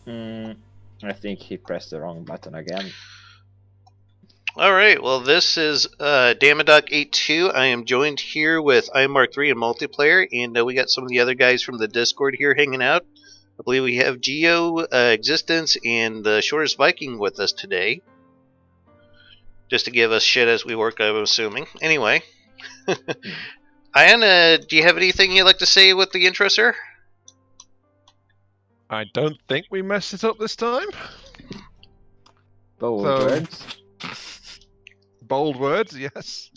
I think he pressed the wrong button again. Alright, well this is Damaddok82. I am joined here with AiyonMk3 in multiplayer, and we got some of the other guys from the Discord here hanging out. I believe we have Geo, Existence, and the Shortest Viking with us today. Just to give us shit as we work, I'm assuming. Anyway. Aiyon, do you have anything you'd like to say with the intro, sir? I don't think we messed it up this time. Bold words. Bold words, yes.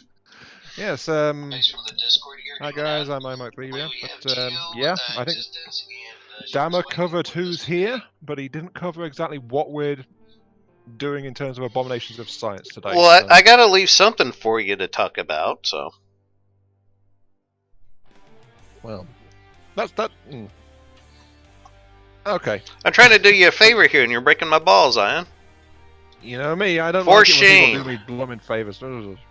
Yes, Thanks for the Discord here. Hi guys, I'm AiyonMk3, yeah. But, yeah, I think Dama covered who's here, but he didn't cover exactly what we're doing in terms of abominations of science today. Well, so. I gotta leave something for you to talk about, so... Well, that's that... Okay. I'm trying to do you a favor here, and you're breaking my balls, Aiyon. You know me, I don't For like shame. it when people do me blooming favors.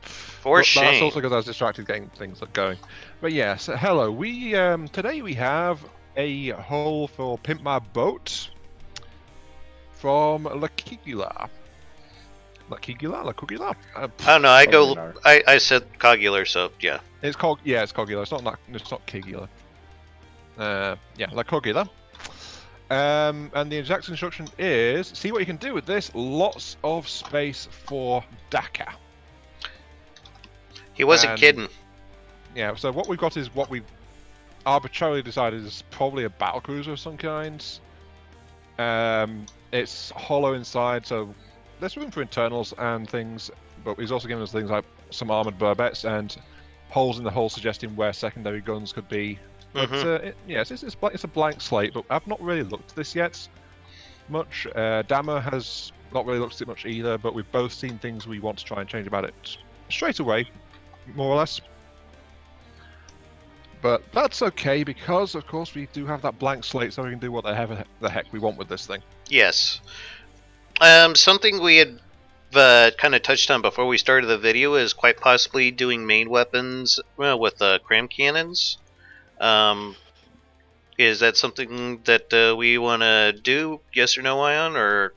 For shame. That's also because I was distracted getting things going. But yes, hello. We today we have a haul for Pimp My Bote from LeCogular. LeCogular? I don't know. I said Cogular, so yeah. It's called it's Cogular. It's not Kigular. Yeah, LeCogular. And the exact instruction is, see what you can do with this, lots of space for Dakar. He wasn't kidding. Yeah, so what we've got is what we've arbitrarily decided is probably a battlecruiser of some kind. It's hollow inside, so there's room for internals and things, but he's also given us things like some armoured burbettes and holes in the hull suggesting where secondary guns could be. But yes, it's a blank slate, but I've not really looked at this yet much. Dama has not really looked at it much either, but we've both seen things we want to try and change about it straight away, more or less. But that's okay, because of course we do have that blank slate, so we can do what the heck we want with this thing. Yes. Something we had kind of touched on before we started the video is quite possibly doing main weapons with cram cannons. Is that something that we want to do? Yes or no, Aiyon? Or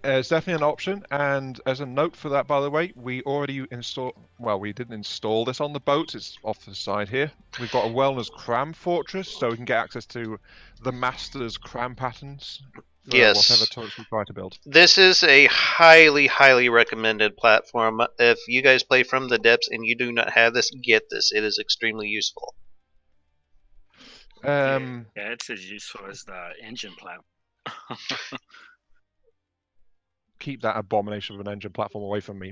it's definitely an option. And as a note for that, by the way, we already installed. Well, we didn't install this on the boat. It's off the side here. We've got a wellness cram fortress, so we can get access to the master's cram patterns. Yes. Whatever turrets we try to build. This is a highly, highly recommended platform. If you guys play From the Depths and you do not have this, get this. It is extremely useful. Yeah, it's as useful as the engine platform. Keep that abomination of an engine platform away from me.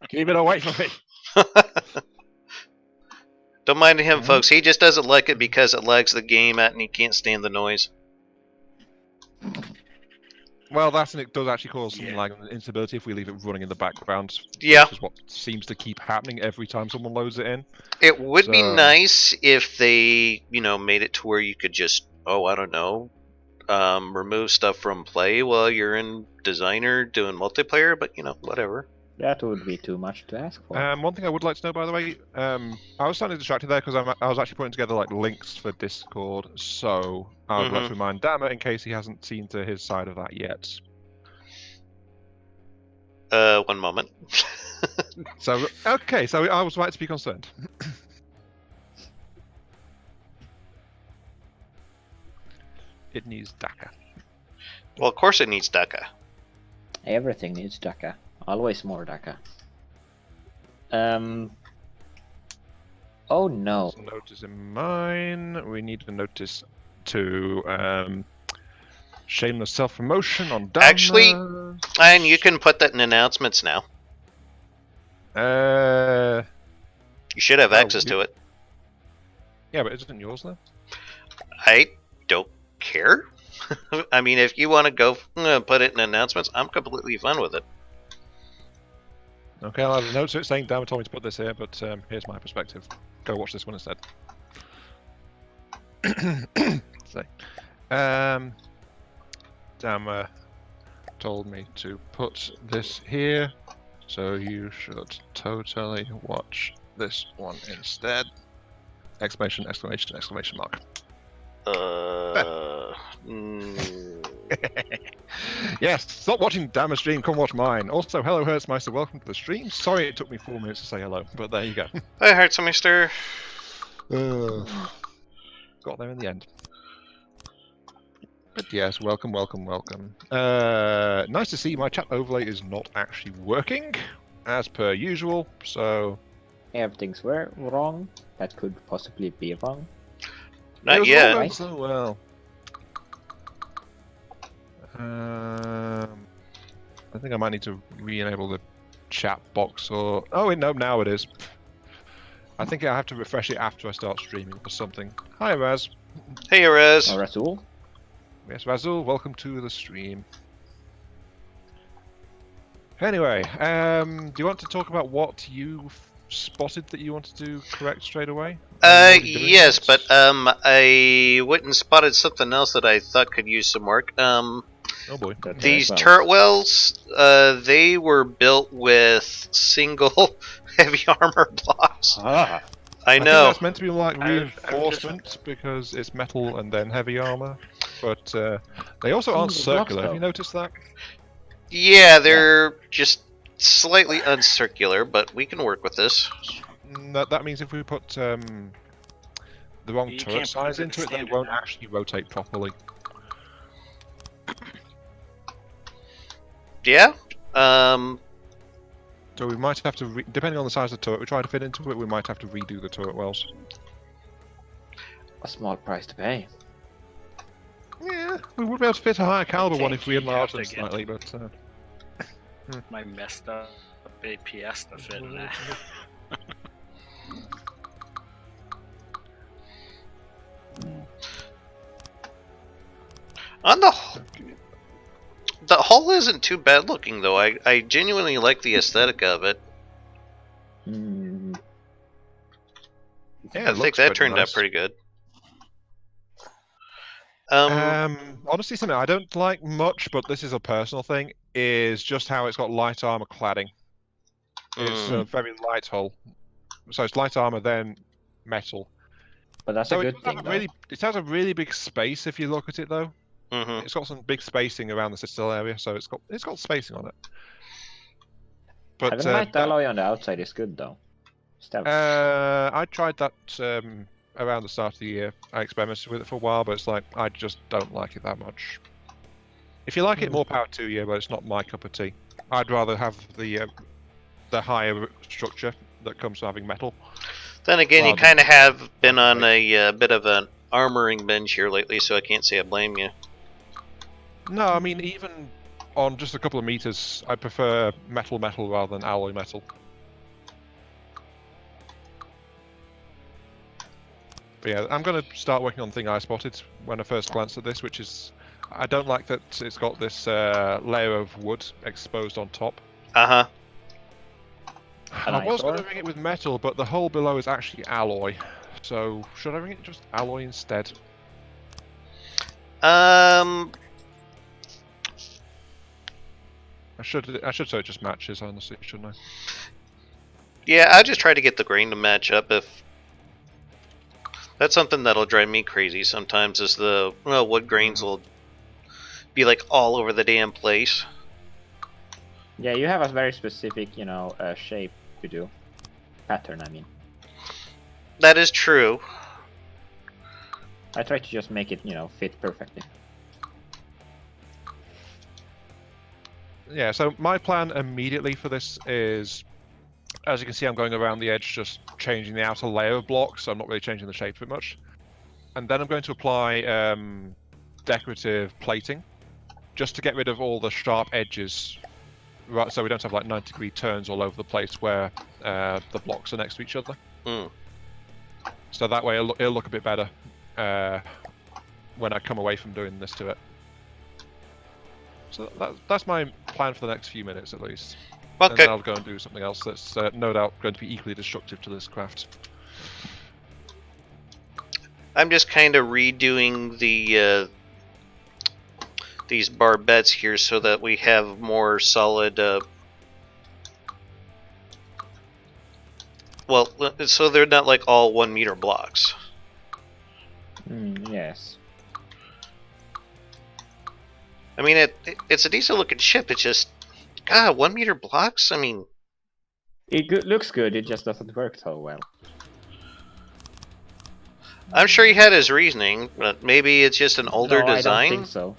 Keep it away from me. Don't mind him, folks. He just doesn't like it because it lags the game out and he can't stand the noise. Well, it does actually cause something like an instability if we leave it running in the background. Yeah. Which is what seems to keep happening every time someone loads it in. It would be nice if they, made it to where you could just, I don't know, remove stuff from play while you're in designer doing multiplayer, but, whatever. That would be too much to ask for. One thing I would like to know, by the way, I was slightly distracted there because I was actually putting together links for Discord, so I would like to remind Dama in case he hasn't seen to his side of that yet. 1 moment. So I was right to be concerned. It needs Dakar. Well, of course it needs Dakar. Everything needs Dakar. Always more Dakar. Oh no. There's a notice in mine. We need a notice to shameless self-promotion on Dama. Actually, and you can put that in announcements now. You should have access to it. Yeah, but isn't yours though? I don't care. I mean, if you want to go put it in announcements, I'm completely fine with it. Okay, I'll have a note to it saying Dama told me to put this here, but here's my perspective. Go watch this one instead. So, Dama told me to put this here, so you should totally watch this one instead. Exclamation, exclamation, exclamation mark. Yes, stop watching Damage stream, come watch mine. Also, hello Hertzmeister, welcome to the stream. Sorry it took me 4 minutes to say hello, but there you go. Hi, Heartsemeister. Got there in the end. But yes, welcome, welcome, welcome. Nice to see my chat overlay is not actually working, as per usual, so... Everything's wrong. That could possibly be wrong. It Not was all yet. going so well. I think I might need to re-enable the chat box or... Oh wait, no, now it is. I think I have to refresh it after I start streaming or something. Hi Raz. Hey, Erez. Oh, Rasul? Yes, Razul, welcome to the stream. Anyway, do you want to talk about what you spotted that you wanted to correct straight away? Yes, but I went and spotted something else that I thought could use some work. Oh boy. These Well, turret wells, they were built with single heavy armor blocks. Ah, I think know. that's meant to be like I was reinforcement because it's metal and then heavy armor, but they also aren't Single blocks, circular. Have you though. noticed that? Yeah, they're just slightly uncircular, but we can work with this. That means if we put the wrong You turret can't size put it into it, they standard won't now. actually rotate properly. Yeah? So we might have to, depending on the size of the turret we try to fit into it, we might have to redo the turret wells. a small price to pay. Yeah, we would be able to fit a higher caliber one think if we you'd enlarged them have to get- slightly, but My messed up APS to fit in that. On the hull isn't too bad looking, though. I genuinely like the aesthetic of it. Hmm. yeah, I it think looks that pretty turned out nice. pretty good. Honestly, something I don't like much, but this is a personal thing, is just how it's got light armor cladding. It's a very light hull. So it's light armor, then metal. But that's So a it good does thing, have a though. really, it has a really big space if you look at it, though. Mm-hmm. It's got some big spacing around the citadel area, so it's got spacing on it. But Having light alloy on the outside is good, though. Stealth. I tried that around the start of the year. I experimented with it for a while, but it's like I just don't like it that much. If you like it, more power to you, but it's not my cup of tea. I'd rather have the higher structure that comes from having metal. Then again, you Well, kind of have been on a bit of an armoring binge here lately, so I can't say I blame you. No, I mean even on just a couple of meters, I prefer metal rather than alloy metal. But yeah, I'm going to start working on the thing I spotted when I first glanced at this, which is I don't like that it's got this layer of wood exposed on top. Uh-huh. I was going to eyesore. ring it with metal, but the hole below is actually alloy. So should I ring it just alloy instead? Um, I should say it just matches, honestly, shouldn't I? yeah, I just try to get the grain to match up. If that's something that'll drive me crazy sometimes, is the wood grains will be like all over the damn place. Yeah, you have a very specific, shape you do. Pattern, I mean. That is true. I try to just make it, fit perfectly. Yeah, so my plan immediately for this is, as you can see, I'm going around the edge, just changing the outer layer of blocks, so I'm not really changing the shape of it much. And then I'm going to apply decorative plating, just to get rid of all the sharp edges, right? So we don't have like 90-degree turns all over the place where the blocks are next to each other. Mm. So that way it'll look a bit better when I come away from doing this to it. So that's my plan for the next few minutes at least. And Okay. then I'll go and do something else that's no doubt going to be equally destructive to this craft. I'm just kind of redoing the these barbettes here so that we have more solid. Well, so they're not like all 1 meter blocks. Yes. I mean, it's a decent looking ship. It's just, God, 1 meter blocks. I mean, It looks good. It just doesn't work so well. I'm sure he had his reasoning, but maybe it's just an older No, design. I don't think so.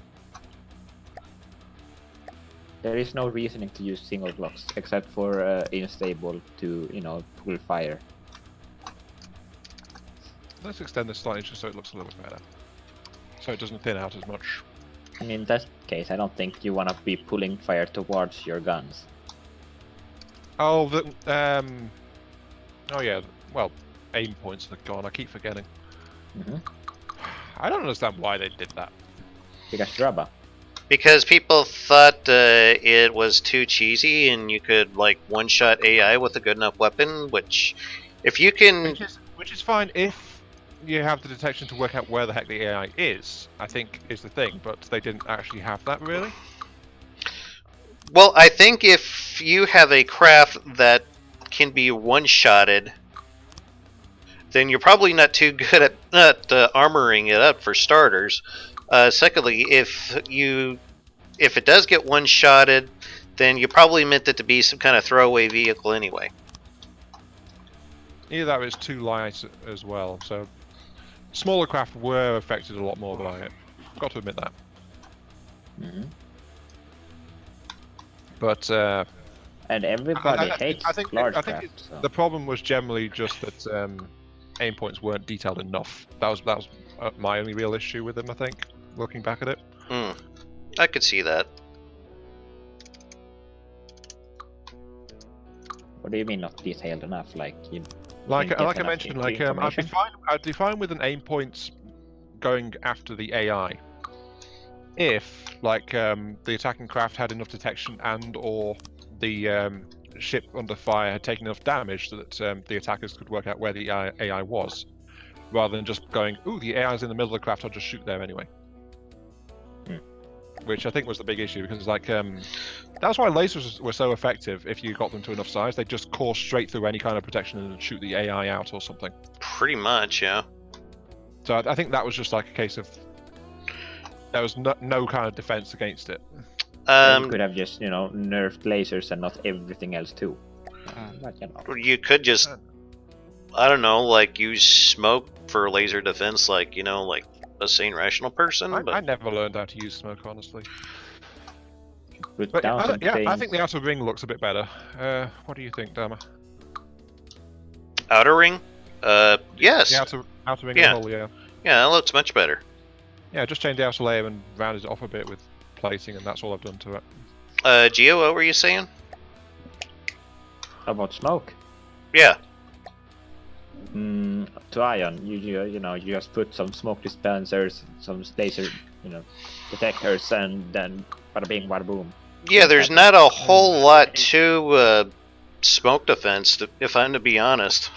There is no reasoning to use single blocks except for unstable to, you know, pull fire. Let's extend this slightly just so it looks a little bit better. So it doesn't thin out as much. In that case, I don't think you want to be pulling fire towards your guns. Oh, oh yeah, well, aim points are gone, I keep forgetting. I don't understand why they did that. Because rubber. Because people thought it was too cheesy and you could, like, one-shot AI with a good enough weapon, which, if you can... Which is fine if you have the detection to work out where the heck the AI is, I think is the thing, but they didn't actually have that, really. Well, I think if you have a craft that can be one-shotted, then you're probably not too good at armoring it up, for starters. Secondly, if it does get one-shotted, then you probably meant it to be some kind of throwaway vehicle anyway. Either that or it's too light as well, so smaller craft were affected a lot more by it. Got to admit that. But and everybody hates large craft. So. The problem was generally just that aim points weren't detailed enough. That was my only real issue with them, I think, looking back at it. I could see that. What do you mean not detailed enough? Like you? Like I mentioned, like I'd be fine with an aim points going after the AI if, like, the attacking craft had enough detection and/or the ship under fire had taken enough damage that the attackers could work out where the AI was, rather than just going, "Ooh, the AI's in the middle of the craft. I'll just shoot there anyway." Which I think was the big issue, because like that's why lasers were so effective. If you got them to enough size, they just course straight through any kind of protection and shoot the AI out or something. Pretty much, yeah. So I think that was just like a case of there was no kind of defense against it. You could have just, you know, nerfed lasers and not everything else too. But, you know. You could just, I don't know, like use smoke for laser defense, like, you know, like a sane, rational person. I never learned how to use smoke, honestly. But I think the outer ring looks a bit better. What do you think, Dama? Outer ring? Yes. The outer ring, yeah. Yeah, that looks much better. Yeah, just changed the outer layer and rounded it off a bit with plating, and that's all I've done to it. Gio, what were you saying? About smoke? Yeah. To Ion, you know, you just put some smoke dispensers, some laser, you know, detectors, and then bada bing, bada boom. Yeah, there's not a whole lot to smoke defense, if I'm to be honest.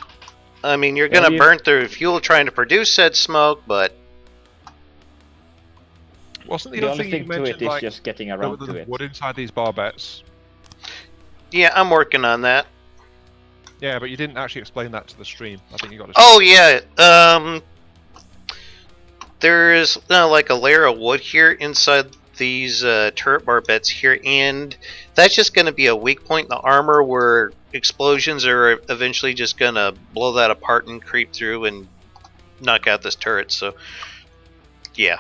I mean, you're gonna burn through fuel trying to produce said smoke, but wasn't the only thing to it is just getting around to it. Wood inside these barbettes. Yeah, I'm working on that. Yeah, but you didn't actually explain that to the stream. I think you got to. Oh yeah, there is like a layer of wood here inside these turret barbettes here, and that's just going to be a weak point in the armor where explosions are eventually just going to blow that apart and creep through and knock out this turret. So, yeah.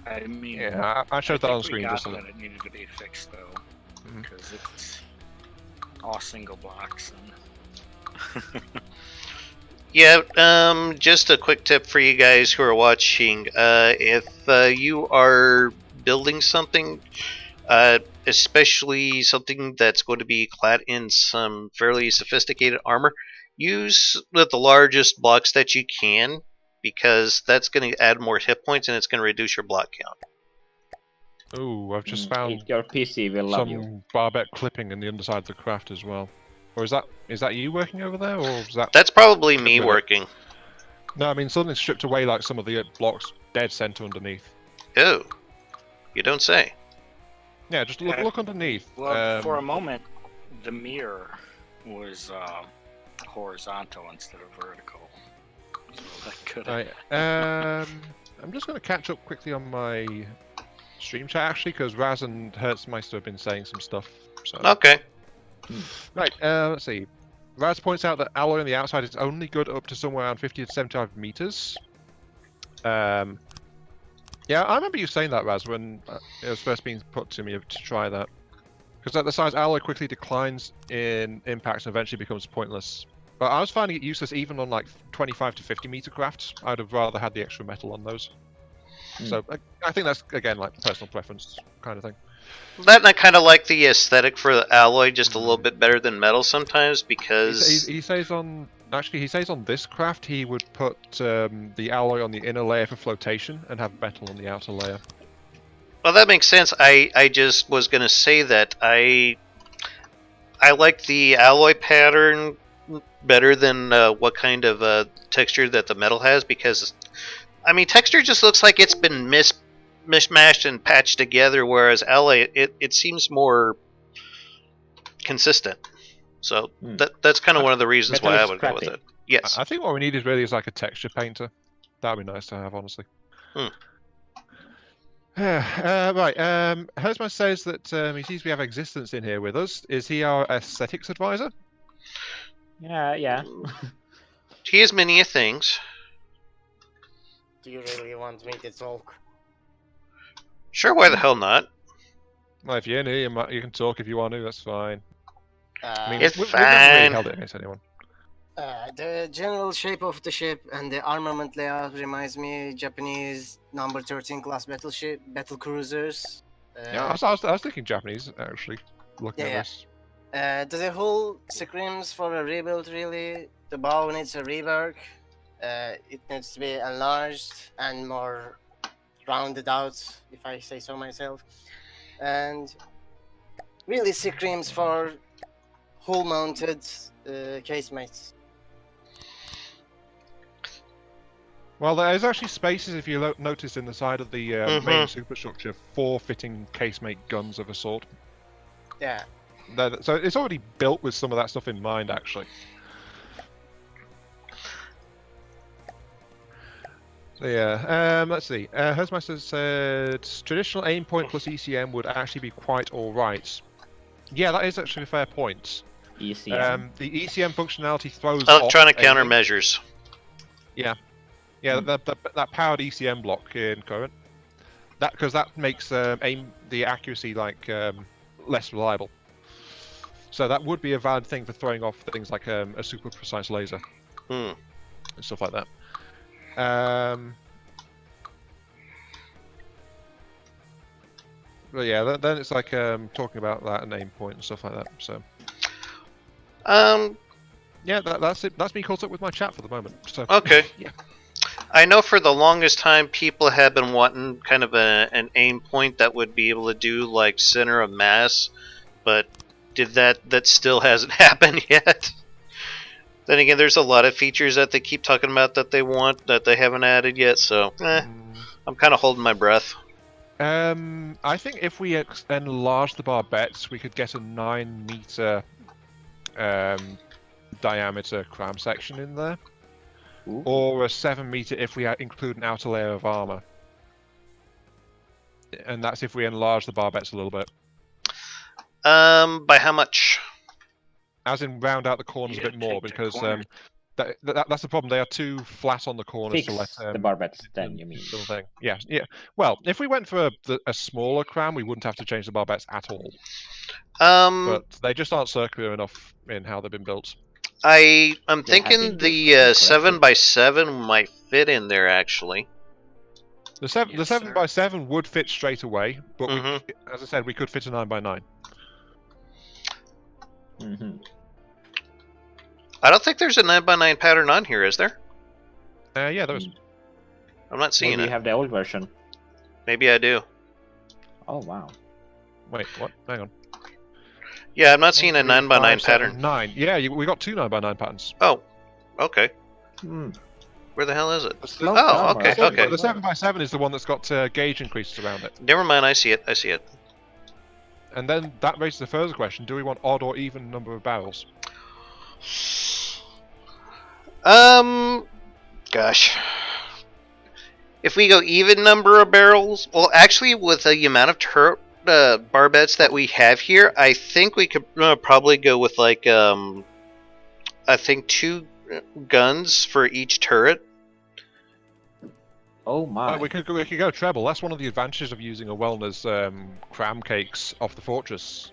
I mean, yeah, I showed that on screen just that it needed to be fixed though, because it's all single blocks. And yeah, just a quick tip for you guys who are watching. If you are building something, especially something that's going to be clad in some fairly sophisticated armor, use the largest blocks that you can, because that's going to add more hit points and it's going to reduce your block count. Ooh, I've just found your PC will love you. Some barbette clipping in the underside of the craft as well. Or is that you working over there, or is that? That's probably me working. No, I mean something stripped away, like some of the blocks dead center underneath. Oh, you don't say. Yeah, just look underneath. Well, for a moment, the mirror was horizontal instead of vertical. So that could. Right. I'm just going to catch up quickly on my stream chat actually, because Raz and Hertzmeister have been saying some stuff. So. Okay. Right. Let's see. Raz points out that alloy on the outside is only good up to somewhere around 50 to 75 meters. Yeah, I remember you saying that, Raz, when it was first being put to me to try that. Because at the size, alloy quickly declines in impact and eventually becomes pointless. But I was finding it useless even on like 25 to 50 meter crafts. I'd have rather had the extra metal on those. So I think that's, again, like personal preference kind of thing. That and I kind of like the aesthetic for the alloy just a little bit better than metal sometimes because... He says on... Actually, he says on this craft he would put the alloy on the inner layer for flotation and have metal on the outer layer. Well, that makes sense. I just was going to say that I like the alloy pattern better than what kind of texture that the metal has because, I mean, texture just looks like it's been mishmashed and patched together, whereas alloy, it seems more consistent. So that's kind of one of the reasons why I would go with it. Yes. I think what we need is really like a texture painter. That would be nice to have, honestly. Right. Hersma says that he sees we have existence in here with us. Is he our aesthetics advisor? Yeah. He has many things. Do you really want me to talk? Sure, why the hell not? Well, if you're in here, you can talk if you want to. That's fine. I mean, It's we've never really fine. held it against anyone. The general shape of the ship and the armament layout reminds me Japanese number 13 class battle cruisers. Yeah, I was thinking Japanese actually. Looking at this. The whole screams for a rebuild. Really, the bow needs a rework. It needs to be enlarged and more rounded out, if I say so myself. And really screams for hull-mounted casemates. Well, there's actually spaces, if you notice, in the side of the main superstructure for fitting casemate guns of a sort. Yeah. So it's already built with some of that stuff in mind, actually. So yeah, let's see. Hersmeister said traditional aim point plus ECM would actually be quite alright. Yeah, that is actually a fair point. ECM. The ECM functionality throws Electronic off aiming. countermeasures. Yeah, that powered ECM block in current. Because that makes the accuracy like less reliable. So that would be a valid thing for throwing off things like a super precise laser and stuff like that. But yeah, then it's like talking about that and aim point and stuff like that. So. Yeah, that's it. That's me caught up with my chat for the moment. So. Okay. Yeah. I know for the longest time people have been wanting kind of an aim point that would be able to do like center of mass, but that still hasn't happened yet. Then again, there's a lot of features that they keep talking about that they want that they haven't added yet, so I'm kind of holding my breath. I think if we enlarge the barbettes, we could get a 9-meter diameter cram section in there. Ooh. Or a 7-meter if we include an outer layer of armor. And that's if we enlarge the barbettes a little bit. By how much? As in round out the corners a bit more, because that's the problem. They are too flat on the corners Fix to let the barbettes, then you mean? Little thing. Yeah. Well, if we went for a smaller cram, we wouldn't have to change the barbettes at all. But they just aren't circular enough in how they've been built. I'm thinking the 7x7 might fit in there actually. The 7x7 would fit straight away, but as I said, we could fit a 9x9. I don't think there's a 9x9 pattern on here, is there? Yeah, there is. I'm not seeing Maybe it. you have the old version. Maybe I do. Oh wow. Wait, what? Hang on. Yeah, I'm not seeing a 9x9 pattern. 9. Yeah, we got 2 9x9 patterns. Oh, okay. Where the hell is it? Slow Oh, camera. okay. The 7x7 is the one that's got gauge increases around it. Never mind, I see it. And then that raises a further question: do we want odd or even number of barrels? Gosh. If we go even number of barrels, well, actually, with the amount of turret barbettes that we have here, I think we could probably go with like I think 2 guns for each turret. Oh my. We could go treble. That's one of the advantages of using a Wellner's cram cakes off the fortress.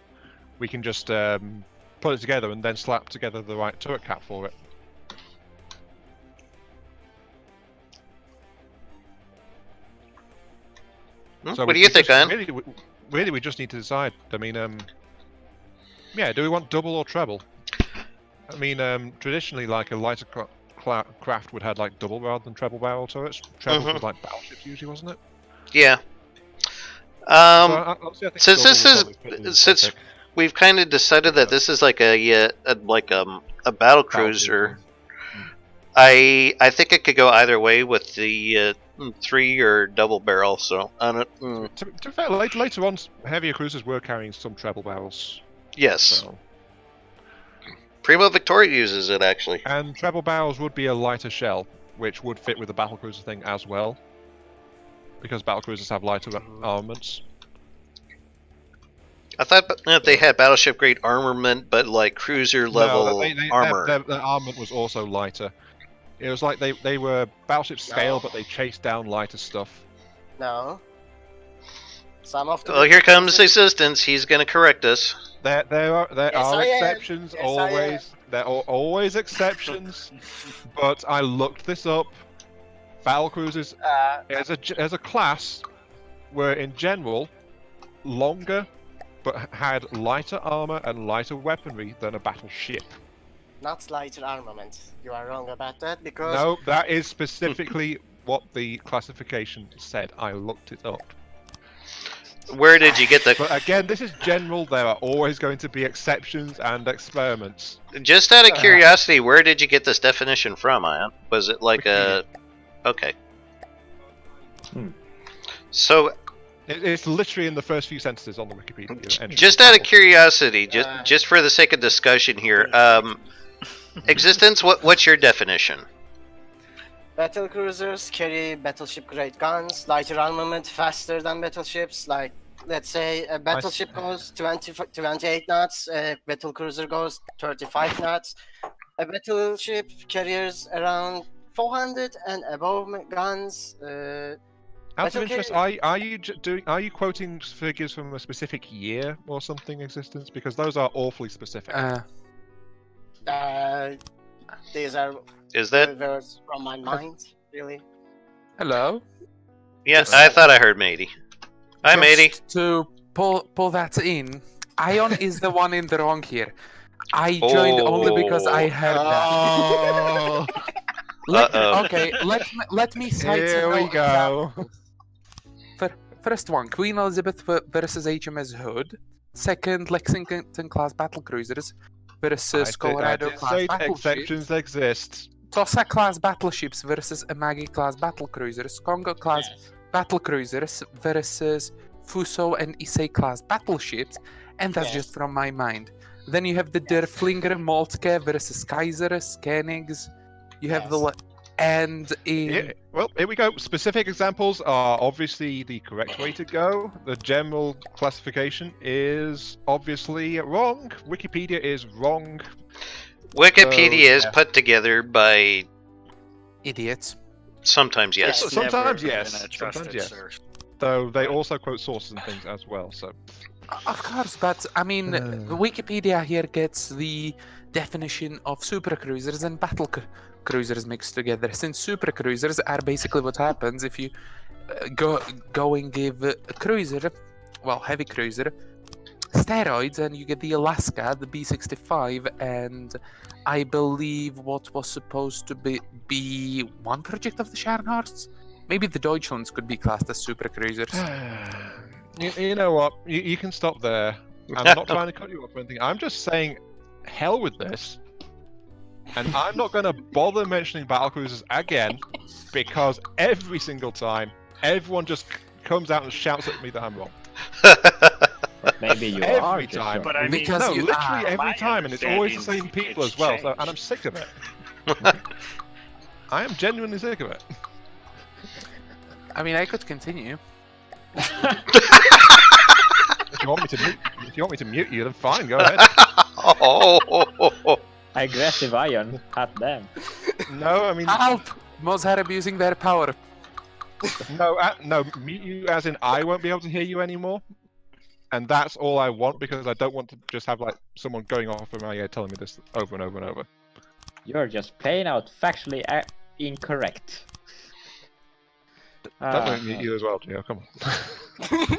We can just put it together and then slap together the right turret cap for it. So what do you think, Ian? Really, we just need to decide. I mean, yeah, do we want double or treble? I mean, traditionally, like a lighter craft would have like double rather than treble barrel turrets. Treble was like battleships usually, wasn't it? Yeah. Since we've kind of decided that this is like a battle cruiser, I think it could go either way with the 3 or double barrel. So I don't. To be fair, later on, heavier cruisers were carrying some treble barrels. Yes. So. Primo Victoria uses it actually. And treble barrels would be a lighter shell, which would fit with the battlecruiser thing as well, because battlecruisers have lighter armaments. I thought they had battleship grade armament, but like cruiser level armor. Their armament was also lighter. It was like they were battleship scale, but they chased down lighter stuff. No. Some of the. Oh, here comes Existence. He's going to correct us. There are exceptions. Yes, always, there are always exceptions. But I looked this up. Battlecruisers as a class were in general longer, but had lighter armor and lighter weaponry than a battleship. Not lighter armament. You are wrong about that because. No, that is specifically what the classification said. I looked it up. Where did you get the? But again, this is general. There are always going to be exceptions and experiments. Just out of curiosity, where did you get this definition from, Ian? Was it like a? Okay. So. It's literally in the first few sentences on the Wikipedia. Just out of curiosity, just for the sake of discussion here, Existence. What's your definition? Battle cruisers carry battleship grade guns, lighter armament, faster than battleships. Like, let's say a battleship goes 28 knots, a battle cruiser goes 35 knots. A battleship carries around 400 and above guns. Out of interest, are you quoting figures from a specific year or something, Existence? Because those are awfully specific. These are. Is that words from my mind, really? Hello. Yeah, I thought I heard Matey. Hi, Matey. To pull that in, Ion is the one in the wrong here. I joined only because I heard that. Okay, let me cite. Here we go. First one: Queen Elizabeth versus HMS Hood. Second, Lexington class battlecruisers versus Colorado class battleships. Exceptions exist. Tosa class battleships versus Amagi class battlecruisers. Congo class battlecruisers versus Fuso and Issei class battleships, and that's just from my mind. Then you have the Der Flinger Moltke versus Kaiser Skenigs. You have the well, here we go. Specific examples are obviously the correct way to go. The general classification is obviously wrong. Wikipedia is wrong. Wikipedia is put together by idiots. Sometimes yes. Sometimes yes. Sometimes yes. Though they also quote sources and things as well. So. Of course, but I mean, Wikipedia here gets the definition of supercruisers and battle cruisers mixed together. Since supercruisers are basically what happens if you go and give a cruiser, well, heavy cruiser, steroids, and you get the Alaska, the B-65, and I believe what was supposed to be one project of the Scharnhorsts. Maybe the Deutschlands could be classed as supercruisers. You know what? You can stop there. I'm not trying to cut you off or anything. I'm just saying, hell with this. And I'm not going to bother mentioning battlecruisers again, because every single time, everyone just comes out and shouts at me that I'm wrong. But maybe you every are. time. But I mean, Because no, you literally are. every time, and it's always the same people as well, so, and I'm sick of it. I am genuinely sick of it. I mean, I could continue. If you want me to mute you, then fine, go ahead. Aggressive Ion. Hot damn. No, I mean, Help! Mods are abusing their power. no, mute you as in I won't be able to hear you anymore. And that's all I want because I don't want to just have like someone going off in my ear telling me this over and over and over. You're just plain out factually incorrect. Don't make me mute you as well, Gio. Come on.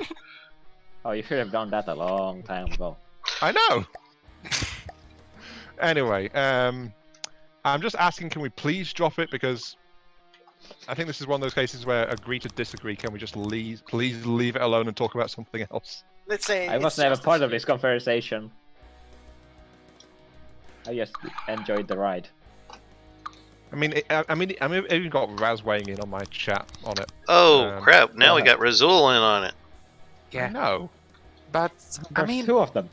Oh, you should have done that a long time ago. I know. Anyway, I'm just asking, can we please drop it because I think this is one of those cases where agree to disagree. Can we just please leave it alone and talk about something else? Let's say I wasn't ever part of this conversation. I just enjoyed the ride. I mean, I even got Raz weighing in on my chat on it. Oh crap! Now we got Razul in on it. Yeah. No. But I There's mean, two of them.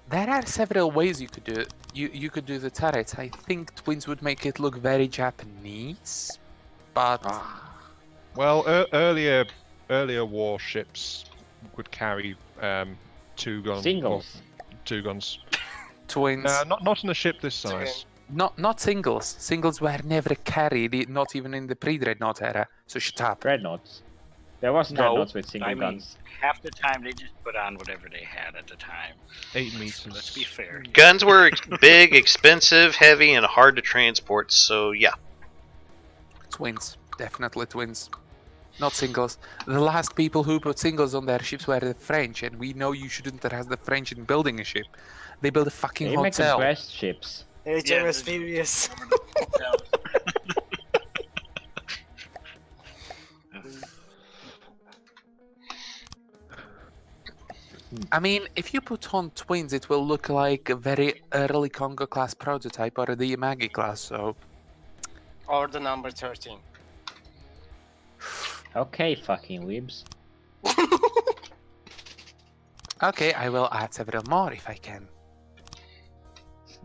there are several ways you could do it. You could do the turrets. I think twins would make it look very Japanese, but Well, earlier warships would carry 2 guns. Singles. 2 guns. twins. Not in a ship this size. Not singles. Singles were never carried, not even in the pre-dreadnought era. So shut up. Dreadnoughts. There was No, dreadnoughts with single I mean, guns. half the time they just put on whatever they had at the time. 8 meters. Let's be fair. Guns were big, expensive, heavy, and hard to transport. So yeah. Twins. Definitely twins. Not singles. The last people who put singles on their ships were the French, and we know you shouldn't harass the French in building a ship. They build a fucking They make the hotel. best ships. HMS Furious. I mean, if you put on twins, it will look like a very early Congo class prototype or the Yamagi class, so... Or the number 13. Okay, fucking weebs. Okay, I will add several more if I can.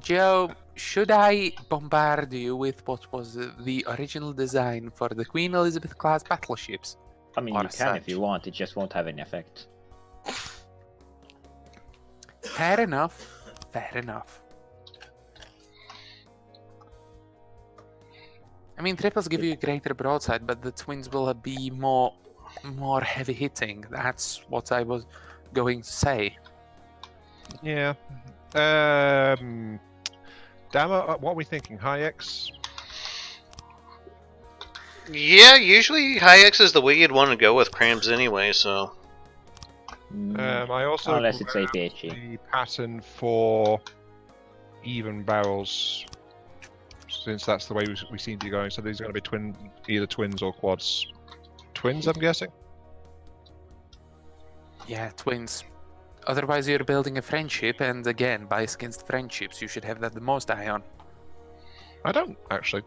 Joe, should I bombard you with what was the original design for the Queen Elizabeth class battleships? I mean, Or you can if such. you want, it just won't have any effect. Fair enough. Fair enough. I mean, triples give you a greater broadside, but the twins will be more heavy hitting. That's what I was going to say. Yeah. Dama, what are we thinking? High X? Yeah, usually high X is the way you'd want to go with crams anyway. So I also Unless it's grabbed APHE. the pattern for even barrels, since that's the way we seem to be going. So these are going to be either twins or quads. Twins, I'm guessing. Yeah, twins. Otherwise, you're building a friendship, and again, bias against friendships, you should have that the most Ion. I don't actually.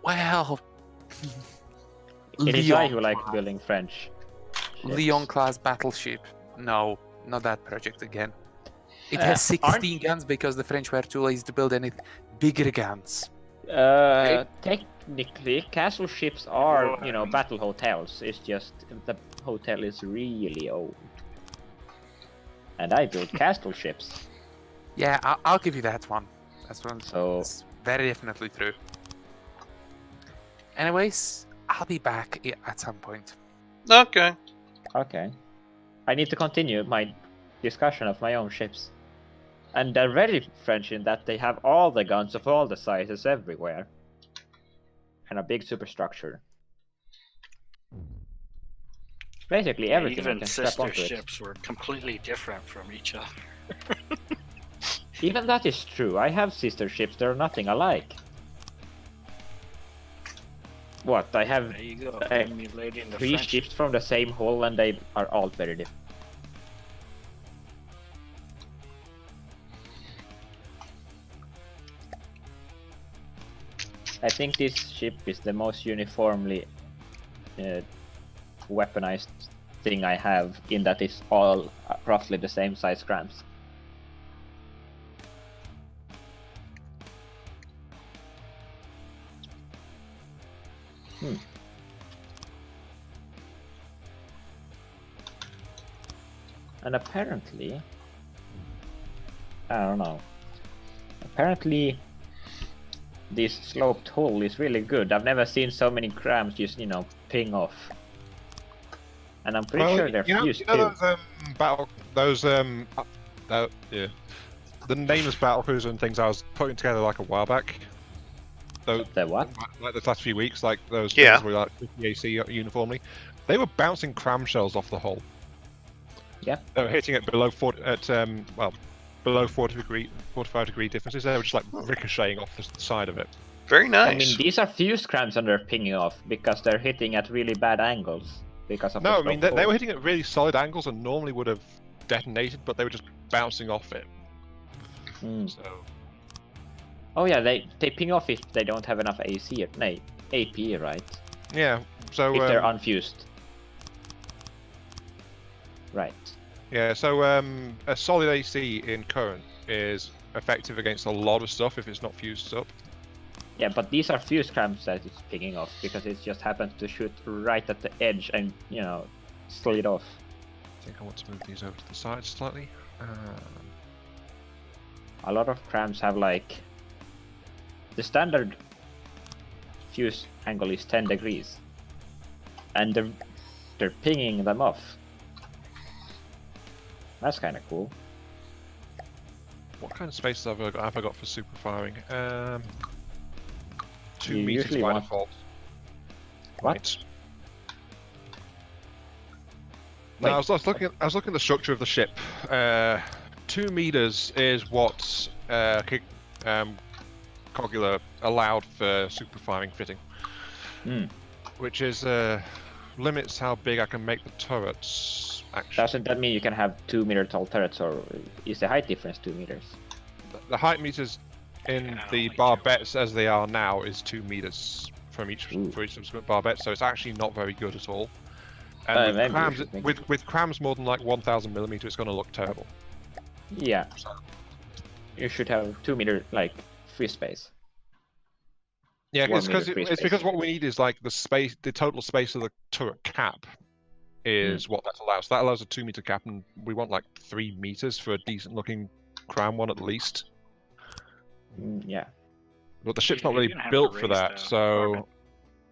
Well, It is I who Leon like class. building French. Leon class battleship. No, not that project again. It has 16 guns because the French were too lazy to build any bigger guns. Technically, castle ships are, battle hotels. It's just the hotel is really old. And I built castle ships. Yeah, I'll give you that one. That's one. So- That's very definitely true. Anyways, I'll be back at some point. okay. Okay. I need to continue my discussion of my own ships. And they're very French in that they have all the guns of all the sizes everywhere. And a big superstructure. Basically everything you Even can strap sister onto it. ships were completely different from each other. Even that is true. I have sister ships, they're nothing alike. What? I have There you go. Hey, Emulating the 3 French. ships from the same hull and they are all very different. I think this ship is the most uniformly weaponized thing I have, in that it's all roughly the same size grams. Hmm. And apparently, I don't know. Apparently, this sloped hull is really good. I've never seen so many crams just, you know, ping off. And I'm pretty sure they're fused too. Yeah, the nameless battle cruiser and things I was putting together like a while back. Those, The what? like the last few weeks, like those Yeah. things were like 50 AC uniformly. They were bouncing cram shells off the hull. Yeah. They were hitting it below 40 at below 45 degree differences. They were just like ricocheting off the side of it. Very nice. I mean, these are fused crams and they're pinging off because they're hitting at really bad angles because of No, the I mean sloped they hull. were hitting at really solid angles and normally would have detonated, but they were just bouncing off it. Hmm. So Oh yeah, they ping off if they don't have enough AC, no, AP, right? yeah, so If they're unfused. Right. yeah, so a solid AC in current is effective against a lot of stuff if it's not fused up. Yeah, but these are fused crams that it's picking off because it just happens to shoot right at the edge and, you know, slid off. I think I want to move these over to the side slightly. A lot of crams have like the standard fuse angle is 10 degrees, and they're pinging them off. That's kind of cool. What kind of spaces have I got for super firing? 2 You meters usually by want- default. What? Right. No, I was looking at the structure of the ship. 2 meters is what COPPA allowed for super firing fitting, which is limits how big I can make the turrets. Actually, Doesn't that mean you can have 2 meter tall turrets, or is the height difference 2 meters? the height meters in the barbettes as they are now is 2 meters from each for each subsequent barbette, so it's actually not very good at all. And Maybe you should make with crams more than like 1,000 millimeter, it's going to look terrible. Yeah. You should have 2 meter like free space. Yeah, 1 it's because meter free it's space. because what we need is like the total space of the turret cap is what that allows. That allows a 2 meter cap, and we want like 3 meters for a decent looking cram one at least. Yeah. But the ship's not You're really gonna have built to for raise that, the so orbit.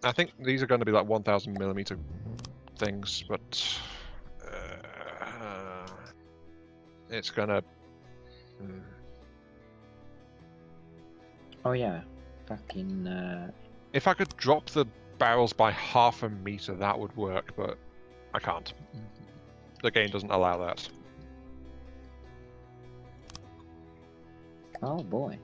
I think these are going to be like 1,000 millimeter things, but it's gonna. Oh yeah. Fucking. If I could drop the barrels by 0.5 meter, that would work, but I can't. The game doesn't allow that. Oh boy.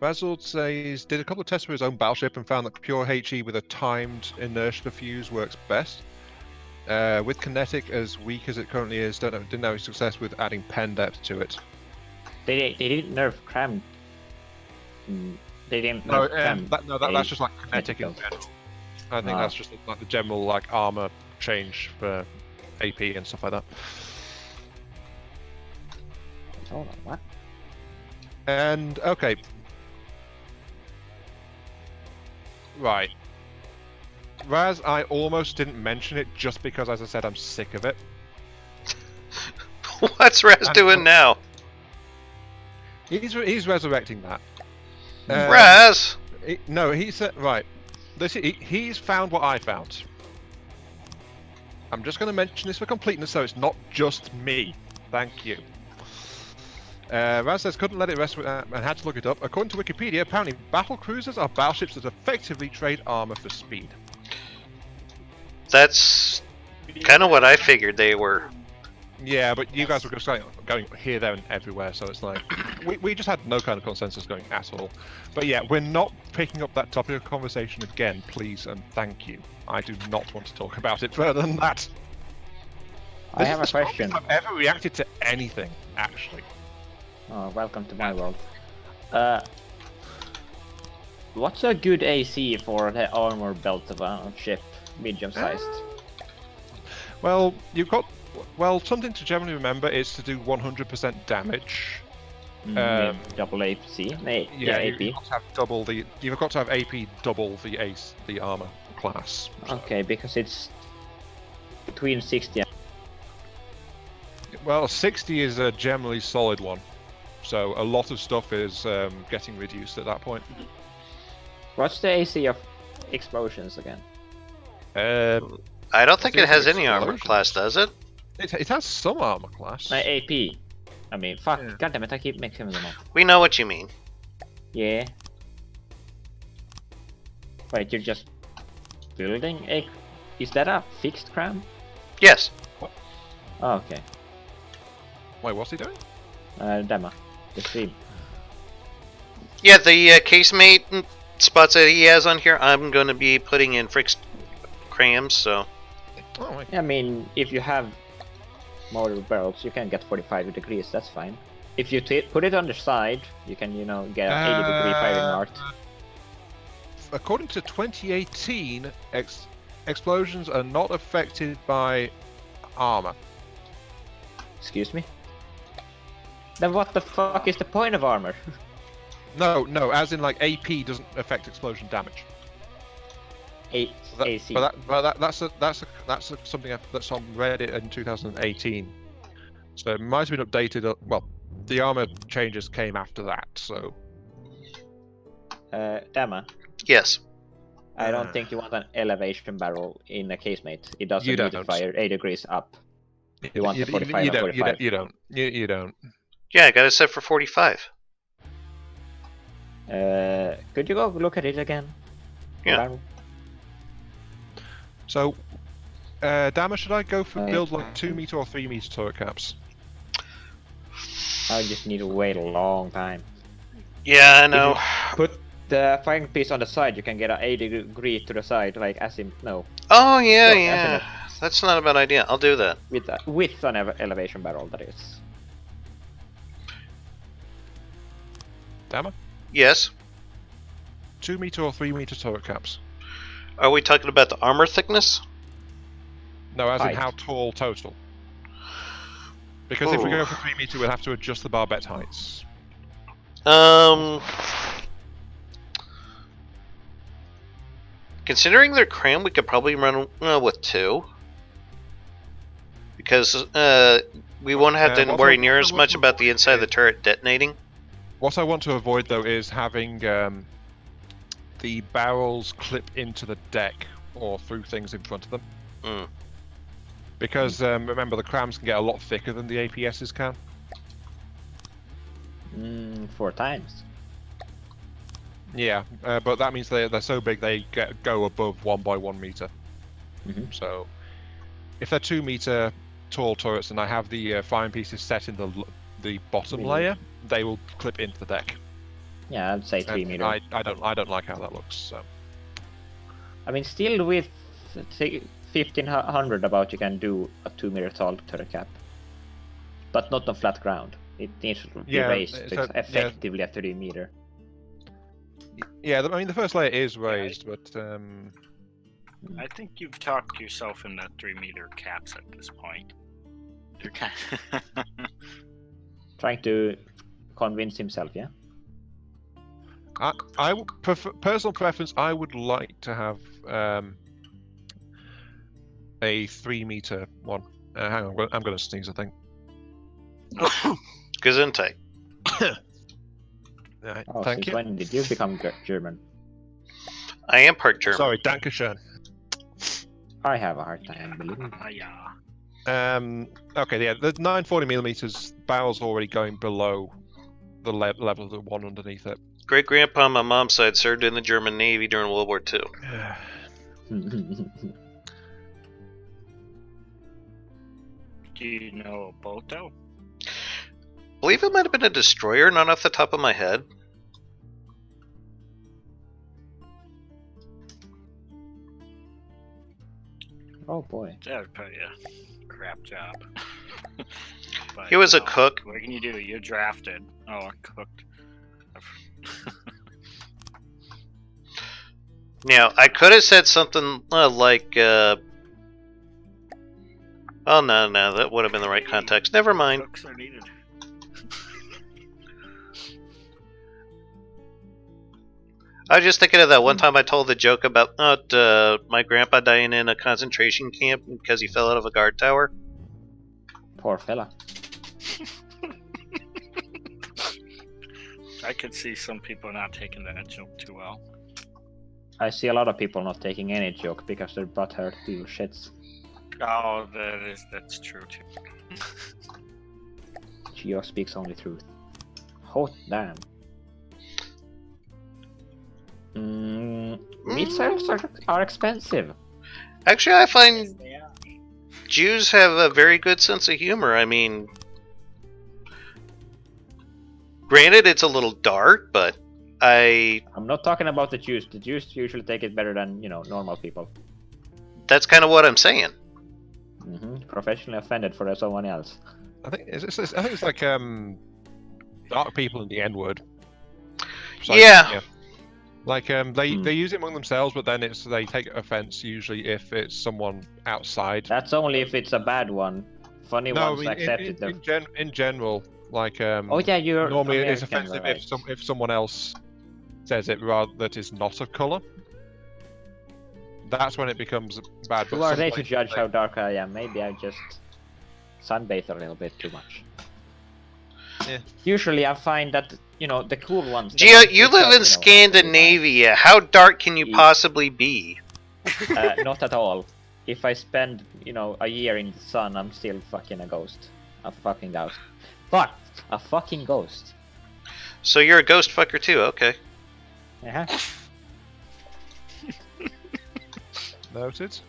Basil says, did a couple of tests for his own battleship and found that pure HE with a timed inertia fuse works best. With kinetic as weak as it currently is, didn't have any success with adding pen depth to it. They didn't nerf cram. They didn't No, nerf cram. that's just like kinetic in kinetic. general. I think that's just like the general like armor change for AP and stuff like that. Hold on, what? And okay, right. Raz, I almost didn't mention it just because, as I said, I'm sick of it. What's Raz doing now? He's resurrecting that. Raz! No, he said right. He's found what I found. I'm just going to mention this for completeness, so it's not just me. Thank you. Raz says couldn't let it rest and had to look it up. According to Wikipedia, apparently battle cruisers are battleships that effectively trade armor for speed. That's kind of what I figured they were. Yeah, but you guys were just going here, there, and everywhere, so it's like we just had no kind of consensus going at all. But yeah, we're not picking up that topic of conversation again, please and thank you. I do not want to talk about it further than that. I have a question. I've ever reacted to anything, actually. Oh, welcome to my world. What's a good AC for the armor belt of a ship, medium-sized? Well, you've got something to generally remember is to do 100% damage. With double AC. Yeah, AP. You've got to have double the. You've got to have AP double the armor class. So. Okay, because it's between 60 and... Well, 60 is a generally solid one, so a lot of stuff is getting reduced at that point. What's the AC of explosions again? I don't think it has any armor class, does it? It has some armor class. AP. I mean, fuck. Yeah. Goddammit, I keep mixing them up. We know what you mean. Yeah. Wait, you're just building a... Is that a fixed cram? Yes. Oh, okay. Wait, what's he doing? Dama. The stream. Yeah, the casemate spots that he has on here, I'm going to be putting in fixed crams, so... Oh, wait. I mean, if you have more barrels, you can get 45 degrees, that's fine. If you put it on the side, you can, you know, get an 80-degree firing art. According to 2018, explosions are not affected by armor. Excuse me? Then what the fuck is the point of armor? No, as in like AP doesn't affect explosion damage. AC. That's something that's on Reddit in 2018. So it might have been updated. Well, the armor changes came after that. So. Dama. Yes. I don't think you want an elevation barrel in a casemate. It doesn't You need to don't. fire 8 degrees up. You want the 45 you and don't, 45. You don't. Yeah, I got it set for 45. Could you go look at it again? Yeah. Barrel? So, Dama, should I go for Oh, yeah. build like 2 meter or 3 meter turret caps? I just need to wait a long time. Yeah, I know. Put the firing piece on the side, you can get an 80 degree to the side, like as in, no. Oh, yeah, No, yeah. That's not a bad idea. I'll do that. With an elevation barrel, that is. Dama? Yes. 2 meter or 3 meter turret caps? Are we talking about the armor thickness? No, as in Height. how tall total. Because if we Ooh. go for 3 meter, we'll have to adjust the barbette heights. Considering they're cram, we could probably run with 2. Because we won't have to worry near as much about the inside of the turret detonating. What I want to avoid, though, is having the barrels clip into the deck or through things in front of them. Mm. Because remember, the crams can get a lot thicker than the APSs can. 4 times. Yeah, but that means they're so big they go above 1 by 1 meter. Mhm. So if they're 2 meter tall turrets and I have the firing pieces set in the bottom Really? layer, they will clip into the deck. Yeah, I'd say 3 And meter. I don't like how that looks. So. I mean, still with 1500 about, you can do a 2 meter tall turret cap. But not on flat ground. It needs to be Yeah, raised it's to effectively a 3 meter. Yeah, I mean the first layer is raised, but I think you've talked yourself into 3 meter caps at this point. You're kind Trying to convince himself, yeah? I would prefer, personal preference. I would like to have a 3 meter one. Hang on, I'm going to sneeze. I think. Gesundheit. Oh, Thank since you. when did you become German? I am part German. Sorry, Dankeschön. I have a hard time believing. yeah. Okay, yeah, the 940 millimeters barrel's already going below the level of the one underneath it. Great grandpa on my mom's side served in the German Navy during World War II. Do you know Bote? I believe it might have been a destroyer, not off the top of my head. Oh boy. That would probably a crap job. But, He was a you know, cook. What can you do? You're drafted. Oh, cooked. Now, I could have said something like, oh, no, that would have been the right context. Never mind. Cooks are needed. I was just thinking of that one time I told the joke about my grandpa dying in a concentration camp because he fell out of a guard tower. Poor fella. I could see some people not taking that joke too well. I see a lot of people not taking any joke because their butt hurt feel shits. Oh, that's true too. Geo speaks only truth. Hot damn. Meat sales are expensive. Actually, I find Jews have a very good sense of humor. I mean, granted, it's a little dark, but I'm not talking about the Jews. The Jews usually take it better than, you know, normal people. That's kind of what I'm saying. Professionally offended for someone else. I think it's like dark people in the N-word. Yeah. Like they use it among themselves, but then they take offense usually if it's someone outside. That's only if it's a bad one. Funny ones accept it. In general, like oh yeah, you're normally American, it's offensive right? if someone else says it rather that is not of color. That's when it becomes bad. Who are they to judge how dark I am? Maybe I just sunbathe a little bit too much. Yeah. Usually I find that, you know, the cool ones... Gio, you live in Scandinavia. How dark can you possibly be? Not at all. If I spend, you know, a year in the sun, I'm still fucking a ghost. A fucking ghost. Fuck! A fucking ghost. So you're a ghost fucker too, okay. Uh-huh. Noted.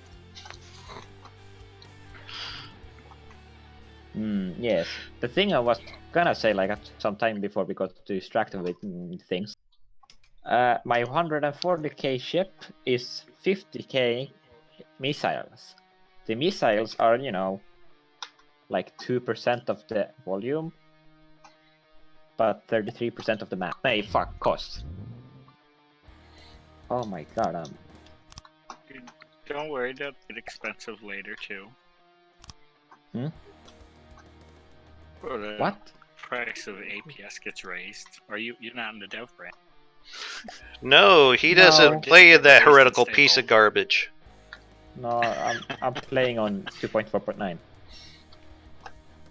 Yes. The thing I was gonna say, like, some time before we got distracted with things. My 140k ship is 50k missiles. The missiles are, you know, like 2% of the volume, but 33% of the map. Hey, fuck, cost. Oh my god, Don't worry, they'll get expensive later too. Or the What? price of APS gets raised. Or you're not in the dev brand. No, he doesn't play that heretical piece of garbage. No, I'm playing on 2.4.9.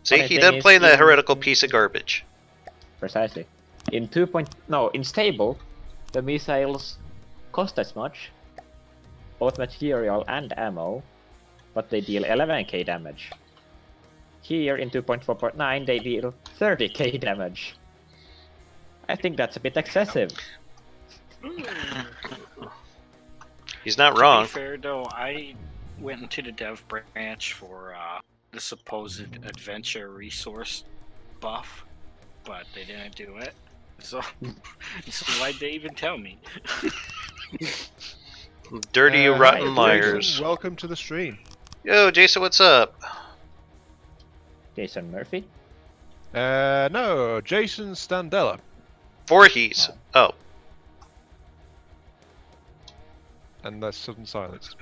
See, he doesn't play that heretical piece of garbage. Precisely. In in stable, the missiles cost as much, both material and ammo, but they deal 11k damage. Here in 2.4.9 they deal 30k damage. I think that's a bit excessive. He's not wrong. To be fair though, I went into the dev branch for the supposed adventure resource buff, but they didn't do it. So why'd they even tell me? Dirty, rotten liars. Jason, welcome to the stream. Yo, Jason, what's up? Jason Murphy? No, Jason Standella. Voorhees. Oh. And that's sudden silence.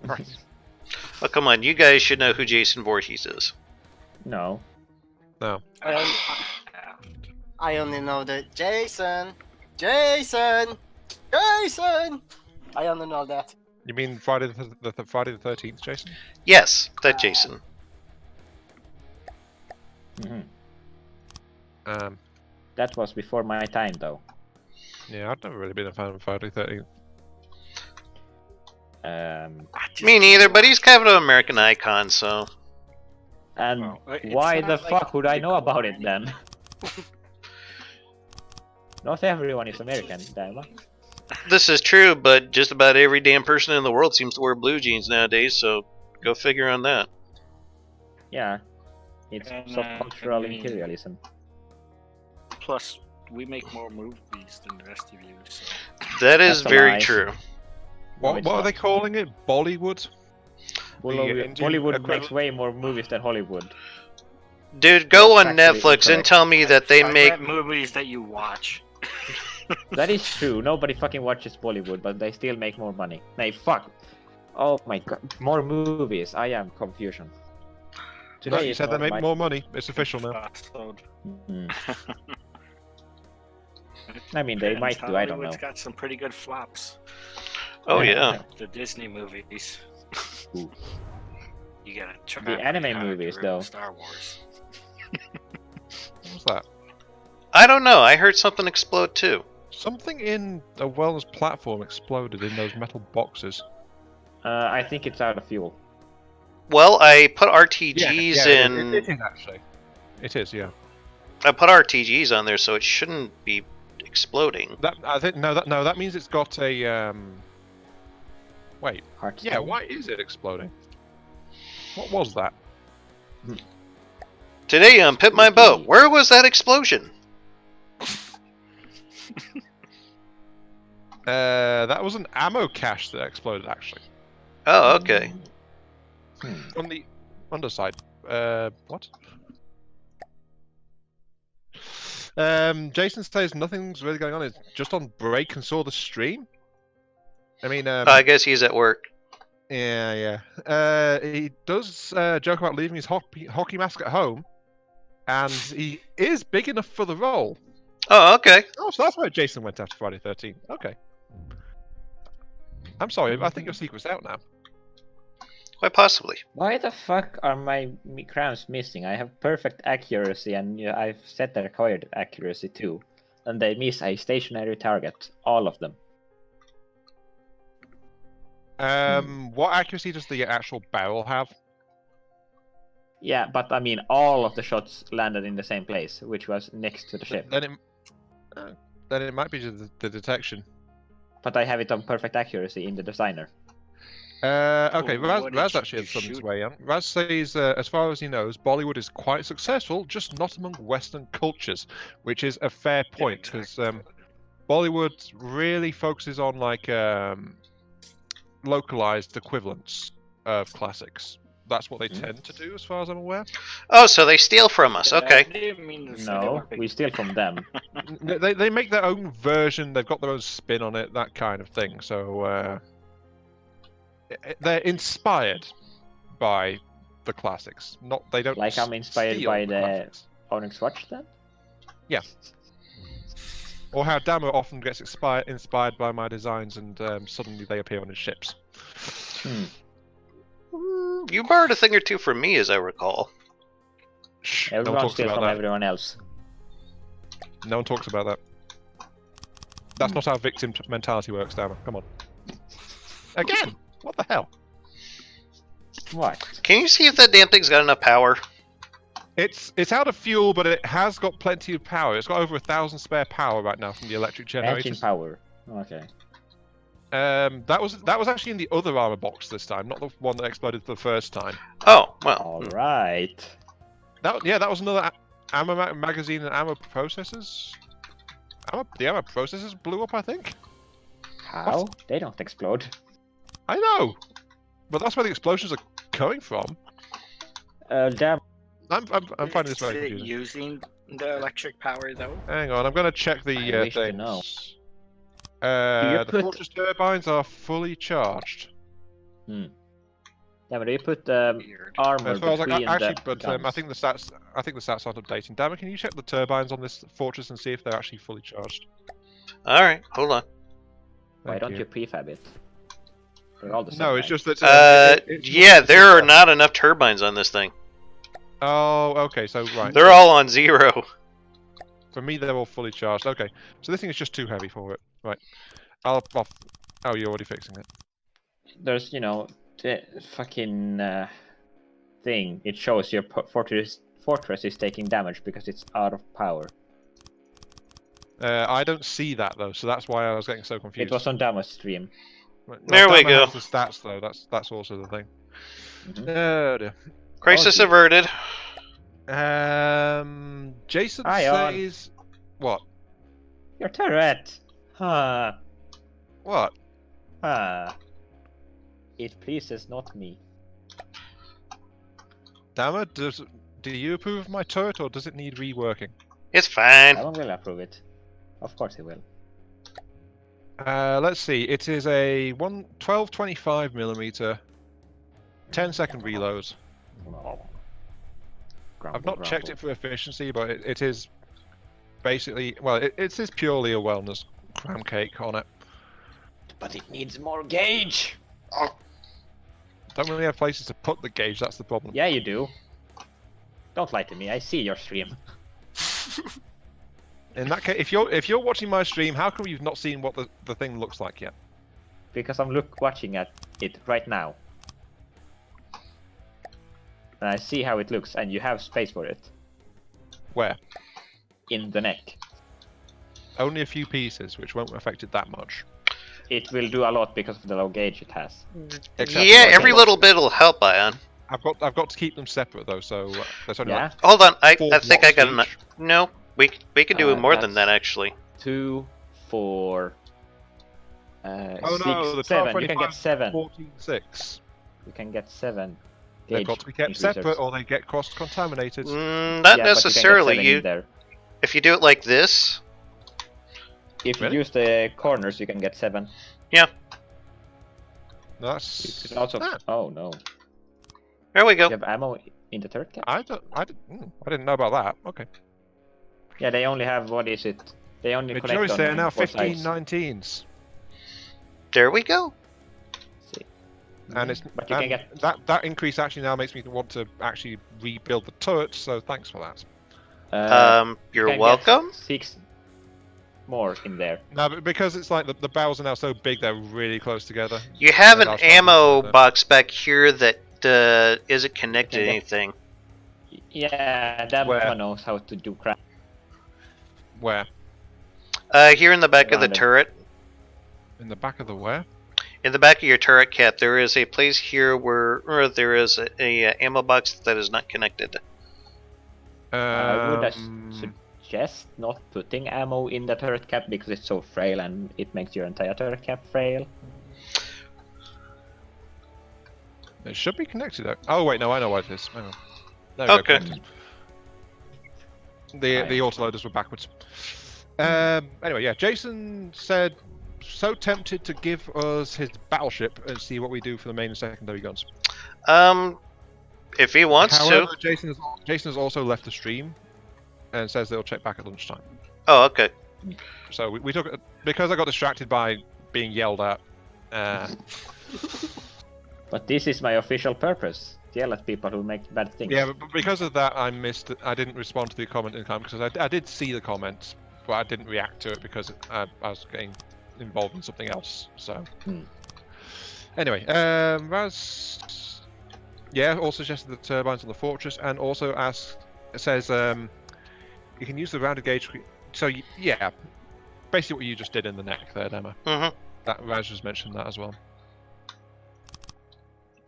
Right. Oh, come on, you guys should know who Jason Voorhees is. No. No. I only know that Jason. I only know that. You mean Friday the Friday the 13th, Jason? Yes, that Jason. That was before my time, though. Yeah, I've never really been a fan of Friday the 13th. Me neither, but he's kind of an American icon, so... And Well, it's why the not like fuck would I know the about it Korean. then? Not everyone is American, damn it. This is true, but just about every damn person in the world seems to wear blue jeans nowadays, so go figure on that. Yeah. It's And, subcultural I mean- imperialism. Plus, we make more movies than the rest of you, so... That is That's a very lie. true. No, What it's are not. they calling it? Bollywood? Bollywood, Indian Bollywood makes equivalent? way more movies than Hollywood. Dude, go on That's actually Netflix and incorrect. tell me that they I make... read movies that you watch. That is true. Nobody fucking watches Bollywood, but they still make more money. Hey, fuck. Oh my god. More movies. I am confusion. No, Today you is said they not make my- more money. It's official now. Mhm. I mean, they might do. I don't know. Hollywood's got some pretty good flops. Oh Yeah, yeah. like The Disney movies. Ooh. You gotta try The anime pretty hard to movies, ruin though. Star Wars. What was that? I don't know. I heard something explode too. Something in a wellness platform exploded in those metal boxes. I think it's out of fuel. Well, I put RTGs in. It is actually. It is, yeah. I put RTGs on there, so it shouldn't be exploding. That I think that means it's got a Wait. Hearthstone. Yeah. Why is it exploding? What was that? Today on Pimp My Boat, where was that explosion? That was an ammo cache that exploded actually. Oh, okay. On the underside. What? Jason says nothing's really going on. It's just on break and saw the stream. I mean, I guess he's at work. yeah. He does joke about leaving his hockey mask at home, and he is big enough for the role. Oh, okay. Oh, so that's why Jason went after Friday 13. Okay. I'm sorry, I think your secret's out now. Quite possibly. Why the fuck are my crowns missing? I have perfect accuracy, and I've set the required accuracy too. And they miss a stationary target. All of them. What accuracy does the actual barrel have? Yeah, but I mean, all of the shots landed in the same place, which was next to the ship. Then it might be the detection. But I have it on perfect accuracy in the designer. Okay, What Raz did actually you had something to shoot? weigh on. Raz says, as far as he knows, Bollywood is quite successful, just not among Western cultures, which is a fair point, because Bollywood really focuses on like localized equivalents of classics. That's what they tend to do, as far as I'm aware. Oh, so they steal from us. Okay. I didn't mean to say they No, were big. we steal from them. They make their own version. They've got their own spin on it, that kind of thing. So they're inspired by the classics. Not they don't Like I'm inspired steal by the classics. Onyx Watch then? Or how Damo often gets inspired by my designs, and suddenly they appear on his ships. You borrowed a thing or two from me, as I recall. Shh, no one Everyone talks steals about from that. everyone else. No one talks about that. That's not how victim mentality works, Damo. Come on. Again, what the hell? What? Can you see if that damn thing's got enough power? It's out of fuel, but it has got plenty of power. It's got over 1,000 spare power right now from the electric Engine generators. power. Okay. That was actually in the other armor box this time, not the one that exploded the first time. Oh, well. Alright. That was another ammo magazine and ammo processors. The ammo processors blew up, I think. How? They don't explode. I know, but that's where the explosions are coming from. Damn. I'm finding this Is very it confusing. using the electric power though? Hang on, I'm gonna check the I wish to things. know. The put- fortress turbines are fully charged. Yeah, but do you put Weird. armor As far as between actually, the but guns? I think the stats aren't updating. Damn it, can you check the turbines on this fortress and see if they're actually fully charged? Alright, hold on. Why Thank don't you prefab it? They're all the same. No, it's right? just that. Yeah, there are not enough turbines on this thing. Oh, okay. So right. They're all on 0. For me, they're all fully charged. Okay, so this thing is just too heavy for it. Right. Oh, you're already fixing it. There's, the fucking thing. It shows your fortress is taking damage because it's out of power. I don't see that though, so that's why I was getting so confused. It was on Dama's stream. Well, There we Dama go. has the stats though. That's also the thing. Mhm. Oh dear. Crisis dear. averted. Jason Ion. says what? Your turret! Ha! What? Ha! It pleases not me. Dama, do you approve of my turret or does it need reworking? It's fine. Dama will approve it. Of course he will. Let's see. It is a 12-25mm, 10-second reload. I've not checked it for efficiency, but it is basically, well, it is purely a wellness clam cake on it. But it needs more gauge. Don't really have places to put the gauge. That's the problem. Yeah, you do. Don't lie to me. I see your stream. In that case, if you're watching my stream, how come you've not seen what the thing looks like yet? Because I'm watching at it right now. And I see how it looks, and you have space for it. Where? In the neck. Only a few pieces, which won't affect it that much. It will do a lot because of the low gauge it has. Except Yeah, for- every little bit will help, Ion. I've got to keep them separate though, so there's only Yeah? like Hold on, I 4 think I blocks got enough. each. No, we can do more than that that's- actually. 2, 4, Oh 6, no, the 7. 12, You can get 7. 14, 6. You can get 7. They've gauge got to be kept increasers. separate, or they get cross-contaminated. Not Yeah, but you can get necessarily. 7 You, in there. if you do it like this, If you Really? use the corners, you can get 7. yeah, You That's. can also. Ah, Oh no. there we go. You have ammo in the turret cap? I didn't know about that. Okay. Yeah, they only have, what is it? They only collect Majority on there now 4 15 sides. 19s. There we go. See. And it's But you can and get that increase actually now makes me want to actually rebuild the turret, so thanks for that. You're can get welcome. 6 more in there. No, but because it's like the barrels are now so big, they're really close together. You have And an I'll try and ammo rebuild it. box back here that isn't connected to Okay. anything. Yeah, that Where? one knows how to do crap. Where? Here in the back of the Around it. turret, In the back of the where? in the back of your turret cap, there is a place here where there is a ammo box that is not connected. I would Um, suggest not putting ammo in the turret cap because it's so frail and it makes your entire turret cap frail. It should be connected. Oh wait, no, I know what it is. Hang on. There we Okay. go. Connected. The autoloaders were backwards. Anyway, yeah. Jason said, so tempted to give us his battleship and see what we do for the main and secondary guns. If he wants However, to. Jason has also left the stream and says they'll check back at lunchtime. Oh, okay. So we took it because I got distracted by being yelled at. But this is my official purpose. Yell at people who make bad things. Yeah, but because of that, I missed. I didn't respond to the comment in time because I did see the comments, but I didn't react to it because I was getting involved in something else. So anyway, Raz, yeah, also suggested the turbines on the fortress, and also says you can use the rounded gauge. So yeah, basically what you just did in the neck there, Demo. Mm-hmm. That Raz just mentioned that as well.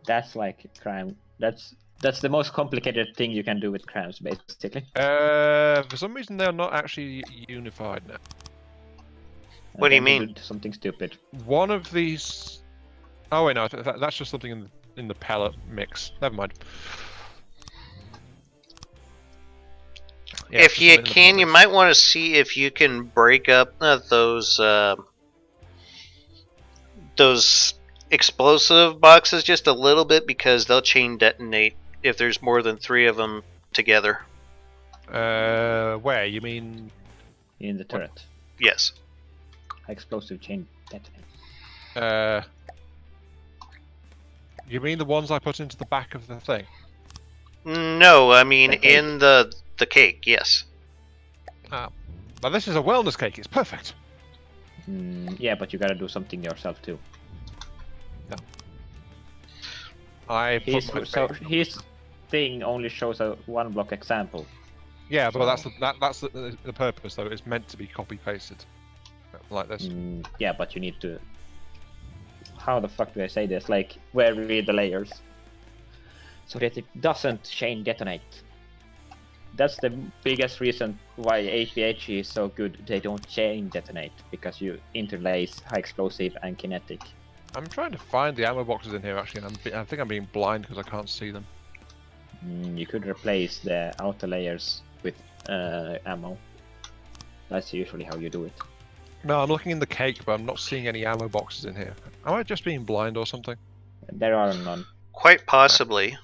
That's like crime. That's the most complicated thing you can do with crams, basically. For some reason, they're not actually unified now. What do you And then mean? did something stupid. One of these. Oh wait, no, that's just something in the pellet mix. Never mind. Yeah, If just you something in the can, you pellet might want to see if you can break up those explosive boxes just a little bit because they'll chain detonate if there's more than 3 of them together. mix. Where you mean? In the turret. Yes. Explosive chain detonate. You mean the ones I put into the back of the thing? No, I mean The cake. in the cake. Yes. But this is a wellness cake. It's perfect. Yeah, but you gotta do something yourself too. I His, put my so his thing only shows a 1 block example. yeah, but so- that's the purpose though. It's meant to be copy pasted like this. Yeah, but you need to. How the fuck do I say this? Like, vary the layers so that it doesn't chain detonate. That's the biggest reason why APH is so good. They don't chain detonate because you interlace high explosive and kinetic. I'm trying to find the ammo boxes in here actually, and I think I'm being blind because I can't see them. You could replace the outer layers with ammo. That's usually how you do it. No, I'm looking in the cake, but I'm not seeing any ammo boxes in here. Am I just being blind or something? There are none. Quite possibly.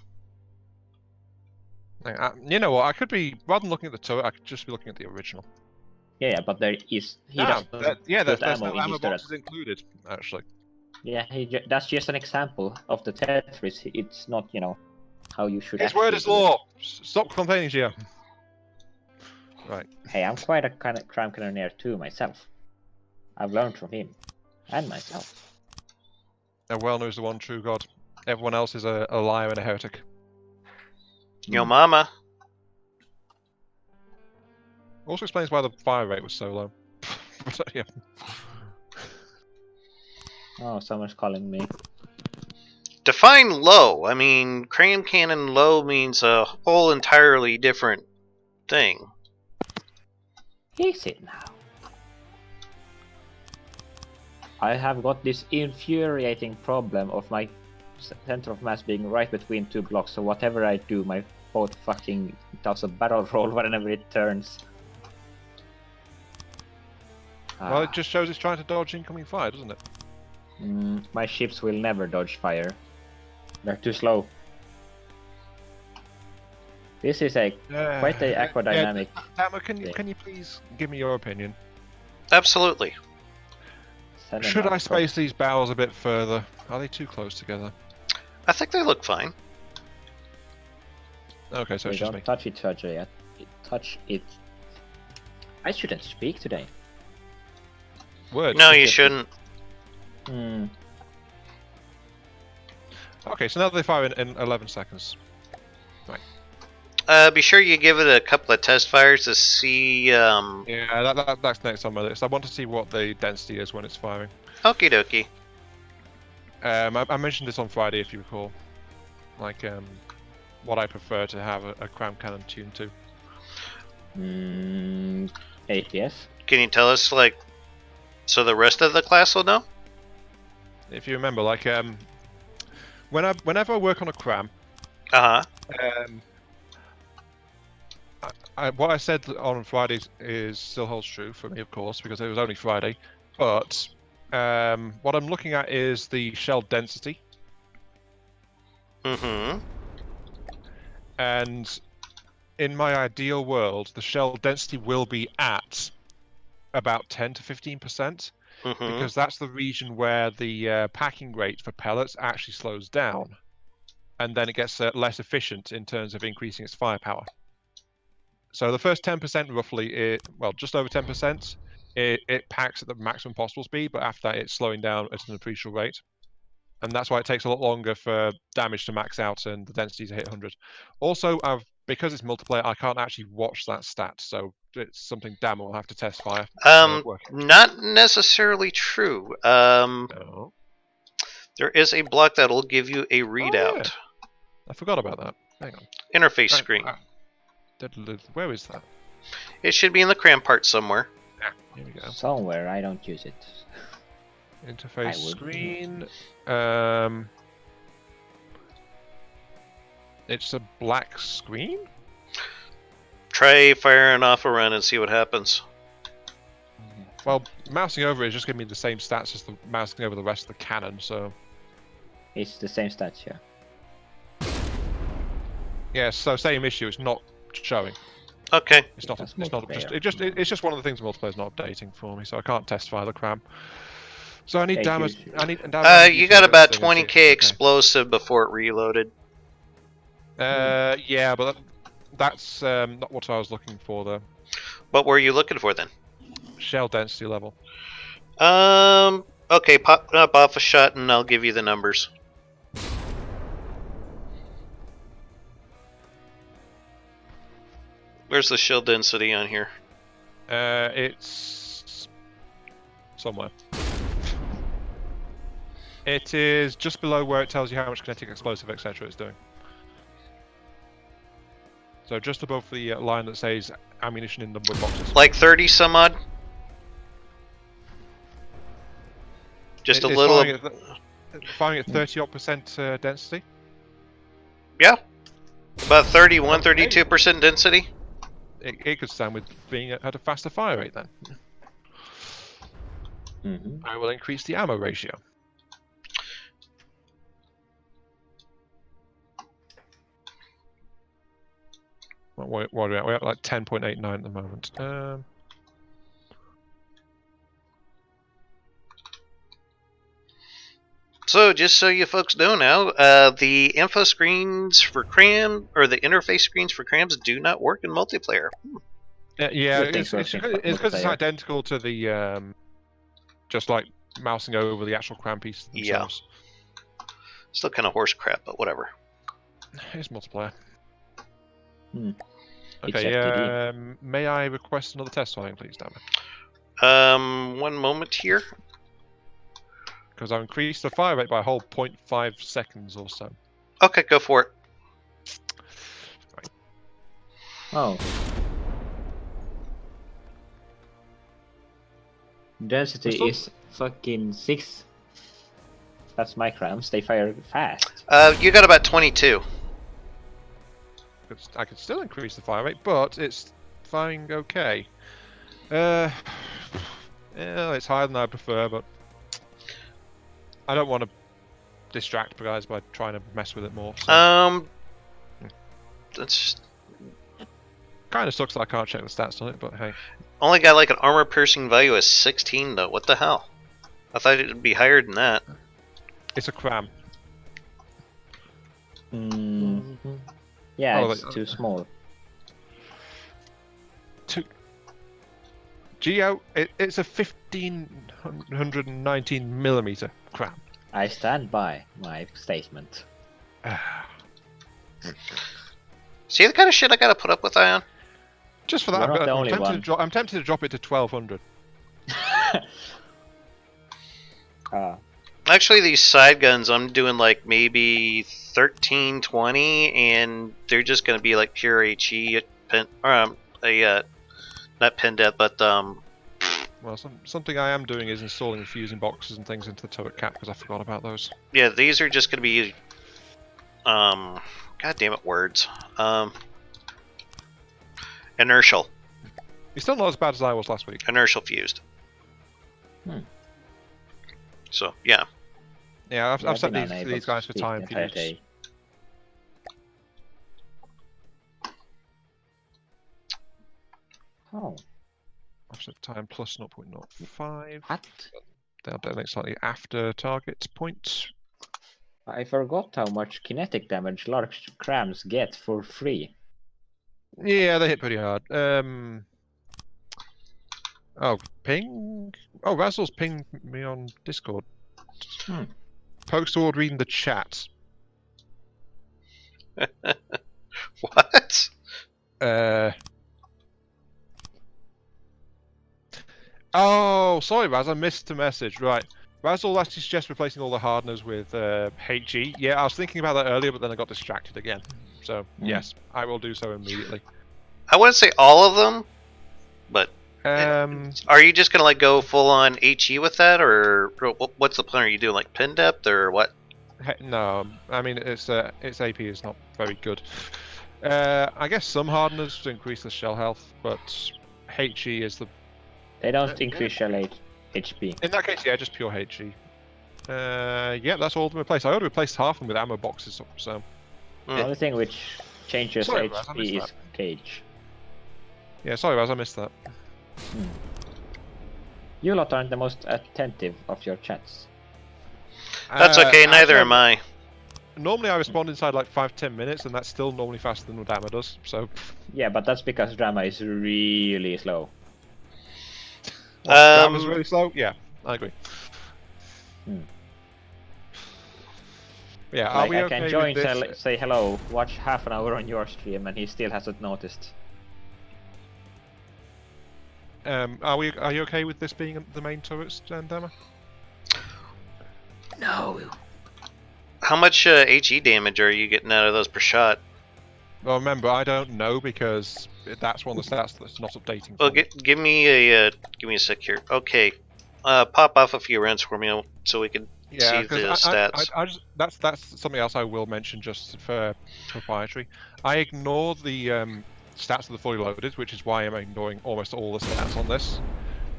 You know what? I could be rather than looking at the turret, I could just be looking at the original. Yeah, but there is he Damn, doesn't yeah, put there's ammo no in ammo his turret. boxes included, actually. Yeah, that's just an example of the Tetris. It's not, you know, how you should His actually word is do it. law! Stop complaining, Gio. Right. Hey, I'm quite a kind of crime cannoneer too myself. I've learned from him and myself. And well knows the one true God. Everyone else is a liar and a heretic. Yo, mama. Also explains why the fire rate was so low. But, yeah. Oh, someone's calling me. Define low. I mean, cram cannon low means a whole entirely different thing. Is it now? I have got this infuriating problem of my center of mass being right between two blocks, so whatever I do, my boat fucking does a barrel roll whenever it turns. Well, it just shows it's trying to dodge incoming fire, doesn't it? My ships will never dodge fire. They're too slow. This is a quite a aquadynamic. Dama, can you please give me your opinion? Absolutely. Should I space these barrels a bit further? Are they too close together? I think they look fine. Okay, so They it's just don't me. touch each other yet. Touch it. I shouldn't speak today. Words. No, you shouldn't. Okay, so now they fire in 11 seconds. Be sure you give it a couple of test fires to see. Yeah, that's next on my list. I want to see what the density is when it's firing. Okie dokie. I mentioned this on Friday, if you recall. Like, what I prefer to have a cram cannon tuned to. APS. Can you tell us, like, so the rest of the class will know? If you remember, like, whenever I work on a cram, what I said on Fridays still holds true for me, of course, because it was only Friday. But what I'm looking at is the shell density. And in my ideal world, the shell density will be at about 10 to 15%, because that's the region where the packing rate for pellets actually slows down, and then it gets less efficient in terms of increasing its firepower. So the first 10% roughly, just over 10%, it packs at the maximum possible speed, but after that it's slowing down at an appreciable rate. And that's why it takes a lot longer for damage to max out and the density to hit 100. Also, because it's multiplayer, I can't actually watch that stat, so it's something Dama will have to test fire. Not necessarily true. No. There is a block that'll give you a readout. Oh, yeah. I forgot about that. Hang on. Interface screen. Where is that? It should be in the cram part somewhere. Yeah, here we go. Somewhere, I don't use it. Interface screen. It's a black screen? Try firing off a run and see what happens. Well, mousing over it is just giving me the same stats as the mousing over the rest of the cannon, so... It's the same stats, yeah. Yeah, so same issue, it's not showing. Okay. It's just one of the things multiplayer's not updating for me, so I can't test fire the cram. So I need damage. You got about 20k explosive before it reloaded. Yeah, but that's not what I was looking for though. What were you looking for then? Shell density level. Okay, pop up off a shot and I'll give you the numbers. Where's the shell density on here? It's somewhere. It is just below where it tells you how much kinetic, explosive, etc. it's doing. So just above the line that says ammunition in numbered boxes. Like 30 some odd? Just a little. Firing at 30% density? Yeah. About 31, 32% density? It could stand with being at a faster fire rate then. I will increase the ammo ratio. What are we at? We're at like 10.89 at the moment. So, just so you folks know now, the info screens for cram, or the interface screens for crams, do not work in multiplayer. Yeah, Good thing it's for because it's multiplayer. identical to the just like mousing over the actual cram pieces themselves. Still kind of horse crap, but whatever. It's multiplayer. Hmm. Okay, It's FTD. may I request another test flying, please, Damon? One moment here. Because I've increased the fire rate by a whole 0.5 seconds or so. Okay, go for it. Oh. Density Still- is fucking 6. That's my crams. They fire fast. You got about 22. I could still increase the fire rate, but it's firing okay. Yeah, it's higher than I prefer, but I don't want to distract guys by trying to mess with it more. So. That's Kind of sucks that I can't check the stats on it, but hey. only got like an armor piercing value of 16 though. What the hell? I thought it'd be higher than that. It's a cram. Yeah, Oh, it's too small. Geo, it's a 1519 millimeter cram. I stand by my statement. See the kind of shit I gotta put up with, Ion? Just for that, You're not the only one. I'm tempted to drop it to 1200. Actually, these side guns, I'm doing like maybe 13, 20, and they're just gonna be like pure HE, not pin death, but Well, something I am doing is installing fusing boxes and things into the turret cap because I forgot about those. yeah, these are just gonna be god damn it, words. Inertial. You're still not as bad as I was last week. Inertial fused. So, yeah. Yeah, I've set been these unable these to guys for speak time the entire fuse. day. Oh, I've set time plus 0.05. what? They'll detonate slightly after target point. I forgot how much kinetic damage large crams get for free. Yeah, they hit pretty hard. Oh, ping? Oh, Razzle's pinged me on Discord. Pokes toward reading the chat. What? Oh, sorry, Raz, I missed the message. Right. Razzle actually suggests replacing all the hardeners with HE. Yeah, I was thinking about that earlier, but then I got distracted again. So, yes, I will do so immediately. I wouldn't say all of them, but are you just gonna like go full on HE with that, or what's the plan? Are you doing like pin depth or what? No, I mean its AP is not very good. I guess some hardeners to increase the shell health, but HE is the. They don't increase shell HP. In that case, yeah, just pure HE. Yeah, that's all to replace. I already replaced half of them with ammo boxes, so. The only thing which changes Sorry, Raz, I missed HP is that. cage. Yeah, sorry, Raz, I missed that. You lot aren't the most attentive of your chats. That's okay. Neither actually, am I. Normally, I respond inside like 5-10 minutes, and that's still normally faster than what Dama does. So. Yeah, but that's because drama is really slow. Dama's really slow. Yeah, I agree. Yeah, are Like, we I okay can join, with this? say hello, watch half an hour on your stream, and he still hasn't noticed. Are you okay with this being the main turrets, Dama? No. How much HE damage are you getting out of those per shot? Well, remember, I don't know because that's one of the stats that's not updating. Well, for me. give me a sec here. Okay, pop off a few rounds for me so we can see the stats. I just, that's something else I will mention just for proprietary. I ignore the stats of the fully loaded, which is why I'm ignoring almost all the stats on this.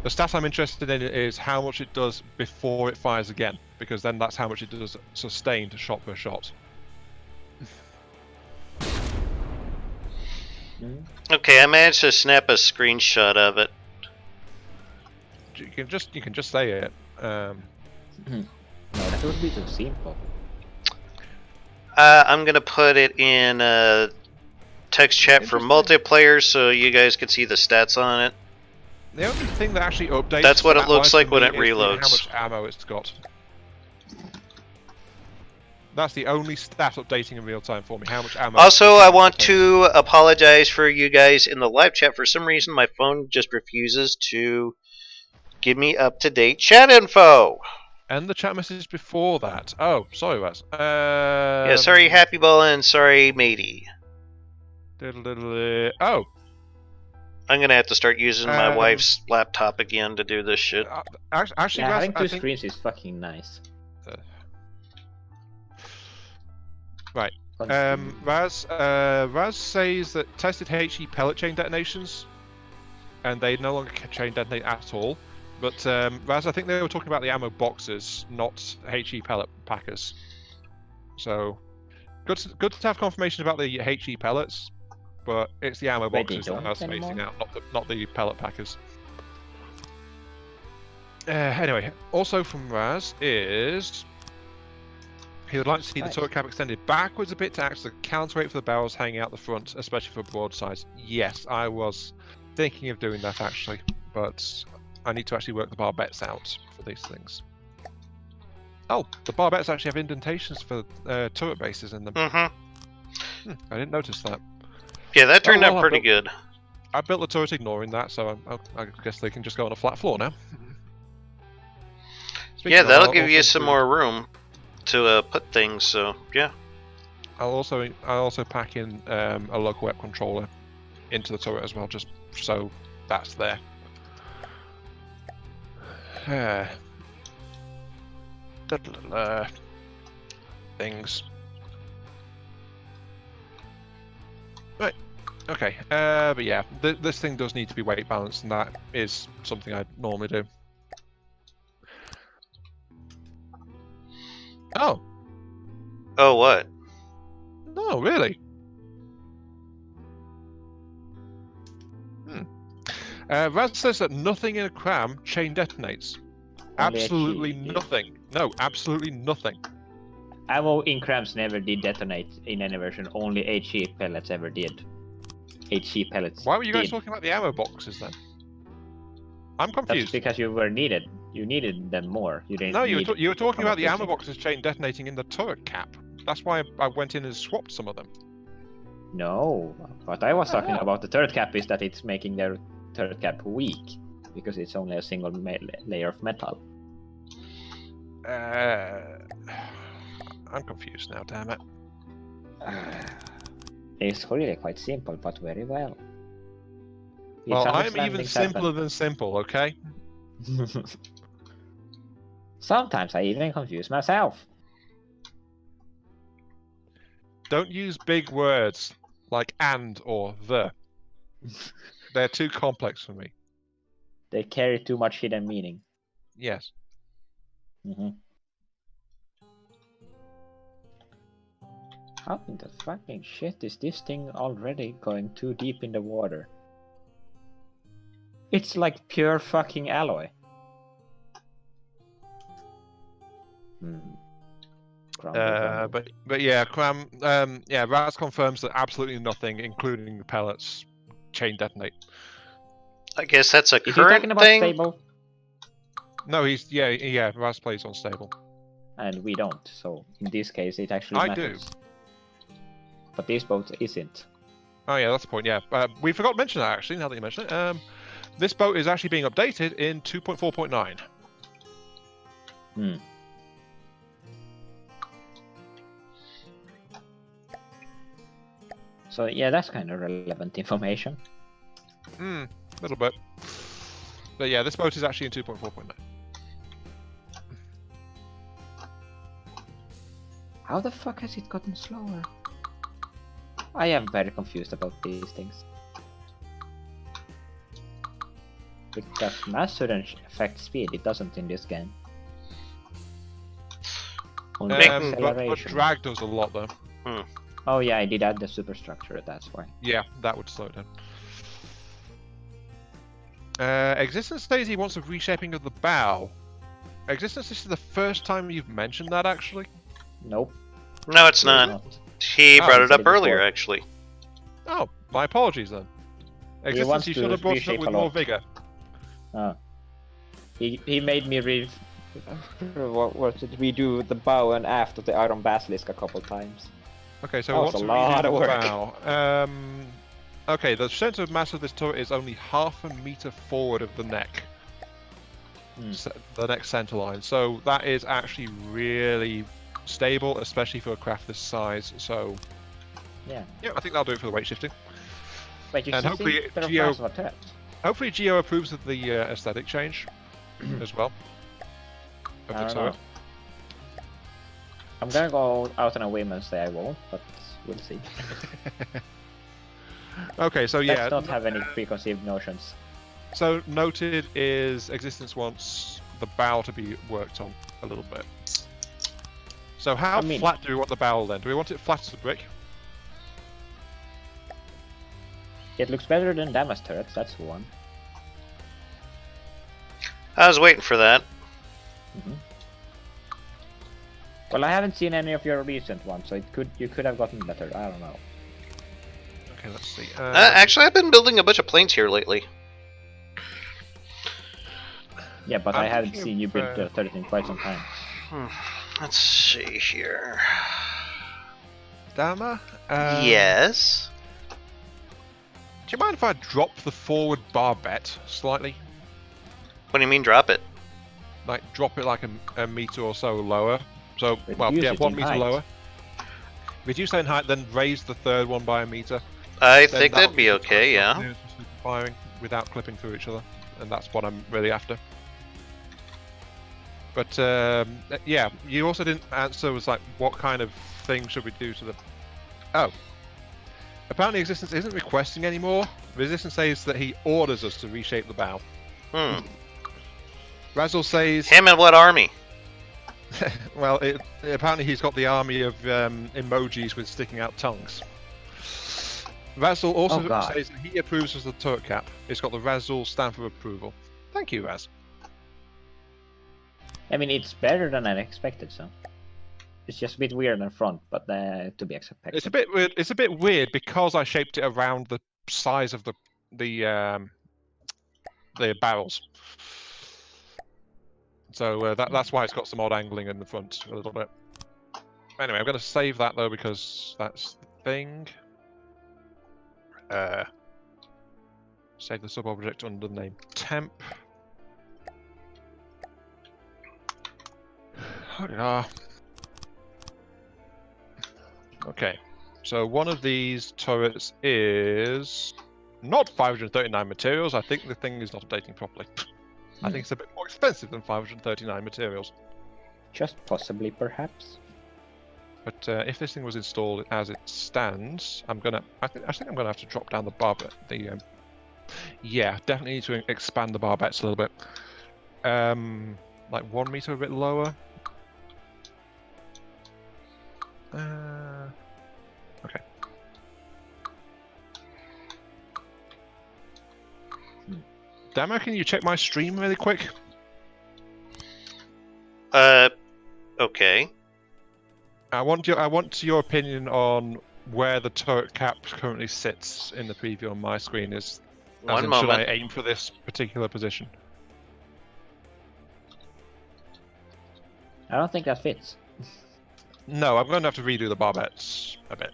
The stat I'm interested in is how much it does before it fires again, because then that's how much it does sustained shot per shot. Okay, I managed to snap a screenshot of it. You can just say it. No, That would be too simple. I'm gonna put it in text chat for Interesting. multiplayer so you guys can see the stats on it. The only thing that actually updates. That's what it looks stat-wise like for when me it is reloads. how much ammo it's got. That's the only stat updating in real time for me. How much ammo. Also, the I gun want contains. to apologize for you guys in the live chat. For some reason, my phone just refuses to give me up-to-date chat info. And the chat message before that. Oh, sorry, Raz. Yeah, sorry, Happy Ball, and sorry, Matey. Oh. I'm gonna have to start using my Um, wife's laptop again to do this shit. Actually, Yeah, Raz, having I two think. screens is fucking nice. Right. Continue. Raz says that tested HE pellet chain detonations, and they no longer chain detonate at all. But Raz, I think they were talking about the ammo boxes, not HE pellet packers. So, good to have confirmation about the HE pellets, but it's the ammo Wait, they boxes that I don't was spacing anymore? out, not the pellet packers. Anyway, also from Raz is he would like to see the Nice. turret cap extended backwards a bit to act as a counterweight for the barrels hanging out the front, especially for broadsides. Yes, I was thinking of doing that actually, but I need to actually work the barbettes out for these things. Oh, the barbettes actually have indentations for turret bases in them. Mm-hmm. I didn't notice that. Yeah, that turned well, out I pretty built- good. I built the turret ignoring that, so I guess they can just go on a flat floor now. Speaking Yeah, of, that'll I'll give also you some include- more room to put things. So yeah. I'll also pack in a local web controller into the turret as well, just so that's there. Things. Right. Okay. But yeah, this thing does need to be weight balanced, and that is something I normally do. Oh. Oh, what? No, really. Raz says that nothing in a cram chain detonates. Only Absolutely HE. nothing. No, absolutely nothing. Ammo in crams never did detonate in any version. Only HE pellets ever did. HE pellets. Why were you guys did. talking about the ammo boxes then? I'm That's confused. because you were needed. You needed them more. You didn't. No, you need were talking about the ammo boxes. boxes chain detonating in the turret cap. That's why I went in and swapped some of them. No, what I was What the talking hell? about the turret cap is that it's making their turret cap weak because it's only a single layer of metal. I'm confused now, damn it. It's really quite simple, but very well. Well, I'm even Misunderstandings simpler than simple, okay? happen. Sometimes I even confuse myself. Don't use big words like and or the. They're too complex for me. They carry too much hidden meaning. Yes. How in the fucking shit is this thing already going too deep in the water? It's like pure fucking alloy. But yeah, Cram. Yeah, Raz confirms that absolutely nothing, including the pellets, chain detonate. I guess that's a Is he current talking about thing. stable? No, yeah. Raz plays on stable. And we don't, so in this case it actually I matters. But this boat isn't. Oh yeah, that's the point. Yeah, we forgot to mention that actually. Now that you mention it, this boat is actually being updated in 2.4.9. So yeah, that's kind of relevant information. A little bit. But yeah, this boat is actually in 2.4.9. How the fuck has it gotten slower? I am very confused about these things. Because mass surge affects speed, it doesn't in this game. Only But acceleration. drag does a lot though. Oh yeah, I did add the superstructure, that's why. Yeah, that would slow it down. Existence Daisy wants a reshaping of the bow. Existence, this is the first time you've mentioned that, actually. Nope. No, it's it's not. He Oh, brought it's it up before. earlier, actually. Oh, my apologies then. Existence, wants you to should have brought it up reshape with a more lot. vigor. He made me redo the bow and aft of the Iron Basilisk a couple times. Okay, so That we was want a to lot redo of the work. bow. Okay, the center of mass of this turret is only half a meter forward of the neck. The neck center line. So that is actually really stable, especially for a craft this size. So Yeah. yeah, I think that'll do it for the weight shifting. Wait, you And see hopefully there are Geo- flaws of a turret. Hopefully Geo approves of the aesthetic change as well. Of I the don't turret. know. I'm gonna go out on a whim and say I won't, but we'll see. Okay, so yeah. Let's not have any preconceived notions. So noted is Existence wants the bow to be worked on a little bit. So how I mean- flat do we want the bow then? Do we want it flat as a brick? It looks better than Damas turrets, that's one. I was waiting for that. Well, I haven't seen any of your recent ones, so you could have gotten better. I don't know. Okay, let's see. Actually, I've been building a bunch of planes here lately. Yeah, but I'm I haven't thinking seen you of, build the turret in quite some time. Let's see here. Dama? Yes. Do you mind if I drop the forward barbette slightly? What do you mean drop it? Like drop it like a meter or so lower. So, well, Reduce yeah, it 1 in meter height. lower. Reduce that in height, then raise the third one by a meter. I Then think that'll that'd be keep okay, it yeah. continuously firing without clipping through each other, and that's what I'm really after. But yeah, you also didn't answer. Was like, what kind of thing should we do to the? Oh, apparently Existence isn't requesting anymore. Resistance says that he orders us to reshape the bow. Razzle says, Him and what army? well, apparently he's got the army of emojis with sticking out tongues. Razzle also Oh, God. says that he approves of the turret cap. It's got the Razzle stamp of approval. Thank you, Raz. I mean, it's better than I expected, so. It's just a bit weird in front, but to be expected. It's a bit weird. It's a bit weird because I shaped it around the size of the barrels. So that's why it's got some odd angling in the front a little bit. Anyway, I'm going to save that though because that's the thing. Save the sub-object under the name temp. Okay, so one of these turrets is not 539 materials. I think the thing is not updating properly. I think it's a bit more expensive than 539 materials. Just possibly, perhaps. But if this thing was installed as it stands, I think I'm gonna have to drop down the barbette. Yeah, definitely need to expand the barbettes a little bit. Like 1 meter a bit lower. Okay. Damo, can you check my stream really quick? Okay. I want your opinion on where the turret cap currently sits in the preview on my screen. Should I moment. aim for this particular position? I don't think that fits. No, I'm going to have to redo the barbettes a bit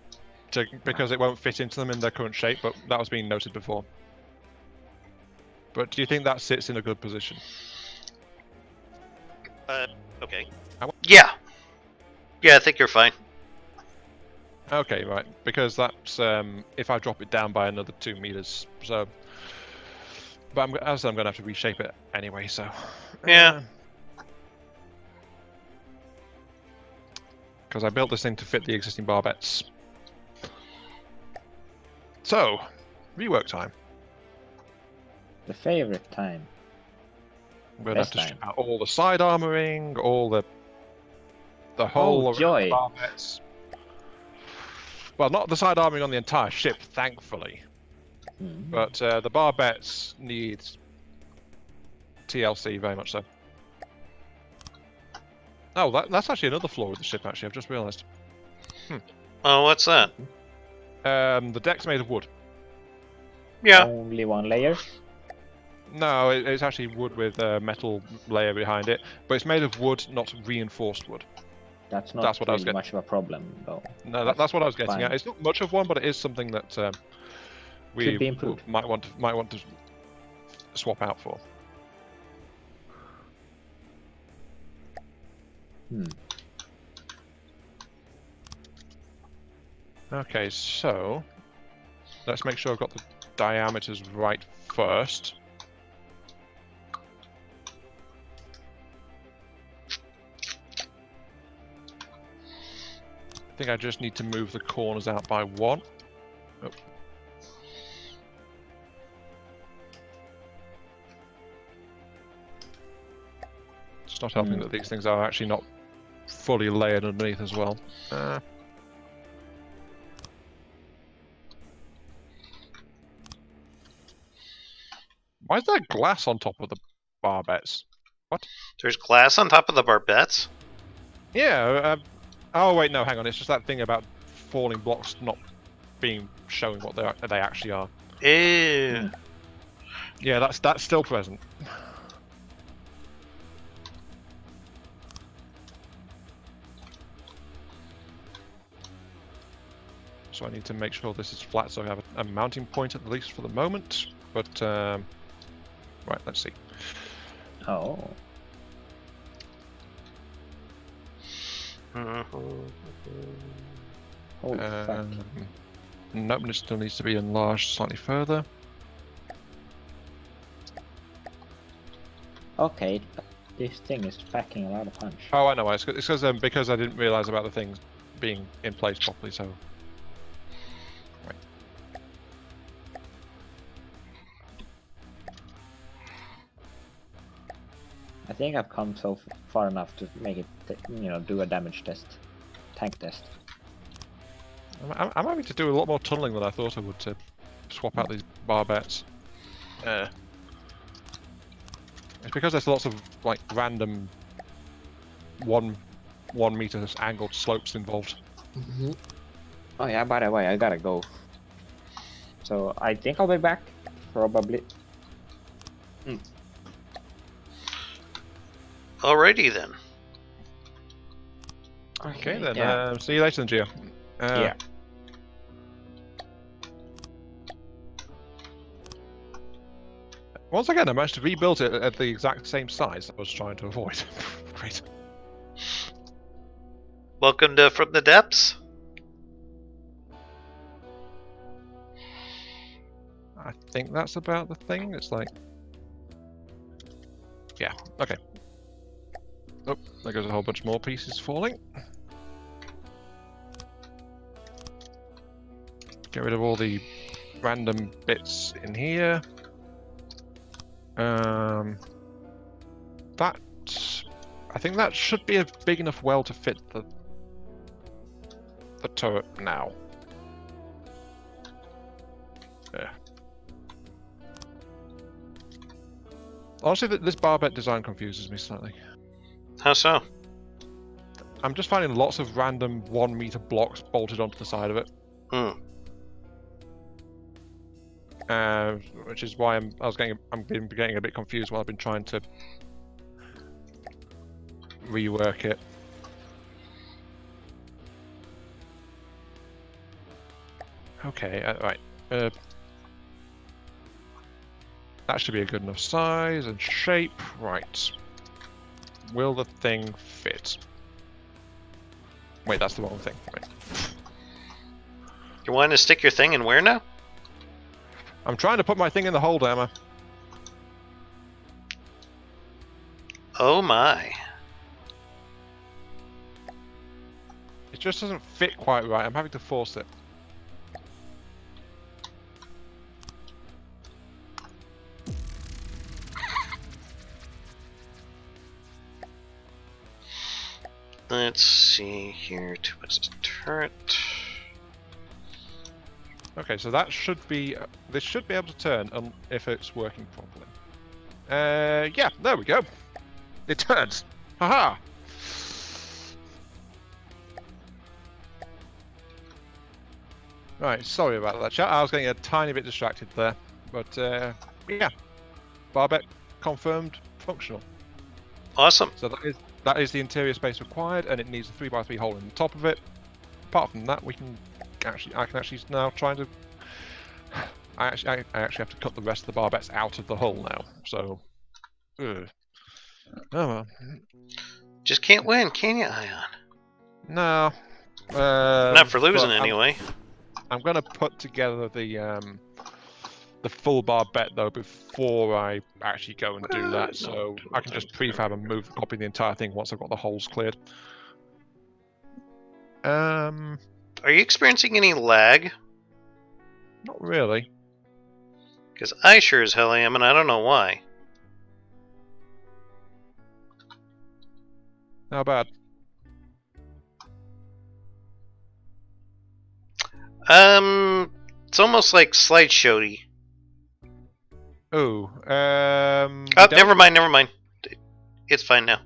because it won't fit into them in their current shape. But that was being noted before. But do you think that sits in a good position? Okay. Yeah. Yeah, I think you're fine. Okay, right. Because that's if I drop it down by another 2 meters. So, but I'm going to have to reshape it anyway. So. Yeah. Because I built this thing to fit the existing barbettes. So, rework time. The favorite time. I'm going to have Best to strip time. out all the side armoring, all the whole joy. barbettes. Well, not the side armoring on the entire ship, thankfully. But the barbettes need TLC very much so. Oh, that's actually another flaw with the ship. Actually, I've just realised. Oh, what's that? The deck's made of wood. Yeah. Only one layer. No, it's actually wood with a metal layer behind it, but it's made of wood, not reinforced wood. That's not That's what I was really getting. much of a problem, though. No, that's what I was getting fine. at. It's not much of one, but it is something that we Could be improved. might want to swap out for. Okay, so let's make sure I've got the diameters right first. I think I just need to move the corners out by 1. Oh. It's not helping that these things are actually not fully layered underneath as well. Why is there glass on top of the barbettes? What? There's glass on top of the barbettes? Yeah. Oh wait, no, hang on. It's just that thing about falling blocks not showing what they actually are. Ew. Yeah, that's still present. So I need to make sure this is flat, so I have a mounting point at least for the moment. But right, let's see. Oh. Oh, fuck. Nope, it still needs to be enlarged slightly further. Okay, this thing is packing a lot of punch. Oh, I know. It's because I didn't realise about the things being in place properly. So, right. I think I've come so far enough to make it, do a damage test, tank test. I'm having to do a lot more tunneling than I thought I would to swap out these barbettes. It's because there's lots of like random one meter angled slopes involved. Oh yeah, by the way, I gotta go. So I think I'll be back, probably. Alrighty then. Okay then. Yeah. See you later, then, Gio. Yeah. Once again, I managed to rebuild it at the exact same size I was trying to avoid. Great. Welcome to From the Depths. I think that's about the thing. It's like, yeah, okay. Oh, there goes a whole bunch more pieces falling. Get rid of all the random bits in here. I think that should be a big enough well to fit the turret now. Yeah. Honestly, this barbette design confuses me slightly. How so? I'm just finding lots of random 1 meter blocks bolted onto the side of it. Which is why I'm getting a bit confused while I've been trying to rework it. Okay, right. That should be a good enough size and shape. Right. Will the thing fit? Wait, that's the wrong thing. Right. You wanting to stick your thing in where now? I'm trying to put my thing in the holder, Emma. Oh my. It just doesn't fit quite right. I'm having to force it. Let's see here. 2 pieces turret. Okay, so that should be. This should be able to turn if it's working properly. Yeah, there we go. It turns. Haha. Right, sorry about that, chat. I was getting a tiny bit distracted there. But, yeah. Barbette confirmed functional. Awesome. So that is the interior space required, and it needs a 3x3 hole in the top of it. Apart from that, I can actually now try to. I actually have to cut the rest of the barbettes out of the hull now. So, oh well. Just can't win, can you, Ion? No. Not for losing, but anyway. I'm gonna put together the full barbette though before I actually go and do that, so I can just prefab and copy the entire thing once I've got the holes cleared. Are you experiencing any lag? Not really. Because I sure as hell am, and I don't know why. How bad? It's almost like slideshowy. Oh, Oh, never mind. It's fine now.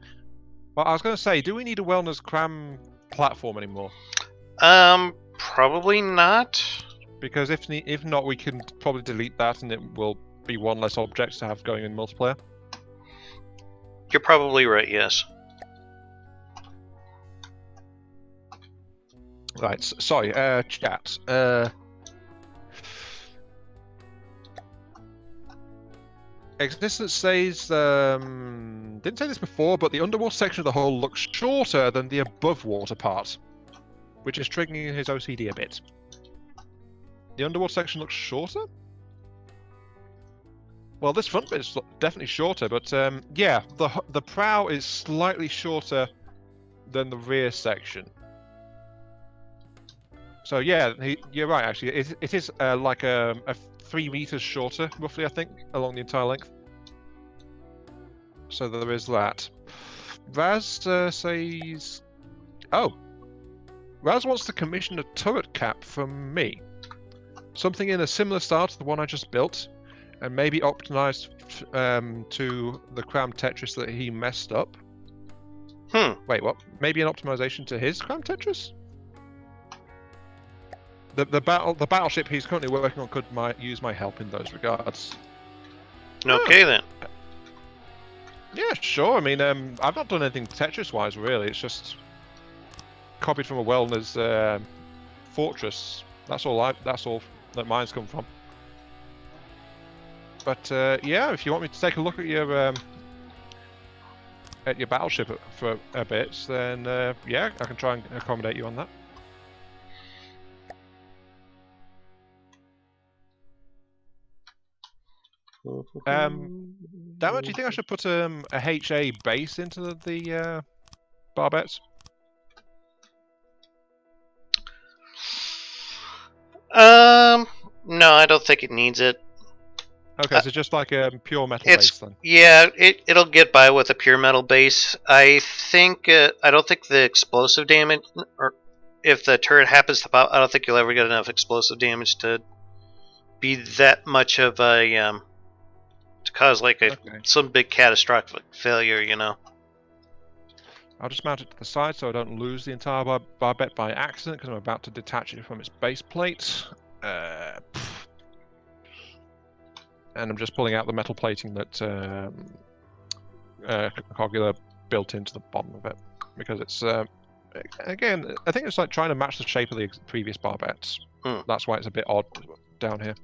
Well, I was going to say, do we need a wellness cram platform anymore? Probably not. Because if not, we can probably delete that, and it will be one less object to have going in multiplayer. You're probably right, yes. Right, sorry, chat. Existence says, didn't say this before, but the underwater section of the hull looks shorter than the above water part, which is triggering his OCD a bit. The underwater section looks shorter? Well, this front bit is definitely shorter, but yeah, the prow is slightly shorter than the rear section. So yeah, you're right. Actually, it is like a 3 meters shorter, roughly, I think, along the entire length. So there is that. Raz says, "Oh, Raz wants to commission a turret cap from me. Something in a similar style to the one I just built, and maybe optimized to the cram Tetris that he messed up." Wait, what? Maybe an optimization to his cram Tetris? The battleship he's currently working on could use my help in those regards. Okay then. Yeah, sure. I mean, I've not done anything Tetris-wise really. It's just copied from a wellness fortress. That's all that mine's come from. But yeah, if you want me to take a look at your battleship for a bit, then yeah, I can try and accommodate you on that. Damn, do you think I should put a HA base into the barbettes? No, I don't think it needs it. Okay, so just like a pure metal base then. Yeah, it'll get by with a pure metal base. I think I don't think the explosive damage, or if the turret happens to pop, I don't think you'll ever get enough explosive damage to be that much of a to cause like some big catastrophic failure, you know. I'll just mount it to the side so I don't lose the entire barbette by accident, because I'm about to detach it from its base plate. And I'm just pulling out the metal plating that COPPA built into the bottom of it, because it's again, I think it's like trying to match the shape of the previous barbettes. That's why it's a bit odd down here.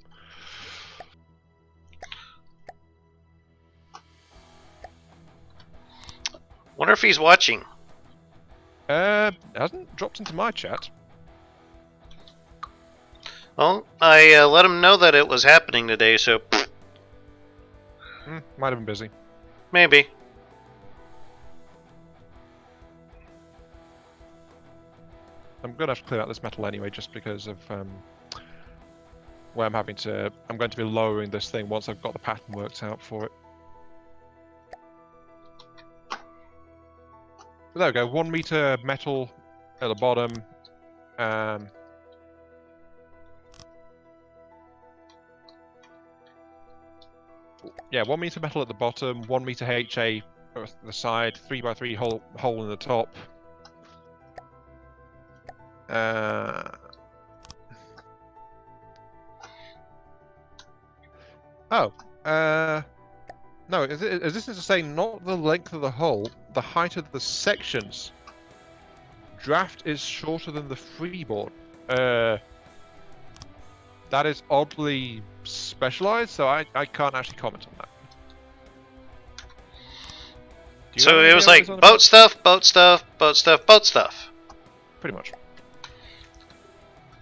Wonder if he's watching. Hasn't dropped into my chat. Well, I let him know that it was happening today, so Might have been busy. Maybe. I'm gonna have to clear out this metal anyway, just because of where I'm going to be lowering this thing once I've got the pattern worked out for it. But there we go, 1 meter metal at the bottom. Yeah, 1 meter metal at the bottom, 1 meter HA at the side, 3x3 hole in the top. Oh, no, is this to say not the length of the hull, the height of the sections. Draft is shorter than the freeboard. That is oddly specialized, so I can't actually comment on that. Do you So have any it idea was what like it's on boat about? stuff, boat stuff, boat stuff, boat stuff. Pretty much.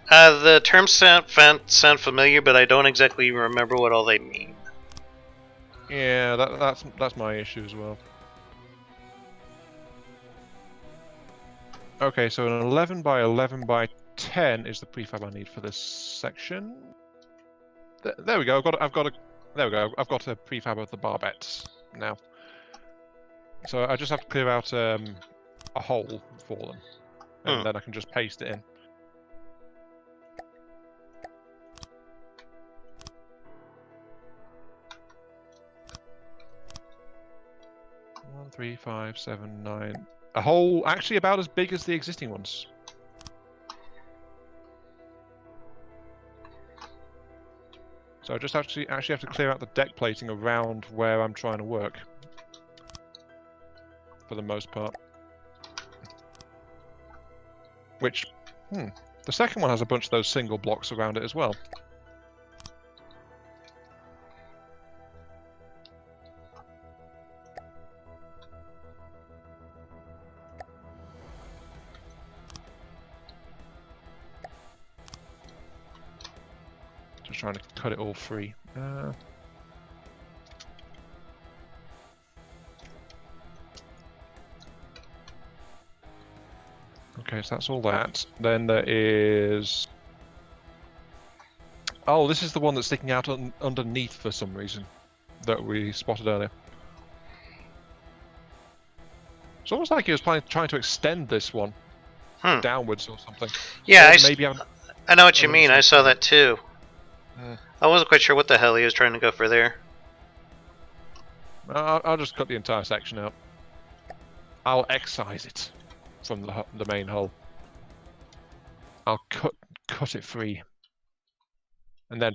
The terms sound familiar, but I don't exactly remember what all they mean. Yeah, that's my issue as well. Okay, so an 11 by 11 by 10 is the prefab I need for this section. There we go. There we go. I've got a prefab of the barbettes now. So I just have to clear out a hole for them, and then I can just paste it in. One, 3, 5, 7, 9. A hole actually about as big as the existing ones. So I just actually have to clear out the deck plating around where I'm trying to work. For the most part. Which, the second one has a bunch of those single blocks around it as well. Just trying to cut it all free. Okay, so that's all that. Then there is... Oh, this is the one that's sticking out underneath for some reason. That we spotted earlier. It's almost like he was trying to extend this one downwards or something. Yeah, Or maybe I know what you mean. I saw that too. I wasn't quite sure what the hell he was trying to go for there. I'll just cut the entire section out. I'll excise it from the main hull. I'll cut it free, and then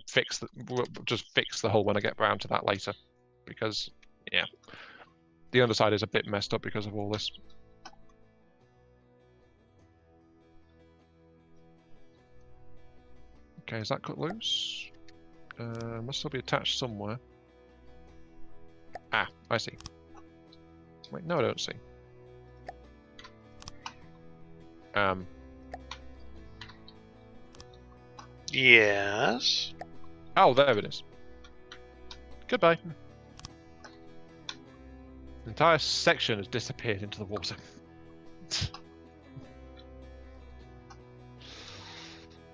just fix the hull when I get round to that later, because yeah, the underside is a bit messed up because of all this. Okay, is that cut loose? Must still be attached somewhere. Ah, I see. Wait, no, I don't see. Yes. Oh, there it is. Goodbye. The entire section has disappeared into the water.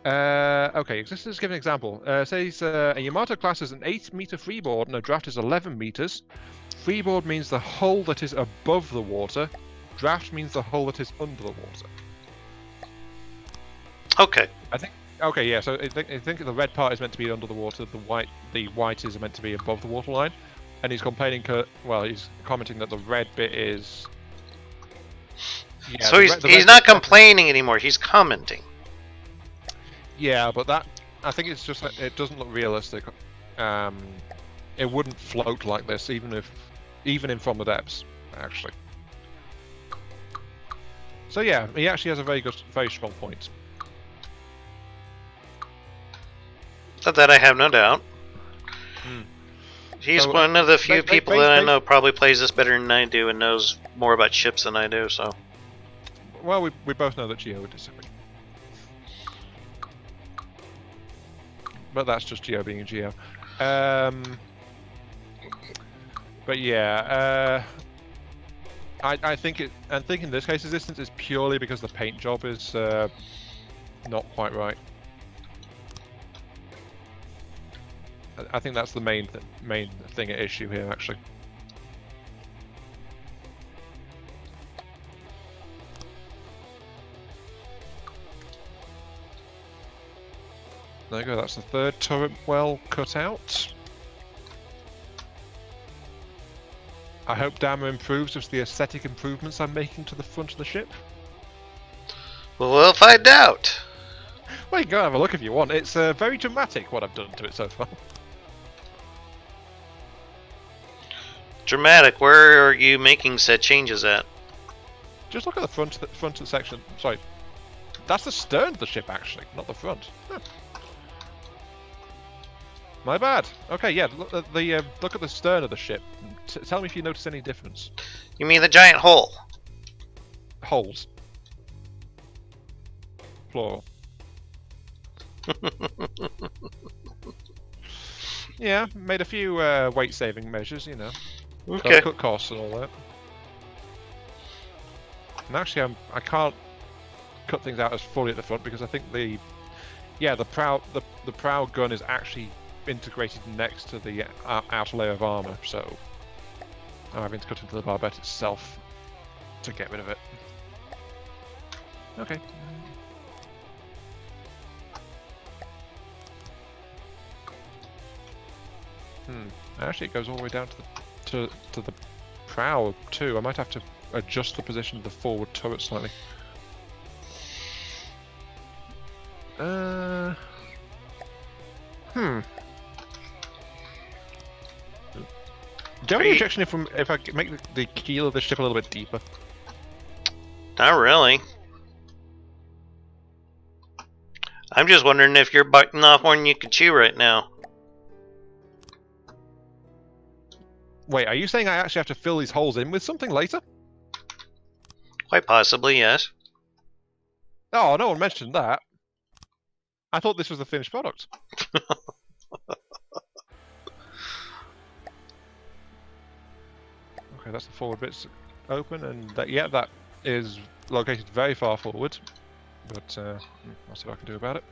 Okay, existence give an example. Says a Yamato class is an 8-meter freeboard and a draft is 11 meters. Freeboard means the hull that is above the water. Draft means the hull that is under the water. Okay. Okay, yeah. So I think the red part is meant to be under the water. The white is meant to be above the waterline, and he's complaining. Well, he's commenting that the red bit is. Yeah, so he's not complaining anymore. He's commenting. Yeah, but I think it's just that it doesn't look realistic. It wouldn't float like this, even in from the depths, actually. So yeah, he actually has a very strong point. That I have no doubt. He's one of the few people that I know probably plays this better than I do and knows more about ships than I do. So. Well, we both know that Geo would disagree. But that's just Geo being a Geo. But yeah, I think in this case resistance is purely because the paint job is not quite right. I think that's the main thing at issue here, actually. There you go, that's the third turret well cut out. I hope Dama improves with the aesthetic improvements I'm making to the front of the ship. Well, we'll find out. Well, you can go have a look if you want. It's very dramatic what I've done to it so far. Dramatic, where are you making said changes at? Just look at the front of the section. Sorry, that's the stern of the ship actually, not the front. Huh. My bad. Okay, yeah. Look at the stern of the ship. Tell me if you notice any difference. You mean the giant hole? Holes. Plural. Yeah, made a few weight-saving measures, you know. Okay. Gotta cut costs and all that. And actually, I can't cut things out as fully at the front because I think the prow gun is actually integrated next to the outer layer of armor, so I'm having to cut into the barbette itself to get rid of it. Okay. Actually, it goes all the way down to the prow too. I might have to adjust the position of the forward turret slightly. Do you have any objection if I make the keel of the ship a little bit deeper? Not really. I'm just wondering if you're biting off more than you can chew right now. Wait, are you saying I actually have to fill these holes in with something later? Quite possibly, yes. Oh, no one mentioned that. I thought this was the finished product. Okay, that's the forward bits open, and that is located very far forward. But I'll see what I can do about it.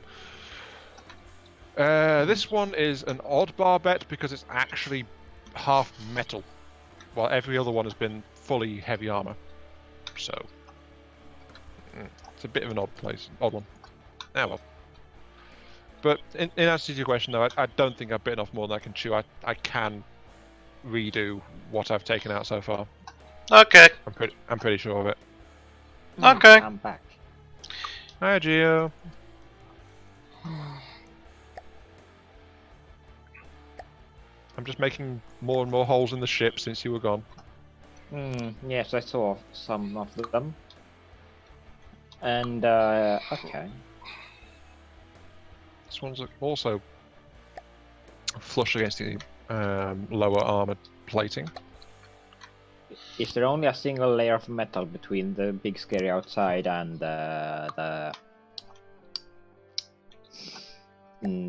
This one is an odd barbette because it's actually half metal, while every other one has been fully heavy armor. So it's a bit of an odd one. Ah well. But in answer to your question, though, I don't think I've bitten off more than I can chew. I can redo what I've taken out so far. Okay. I'm pretty sure of it. Okay. I'm back. Hi, Geo. I'm just making more and more holes in the ship since you were gone. Yes, I saw some of them. And, okay. This one's also flush against the lower armored plating. Is there only a single layer of metal between the big scary outside and the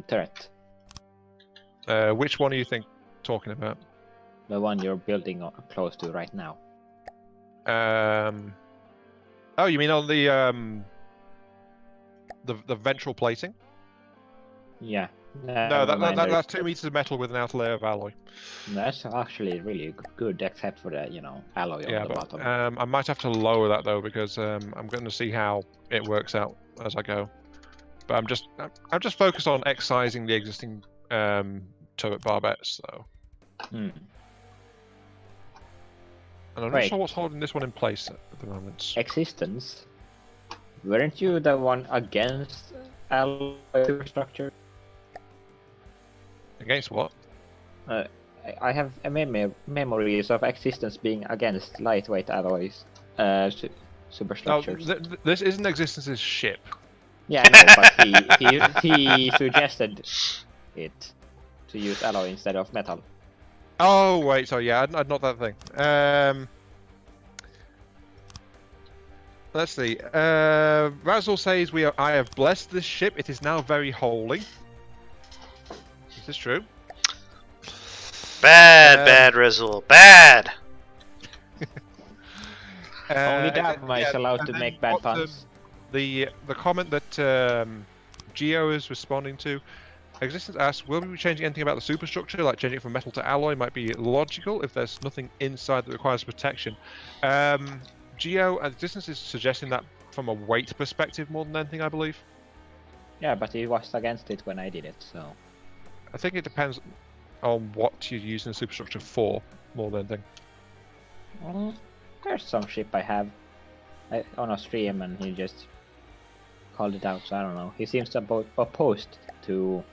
turret? Which one are you talking about? The one you're building close to right now. Oh, you mean on the ventral plating? Yeah. No, that's 2 meters of metal with an outer layer of alloy. That's actually really good, except for the alloy on the bottom. I might have to lower that though because I'm going to see how it works out as I go. But I'm just focused on excising the existing turret barbettes though. And I'm not sure what's holding this one in place at the moment. Existence? Weren't you the one against alloy superstructure? Against what? I have memories of Existence being against lightweight alloys, superstructures. No, this isn't Existence's ship. Yeah, I know, but he suggested it to use alloy instead of metal. Oh wait, so yeah, not that thing. Let's see. Razzle says I have blessed this ship. It is now very holy. Is this true? Bad, Rizzle. Bad! Only Dama is allowed to make bad puns. The comment that Geo is responding to, Existence asks, will we be changing anything about the superstructure, like changing it from metal to alloy might be logical if there's nothing inside that requires protection. Geo, Existence is suggesting that from a weight perspective more than anything, I believe. Yeah, but he was against it when I did it, so... I think it depends on what you're using the superstructure for, more than anything. Well, there's some ship I have on a stream and he just called it out, so I don't know. He seems opposed to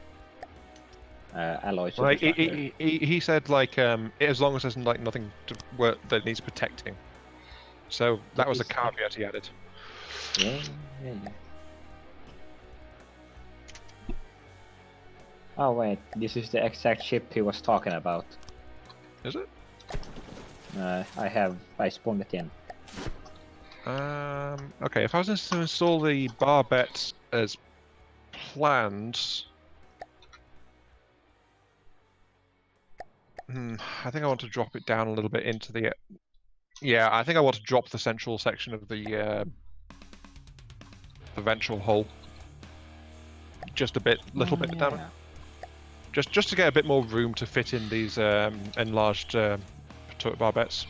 alloy Like superstructure. he said, like as long as there's like nothing that needs protecting. So that was a caveat he added. Yeah. Oh wait, this is the exact ship he was talking about. Is it? I spawned it in. Okay, if I was to install the barbette as planned, I think I want to drop it down a little bit into the. Yeah, I think I want to drop the central section of the ventral hull. Just a bit, little bit down. Just to get a bit more room to fit in these enlarged turret barbettes.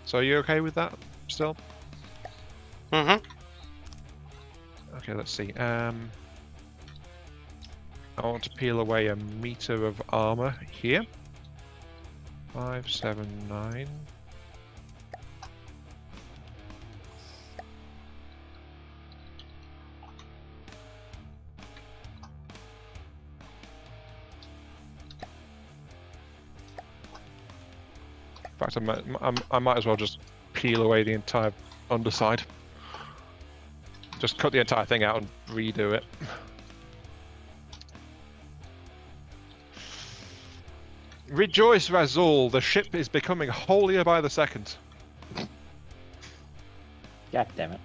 So are you okay with that still? Mm-hmm. Okay, let's see. I want to peel away 1 meter of armor here. 5, 7, 9. In fact, I might as well just peel away the entire underside. Just cut the entire thing out and redo it. Rejoice, Razul! The ship is becoming holier by the second. God damn it.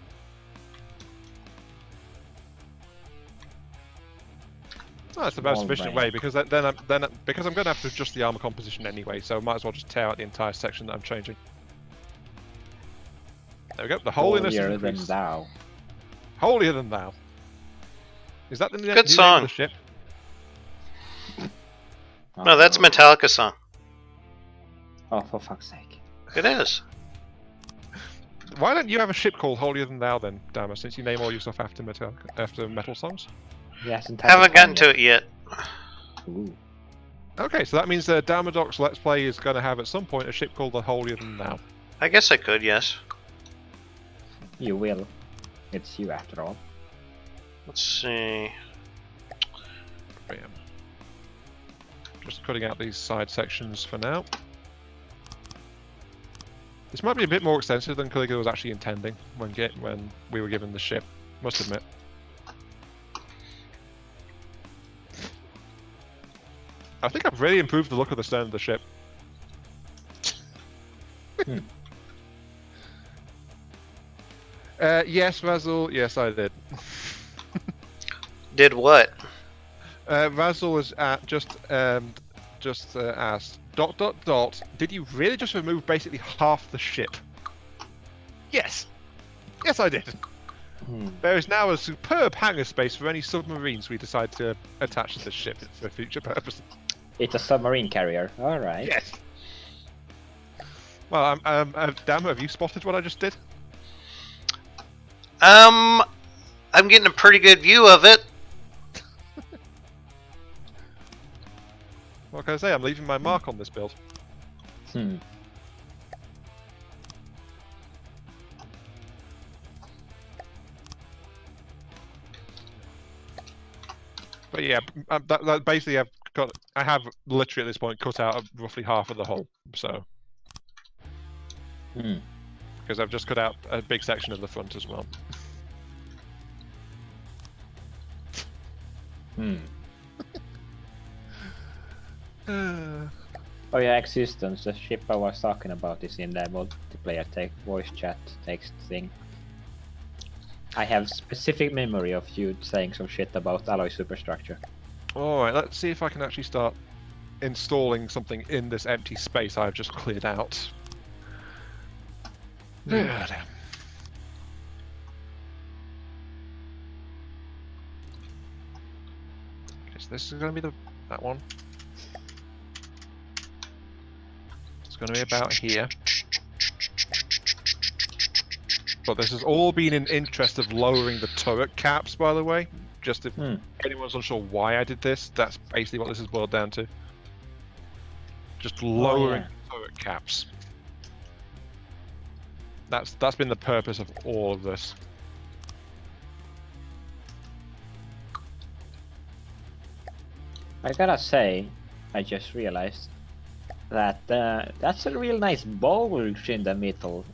Oh, that's the most Small efficient brain. way because then because I'm going to have to adjust the armor composition anyway, so I might as well just tear out the entire section that I'm changing. There we go. The holiness is Holier than increased. thou. Holier than thou. Is that the new Good name song. of the ship? No, that's a Metallica song. Oh, for fuck's sake. It is. Why don't you have a ship called Holier Than Thou then, Dama, since you name all your stuff after metal songs? He hasn't had Haven't the time gotten to it yet. Ooh. Okay, so that means Damaddok's Let's Play is going to have at some point a ship called the Holier Than Thou. I guess I could, yes. You will. It's you after all. Let's see. Bam. Just cutting out these side sections for now. This might be a bit more extensive than Caligula was actually intending when we were given the ship, must admit. I think I've really improved the look of the stern of the ship. Yes, Razul, yes I did. Did what? Razul was just asked, ... did you really just remove basically half the ship? Yes. Yes, I did. There is now a superb hangar space for any submarines we decide to attach to the ship for future purposes. It's a submarine carrier. Alright. Yes. Well, Damo, have you spotted what I just did? I'm getting a pretty good view of it. What can I say? I'm leaving my mark on this build. But yeah, that basically I have literally at this point cut out roughly half of the hull, so. Because I've just cut out a big section of the front as well. Oh yeah, Existence, the ship I was talking about is in the multiplayer voice chat text thing. I have specific memory of you saying some shit about alloy superstructure. Alright, let's see if I can actually start installing something in this empty space I've just cleared out. Okay, so this is going to be that one. It's going to be about here. But this has all been in interest of lowering the turret caps, by the way. Just if anyone's unsure why I did this, that's basically what this is boiled down to. Just lowering the turret caps. That's been the purpose of all of this. I gotta say, I just realized that that's a real nice bulge in the middle.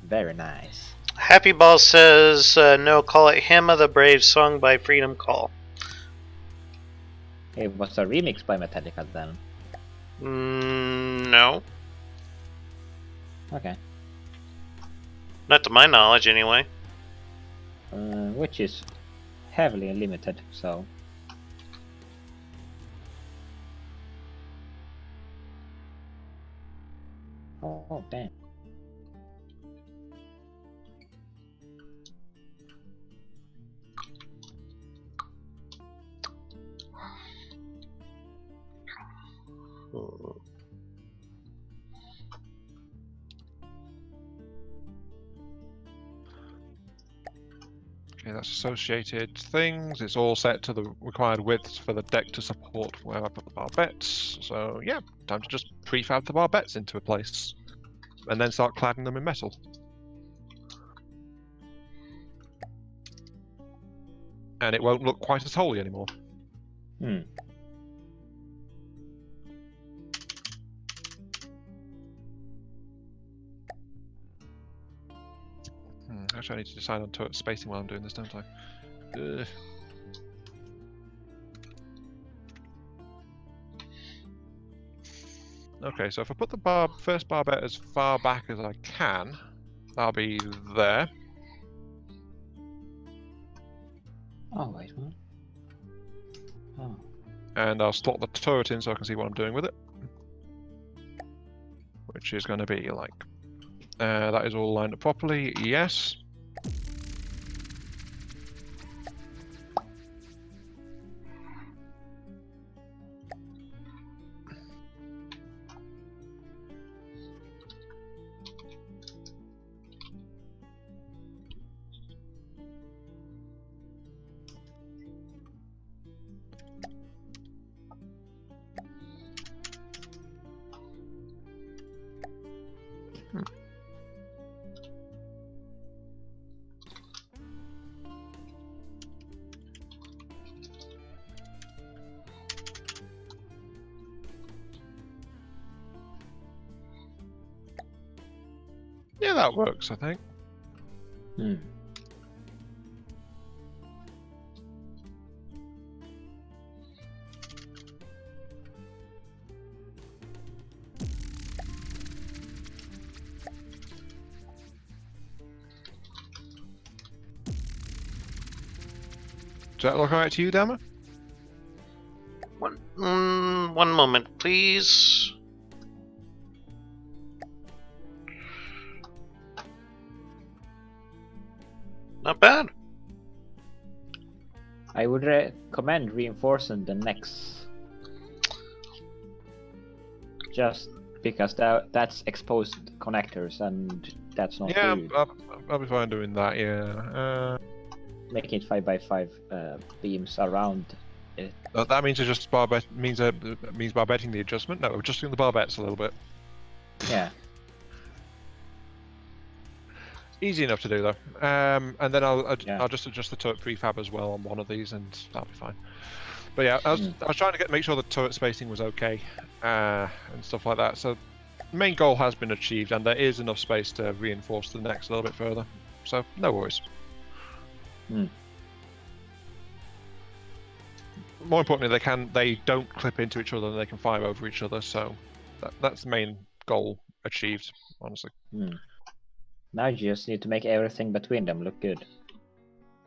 Very nice. Happy Ball says, no, call it Hymn of the Brave, sung by Freedom Call. It was a remix by Metallica then. No. Okay. Not to my knowledge, anyway. Which is heavily limited, so. Oh, damn. Okay, that's associated things. It's all set to the required widths for the deck to support where I put the barbettes. So yeah, time to just prefab the barbettes into a place. And then start cladding them in metal. And it won't look quite as holy anymore. Hmm. Actually, I need to decide on turret spacing while I'm doing this, don't I? Ugh. Okay, so if I put the first barbette as far back as I can, that'll be there. Oh, wait, what? Oh. And I'll slot the turret in so I can see what I'm doing with it. Which is going to be like... that is all lined up properly, yes. Yeah, that works, I think. Hmm. Does that look alright to you, Dama? One moment, please. Not bad. I would recommend reinforcing the necks. Just because that's exposed connectors and that's not Yeah, good. I'll be fine doing that, yeah. Making 5x5 beams around it. That means just means barbetting the adjustment. No, adjusting the barbettes a little bit. Yeah. Easy enough to do though. And then I'll Yeah. just adjust the turret prefab as well on one of these, and that'll be fine. But yeah, I was Mm. trying to make sure the turret spacing was okay, and stuff like that. So the main goal has been achieved, and there is enough space to reinforce the necks a little bit further. So no worries. Mm. More importantly, they don't clip into each other, and they can fire over each other. So that's the main goal achieved, honestly. Mm. Now you just need to make everything between them look good.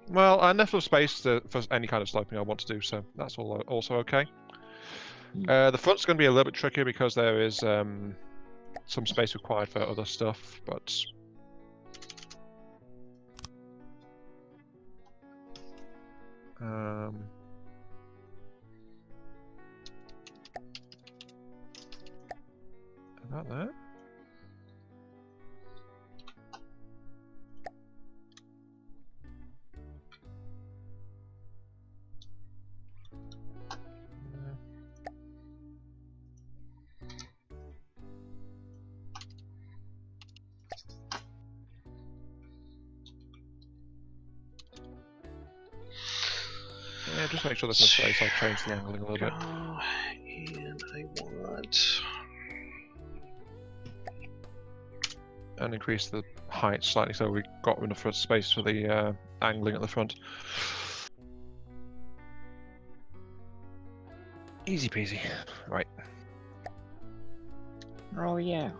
Well, enough of space for any kind of sloping I want to do, so that's all also okay. The front's going to be a little bit trickier because there is some space required for other stuff, but about that. Yeah, just make sure there's no space. I'll change the angling a little bit. And I want... And increase the height slightly so we've got enough space for the angling at the front. Easy peasy. Right. Oh yeah.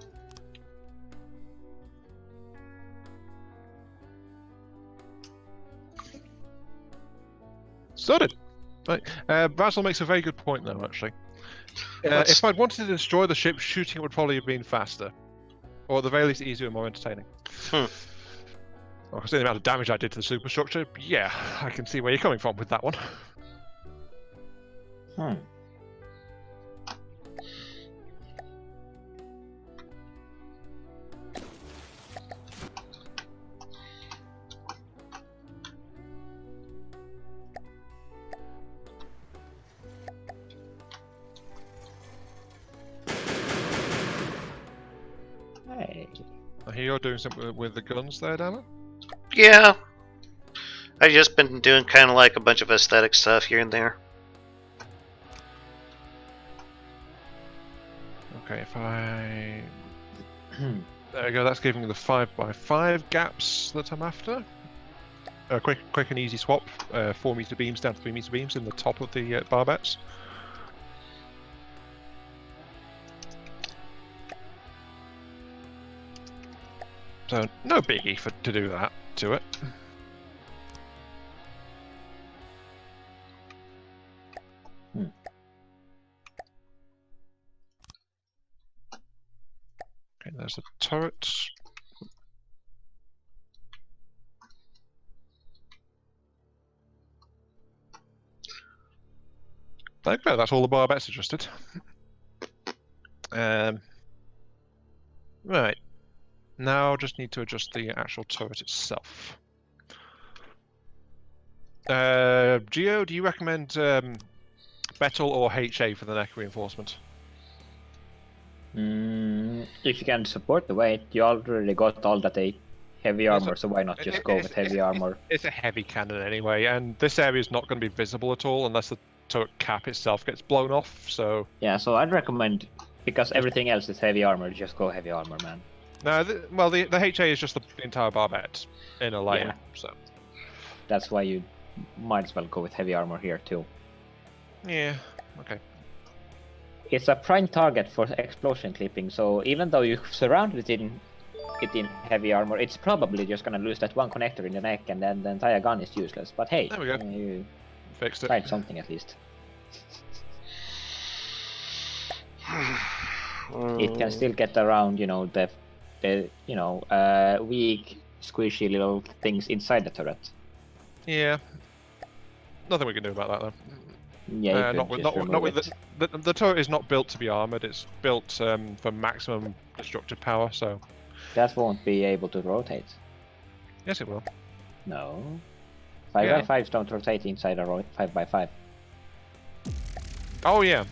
Sorted. Right. Basil makes a very good point though, actually. If I'd wanted to destroy the ship, shooting it would probably have been faster. Or at the very least easier and more entertaining. Hmm. Well, considering the amount of damage I did to the superstructure, yeah, I can see where you're coming from with that one. Hmm. Hey. I hear you're doing something with the guns there, Dama? Yeah. I've just been doing kind of like a bunch of aesthetic stuff here and there. Okay, if I... There we go, that's giving me the 5x5 gaps that I'm after. Quick and easy swap, 4 meter beams down to 3 meter beams in the top of the barbettes. So, no biggie to do that to it. Okay, there's the turret. Okay, that's all the barbettes adjusted. Right. Now just need to adjust the actual turret itself. Geo, do you recommend Betel or HA for the neck reinforcement? If you can support the weight, you already got all that heavy armor, so why not just go with heavy armor? It's a heavy cannon anyway, and this area is not going to be visible at all unless the turret cap itself gets blown off, so... Yeah, so I'd recommend, because everything else is heavy armor, just go heavy armor, man. No, the HA is just the entire barbette in a layer, so... That's why you might as well go with heavy armor here, too. Yeah, okay. It's a prime target for explosion clipping, so even though you surround it in heavy armor, it's probably just gonna lose that one connector in the neck, and then the entire gun is useless. But hey, there we go. You fixed it. tried something at least. It can still get around, the weak, squishy little things inside the turret. Yeah. Nothing we can do about that though. Yeah, the turret is not built to be armored. It's built for maximum destructive power. So that won't be able to rotate. Yes, it will. No, 5x5s don't rotate inside a 5x5. Oh yeah.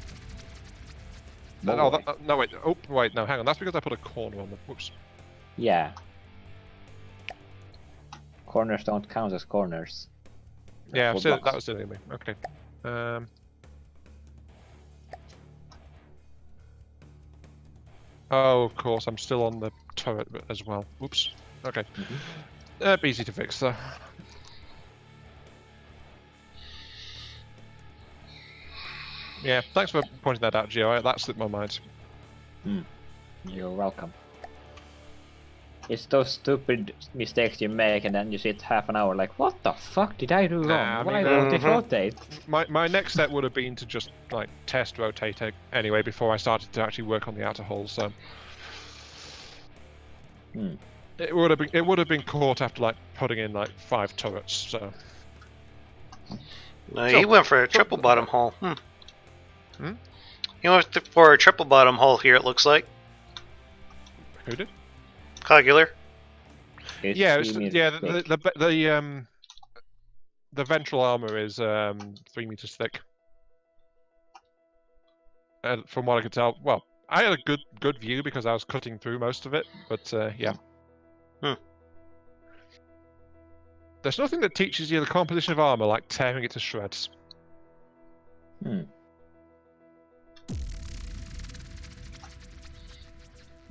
No, wait. Oh wait, no, hang on. That's because I put a corner on them. Whoops. Yeah. Corners don't count as corners. Yeah, so that was silly of me. Okay. Oh, of course, I'm still on the turret as well. Oops. Okay. Easy to fix, though. Yeah, thanks for pointing that out, Gio. That slipped my mind. You're welcome. It's those stupid mistakes you make, and then you sit half an hour like, what the fuck did I do wrong? Why won't it rotate? My next step would have been to just like test rotate anyway before I started to actually work on the outer hull. So it would have been caught after like putting in like 5 turrets. So no, he went for a triple bottom hull. He went for a triple bottom hull here. It looks like. Who did? LeCogular. The ventral armor is 3 meters thick. From what I could tell, well, I had a good view because I was cutting through most of it, but yeah. There's nothing that teaches you the composition of armor like tearing it to shreds. Hmm.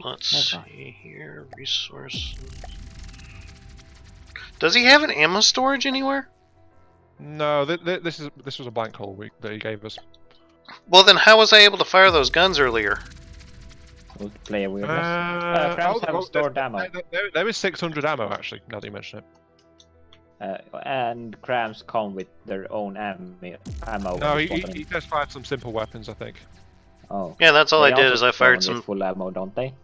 Let's Okay. see here. Resources. Does he have an ammo storage anywhere? No, this was a blank hole that he gave us. Well, then how was I able to fire those guns earlier? Multiplayer weirdness. Crabs have stored ammo. There is 600 ammo actually. Now that you mention it. And crabs come with their own ammo. No, when you he spawn them. just fired some simple weapons, I think. Oh. Yeah, that's all They I did also is I fired spawn with some. full ammo, don't they?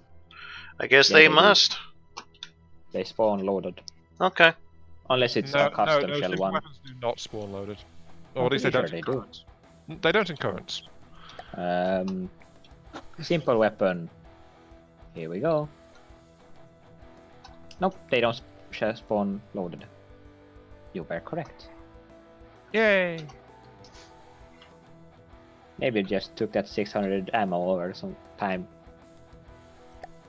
I guess Yeah, they they do. must. They spawn loaded. Okay. Unless it's No, a custom no, shell simple one. weapons do not spawn loaded. Or I'm at least they pretty don't sure in currents. They don't in currents. Simple weapon. Here we go. Nope, they don't spawn loaded. You were correct. Yay! Maybe it just took that 600 ammo over some time.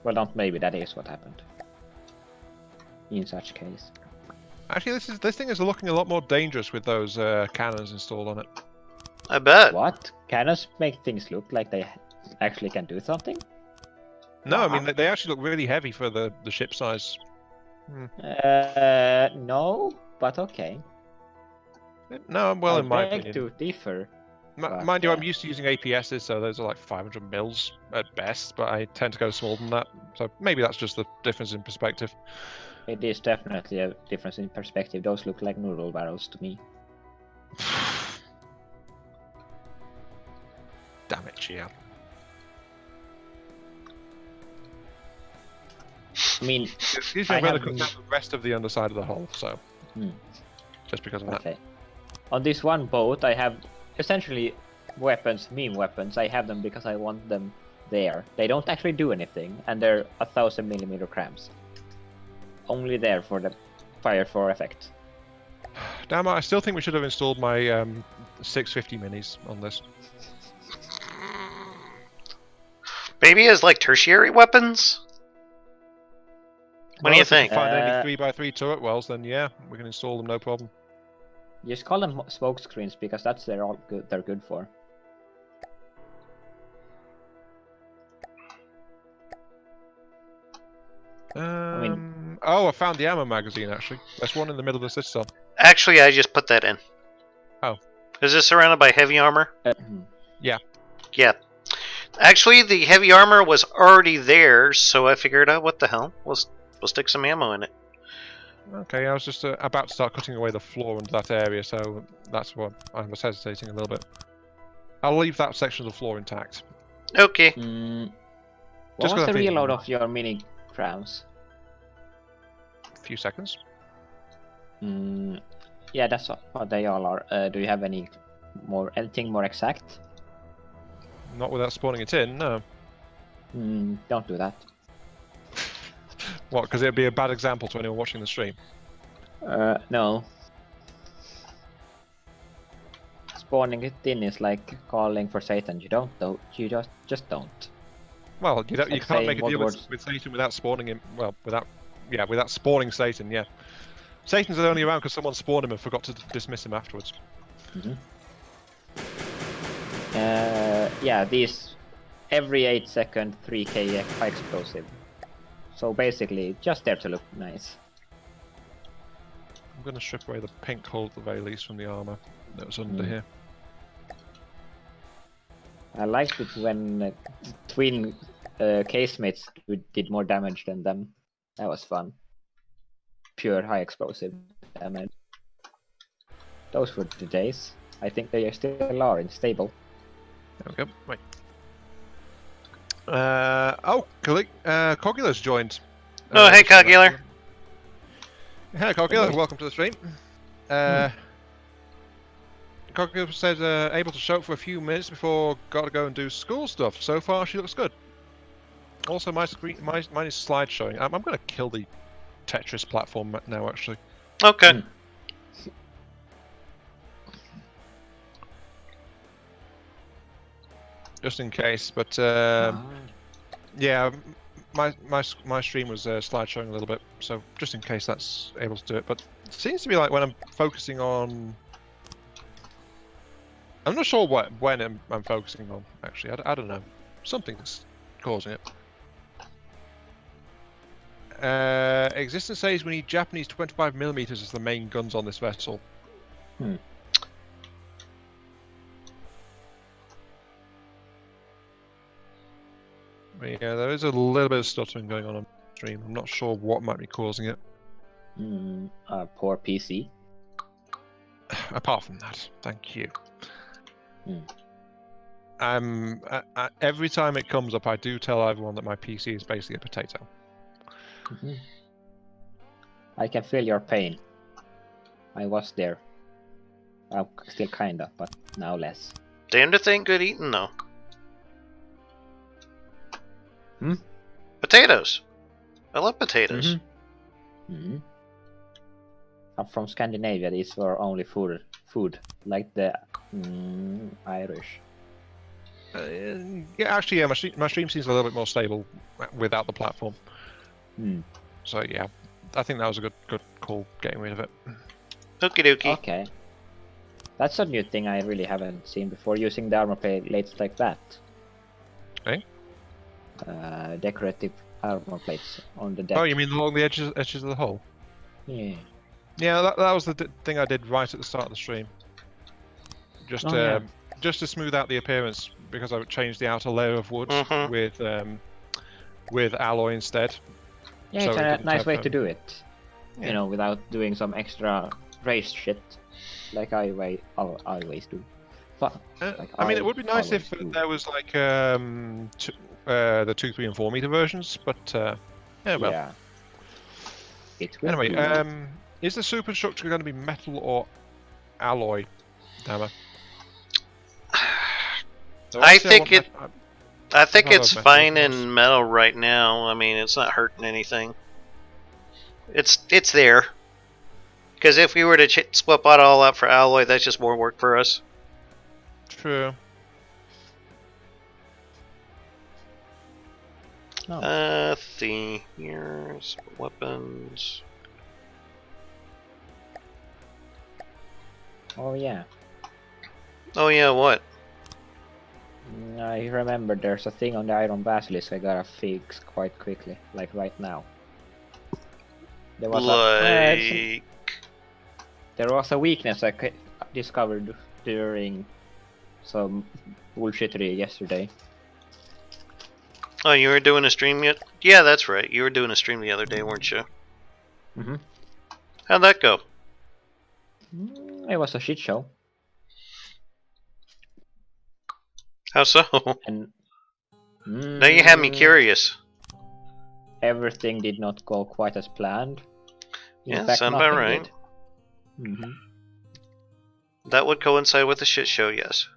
Well, not maybe, that is what happened. In such case. Actually, this thing is looking a lot more dangerous with those cannons installed on it. I bet. What? Cannons make things look like they actually can do something? No, I mean What? they actually look really heavy for the ship size. No, but okay. No, well, I in my beg opinion. to differ. but, Mind you, I'm uh, used to using APSs, so those are like 500 mils at best, but I tend to go smaller than that. So maybe that's just the difference in perspective. It is definitely a difference in perspective. Those look like noodle barrels to me. Damn it, Gia. I mean, Excuse I me, I'm going have- to cut down the rest of the underside of the hull, so. Hmm. Just because of that. okay. On this one boat, I have essentially weapons, meme weapons. I have them because I want them there. They don't actually do anything, and they're 1000mm crabs. Only there for the fire for effect. Damn it, I still think we should have installed my 650 minis on this. Maybe as like tertiary weapons? What do you If we think? can find any Uh, 3x3 turret wells, then yeah, we can install them, no problem. Just call them smoke screens because that's they're good for. mean- Oh, I found the ammo magazine actually. There's one in the middle of the system. Actually, I just put that in. Oh. Is this surrounded by heavy armor? Yeah. Yeah. Actually, the heavy armor was already there, so I figured out what the hell. We'll stick some ammo in it. Okay, I was just about to start cutting away the floor into that area, so that's what I was hesitating a little bit. I'll leave that section of the floor intact. Okay. What Just was gonna the think reload about of your mini crabs? A few seconds. Yeah, that's what they all are. Do you have anything more exact? Not without spawning it in, no. Don't do that. What, because it'd be a bad example to anyone watching the stream? No. Spawning it in is like calling for Satan. You don't do. You just don't. Well, you like can't saying make a what deal words- with Satan without spawning him. Well, without spawning Satan. Yeah, Satan's only around because someone spawned him and forgot to dismiss him afterwards. Yeah, these every 8 second 3k high explosive. So basically, just there to look nice. I'm going to strip away the pink hull at the very least from the armor that was under here. I liked it when twin casemates did more damage than them. That was fun. Pure high explosive damage. Those were the days. I think they still are in stable. There we go. Right. Cogular's joined. Oh, hey, Cogular. Hey, Cogular. Welcome to the stream. Cogular says able to show up for a few minutes before gotta go and do school stuff. So far, she looks good. Also, mine is slide showing. I'm gonna kill the Tetris platform now, actually. Okay. Just in case, but yeah, my stream was slide showing a little bit, so just in case that's able to do it. But it seems to be like when I'm focusing on I'm not sure when I'm focusing on, actually. I don't know. Something's causing it. Existence says we need Japanese 25mm as the main guns on this vessel. Hmm. Yeah, there is a little bit of stuttering going on stream. I'm not sure what might be causing it. Poor PC. Apart from that, thank you. Hmm. Every time it comes up, I do tell everyone that my PC is basically a potato. I can feel your pain. I was there. Still kinda, but now less. Damned if ain't good eating though. Potatoes. I love potatoes. I'm from Scandinavia. These were only food, like the Irish. Yeah, actually, yeah, my stream seems a little bit more stable without the platform. So yeah, I think that was a good call, getting rid of it. Okie dokie. Okay. That's a new thing I really haven't seen before, using the armor plates like that. Eh? Decorative armor plates on the deck. Oh, you mean along the edges of the hull? Yeah. Yeah, that was the thing I did right at the start of the stream. Just to smooth out the appearance, because I would change the outer layer of wood with alloy instead. Yeah, So it's it a didn't nice have, way to do it. yeah. You know, without doing some extra race shit, like I always do. But, I mean, it would be nice if there was like the 2, 3, and 4 meter versions, but yeah, well. Yeah. It will Anyway, be. is the superstructure going to be metal or alloy, Dammer? I think it's fine in metal right now. I mean, it's not hurting anything. It's there. Because if we were to swap it all out for alloy, that's just more work for us. True. No. Here's weapons. Oh yeah. Oh yeah, what? I remember there's a thing on the Iron Basilisk I gotta fix quite quickly, like right now. There was there was a weakness I discovered during some bullshittery yesterday. Oh, you were doing a stream yet? Yeah, that's right. You were doing a stream the other day, weren't you? How'd that go? It was a shit show. How so? And now you have me curious. Everything did not go quite as planned. Yeah, sound about right. That would coincide with the shit show, yes.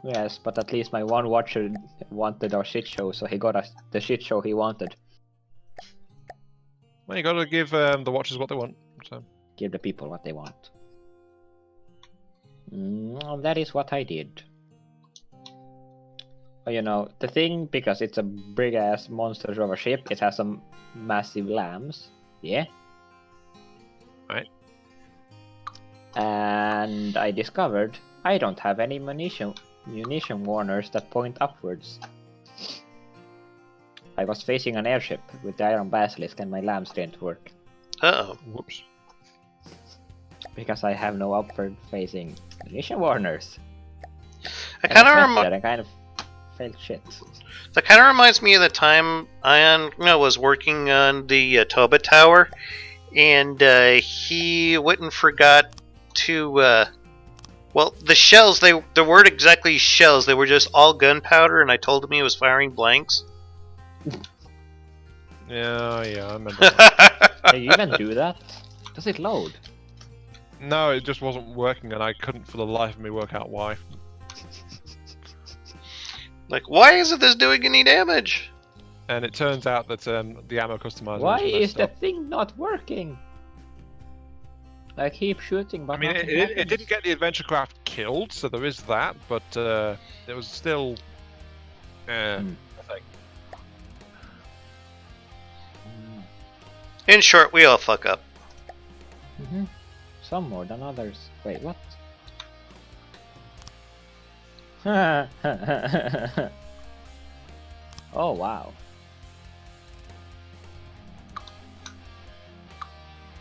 Yes, but at least my one watcher wanted our shit show, so he got us the shit show he wanted. Well, you gotta give the watchers what they want. So. Give the people what they want. That is what I did. You know, the thing, because it's a big-ass monster of a ship, it has some massive lambs. Yeah? Right. And I discovered I don't have any munition warners that point upwards. I was facing an airship with the Iron Basilisk and my lambs didn't work. Uh-oh. Whoops. Because I have no upward-facing munition warners. I kind of felt shit. That kind of reminds me of the time Aion was working on the Toba Tower, and he went and forgot to, well, the shells, they weren't exactly shells, they were just all gunpowder, and I told him he was firing blanks. Yeah, I remember that. Can you even do that? Does it load? No, it just wasn't working, and I couldn't for the life of me work out why. Like, why isn't this doing any damage? And it turns out that the ammo customizer. Why is the thing not working? I keep shooting, but I mean, it didn't get the adventure craft killed, so there is that. But it was still. I think. In short, we all fuck up. Some more than others. Wait, what? Oh wow.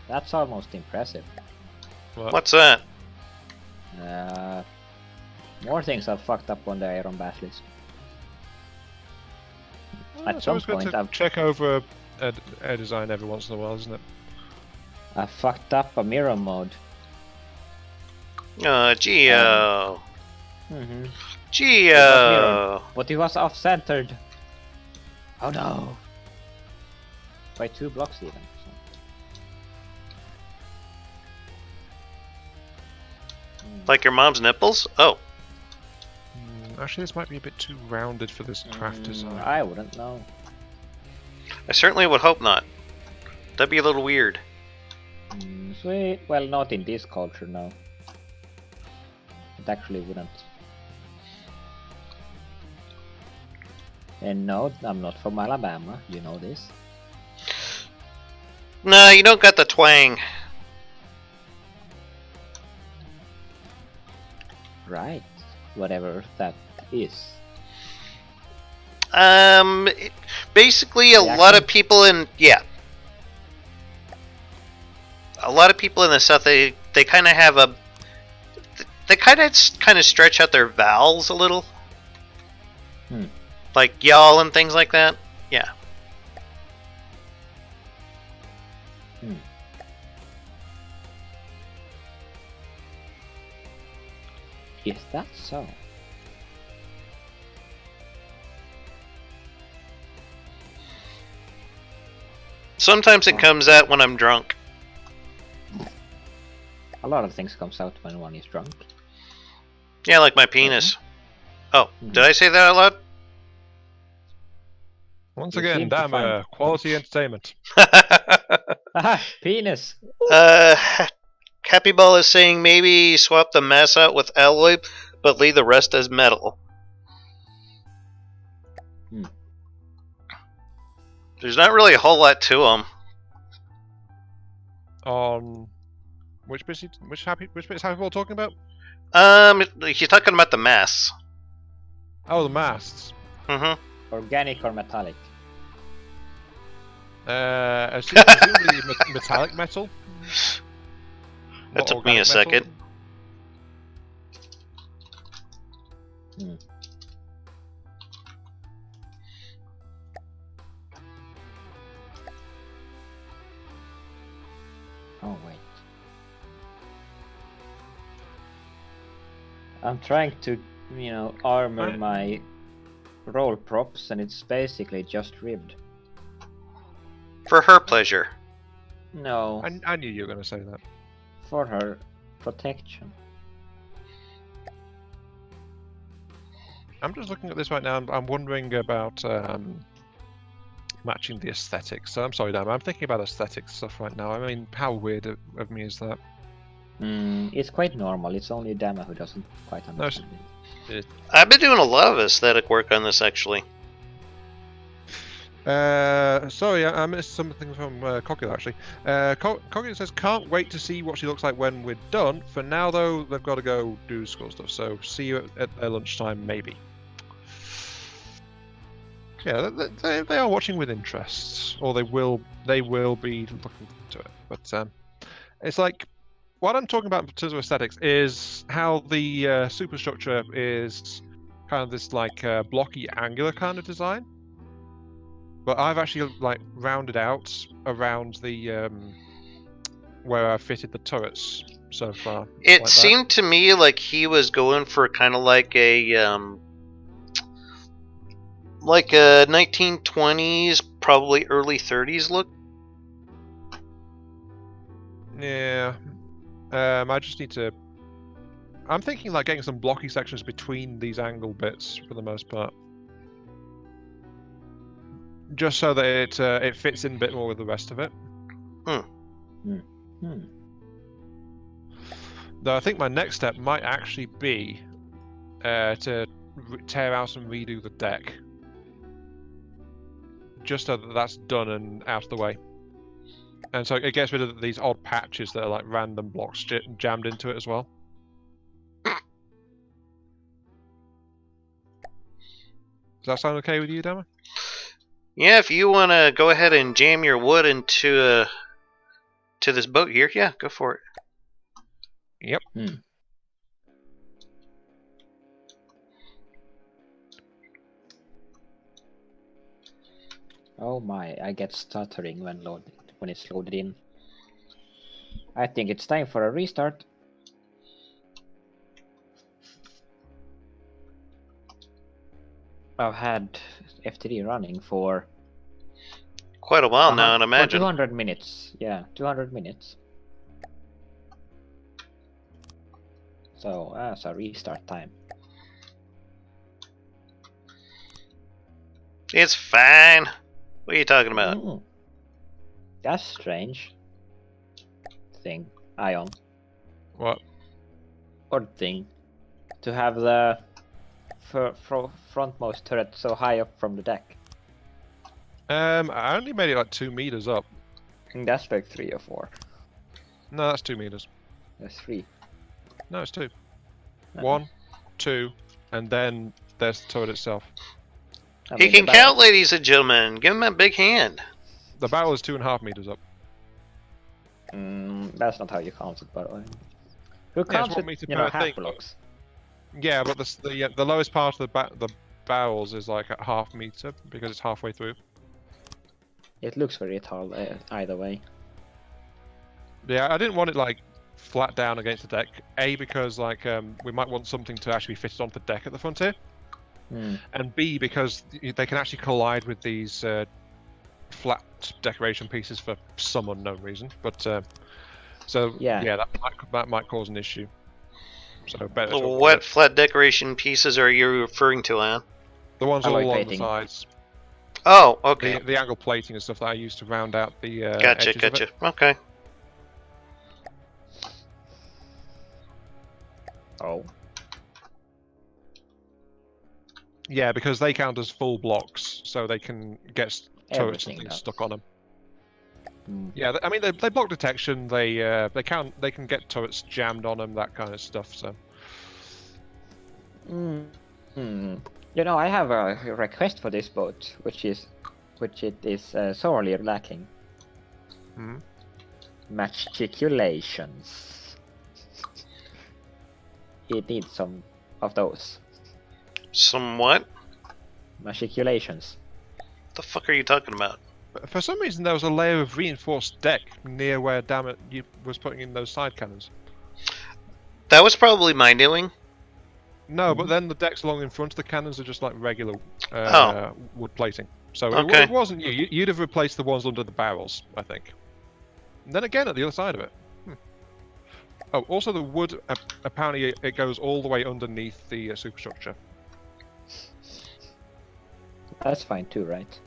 That's almost impressive. What's that? More things I've fucked up on the Iron Bath list. At It's some always good point, to I've check over a design every once in a while, isn't it? fucked up a mirror mode. Geo. Mm-hmm. Geo. But it was off-centered. Oh no! By 2 blocks even. So. Like your mom's nipples? Oh. Actually, this might be a bit too rounded for this craft design. I wouldn't know. I certainly would hope not. That'd be a little weird. Sweet. Well, not in this culture, no. It actually wouldn't. And no, I'm not from Alabama. You know this. No, you don't got the twang. Right. Whatever that is. Basically, a lot of people in a lot of people in the South, they kind of have a, they kind of stretch out their vowels a little, like y'all and things like that. Yeah. Is that so? Sometimes it comes out when I'm drunk. A lot of things comes out when one is drunk. Yeah, like my penis. Oh, did I say that out loud? Once You again, seem to damn find- quality entertainment. Aha! Penis! Happy Ball is saying maybe swap the mass out with alloy, but leave the rest as metal. There's not really a whole lot to them. On which bits Happy Ball talking about? You're talking about the mass. Oh, the masts. Organic or metallic? Presumably metallic metal. That Not took me a organic second. metal. Oh wait. I'm trying to, armor my roll props, and it's basically just ribbed. For her pleasure. No, I knew you were going to say that. for her protection. I'm just looking at this right now, and I'm wondering about matching the aesthetics. So I'm sorry, Dan, I'm thinking about aesthetic stuff right now. I mean, how weird of me is that? It's quite normal. It's only Dama who doesn't quite understand it. I've been doing a lot of aesthetic work on this, actually. Sorry, I missed something from COPPA actually. COPPA says, can't wait to see what she looks like when we're done. For now, though, they've got to go do school stuff. So see you at their lunchtime, maybe. Yeah, they are watching with interest, or they will be looking to it. But it's like, what I'm talking about in terms of aesthetics is how the superstructure is kind of this like blocky, angular kind of design. But I've actually like rounded out around the where I fitted the turrets so far. It seemed to me like he was going for kind of like a 1920s, probably early 30s look. Yeah. I just need to. I'm thinking like getting some blocky sections between these angle bits for the most part. Just so that it fits in a bit more with the rest of it. Though I think my next step might actually be to tear out and redo the deck. Just so that that's done and out of the way. And so it gets rid of these odd patches that are like random blocks jammed into it as well. Does that sound okay with you, Dama? Yeah, if you want to go ahead and jam your wood into to this boat here, yeah, go for it. Yep. Oh my, I get stuttering when it's loaded in. I think it's time for a restart. I've had FTD running for Quite a while now, I'd for imagine. 200 minutes. Yeah, 200 minutes. So that's a restart time. It's fine. What are you talking about? That's strange. Thing, Ion. What? Odd thing. To have the frontmost turret so high up from the deck. I only made it like 2 meters up. I think that's like 3 or 4. No, that's 2 meters. That's 3. No, it's 2. Uh-huh. 1, 2, and then there's the turret itself. I He mean, can the count, ladies and gentlemen. Give him a big hand. The barrel is 2.5 meters up. That's not how you count it, by the way. Who it's counts 1 it, meter you know, per half thing, blocks? Yeah, but the lowest part of the barrels is like at 0.5 meter because it's halfway through. It looks very tall either way. Yeah, I didn't want it like flat down against the deck. A, because like we might want something to actually fit onto the deck at the front here, and B, because they can actually collide with these flat decoration pieces for some unknown reason. But so yeah, that might cause an issue. So better to avoid What it. flat decoration pieces are you referring to, Ion? The ones all Alloy along plating. the sides. Oh, okay. The angle plating and stuff that I used to round out the Gotcha, edges of gotcha. it. Okay. Oh. Yeah, because they count as full blocks, so they can get turrets and Everything things does. stuck on them. Yeah, I mean they block detection. They can get turrets jammed on them, that kind of stuff. So. You know, I have a request for this boat, which it is sorely lacking. Matriculations. It needs some of those. Some what? Matriculations. The fuck are you talking about? For some reason, there was a layer of reinforced deck near where was putting in those side cannons. That was probably my doing. No, but then the decks along in front of the cannons are just like regular wood plating. So Okay. it wasn't you. You'd have replaced the ones under the barrels, I think. And then again at the other side of it. Oh, also the wood, apparently it goes all the way underneath the superstructure. That's fine too, right?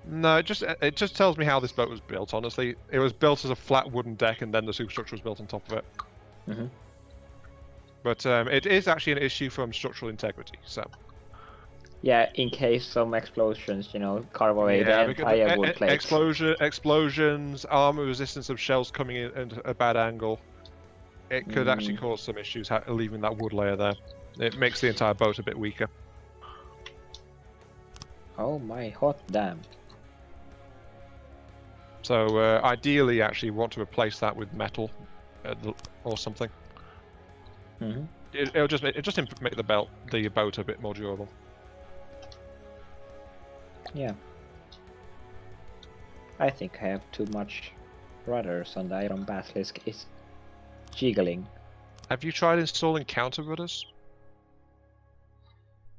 No, it just tells me how this boat was built, honestly. It was built as a flat wooden deck and then the superstructure was built on top of it. But it is actually an issue from structural integrity, so... Yeah, in case some explosions, you know, carve away the entire wood plate. Explosions, armor resistance of shells coming in at a bad angle. It could actually cause some issues leaving that wood layer there. It makes the entire boat a bit weaker. Oh my hot damn. So ideally, actually, want to replace that with metal or something. It'll just make the boat a bit more durable. Yeah. I think I have too much rudders on the Iron Basilisk. It's jiggling. Have you tried installing counter rudders?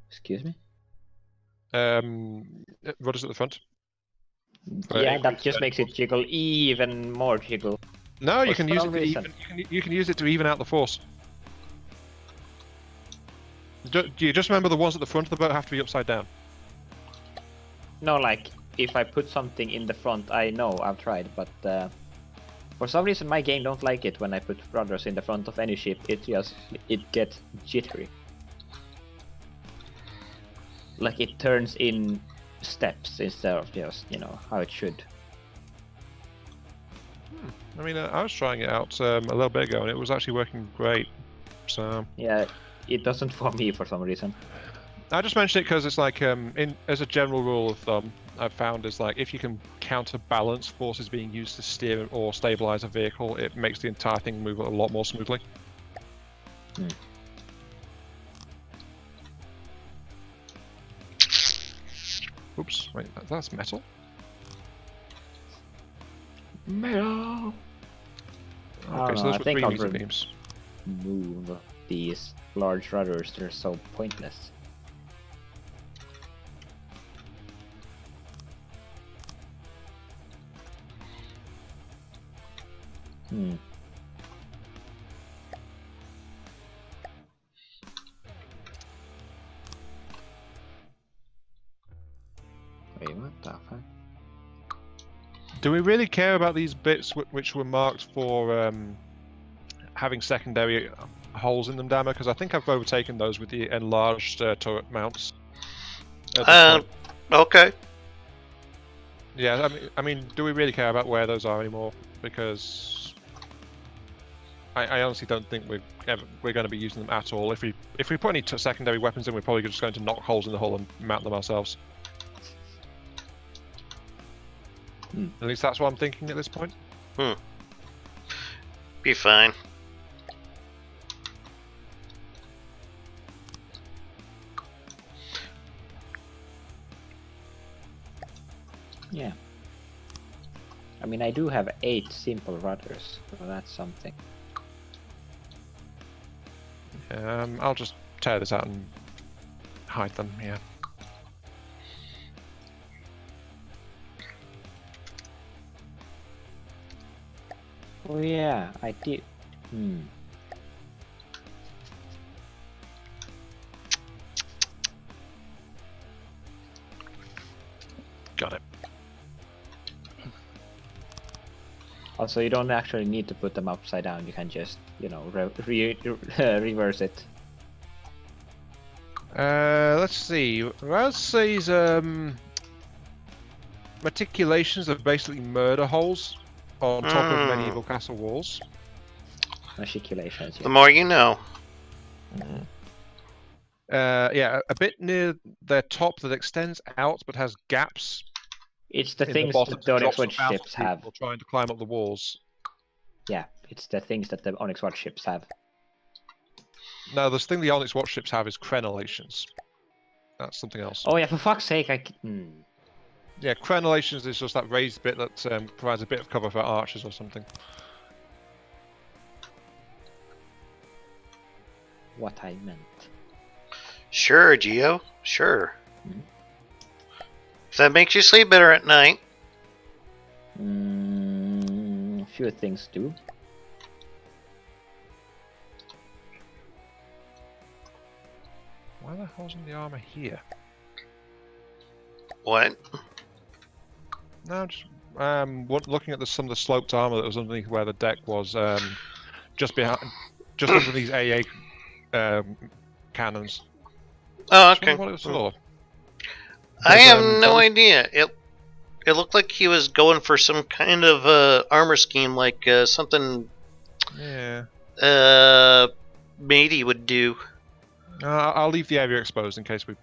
Excuse me? Rudders at the front? Yeah, that just makes it jiggle even more jiggle. No, you For can use it some to reason. you can use it to even out the force. Do you just remember the ones at the front of the boat have to be upside down? No, like, if I put something in the front, I know, I've tried, but for some reason my game don't like it when I put rudders in the front of any ship. It gets jittery. Like it turns in steps instead of just, you know, how it should. I mean, I was trying it out a little bit ago and it was actually working great. So yeah, it doesn't for me for some reason. I just mentioned it because it's like, as a general rule of thumb, I've found is like if you can counterbalance forces being used to steer or stabilize a vehicle, it makes the entire thing move a lot more smoothly. Oops, wait, that's metal? Metal. Okay, so know, those I were think 3 I'll laser beams. move these large rudders. They're so pointless. Wait, what the fuck? Do we really care about these bits which were marked for having secondary holes in them, Dammer? Because I think I've overtaken those with the enlarged turret mounts. At this point. Okay. Yeah, I mean, do we really care about where those are anymore? Because I honestly don't think we're going to be using them at all. If we put any secondary weapons in, we're probably just going to knock holes in the hull and mount them ourselves. At least that's what I'm thinking at this point. Be fine. Yeah. I mean, I do have 8 simple rudders, so that's something. I'll just tear this out and hide them, yeah. Oh yeah, I did. Got it. Also, you don't actually need to put them upside down. You can just, you know, reverse it. Let's see. Raz's meticulations are basically murder holes on top of medieval castle walls. Articulations. The more you know. Yeah, a bit near their top that extends out but has gaps. It's the in things the bottom that the that drops Onyx them out ships for people have. trying to climb up the walls. Yeah, it's the things that the Onyx Watch ships have. No, the thing the Onyx Watch ships have is crenellations. That's something else. Oh yeah, for fuck's sake, Yeah, crenellations is just that raised bit that provides a bit of cover for archers or something. What I meant. Sure, Geo. Sure. If that makes you sleep better at night. Few things do. Why the hell's in the armor here? What? No, just looking at some of the sloped armor that was underneath where the deck was, just under these AA cannons. Oh, Just okay. wondered what it was for. I have Because, no idea. It looked like he was going for some kind of armor scheme, like something. Yeah. Matey would do. I'll leave the area exposed in case we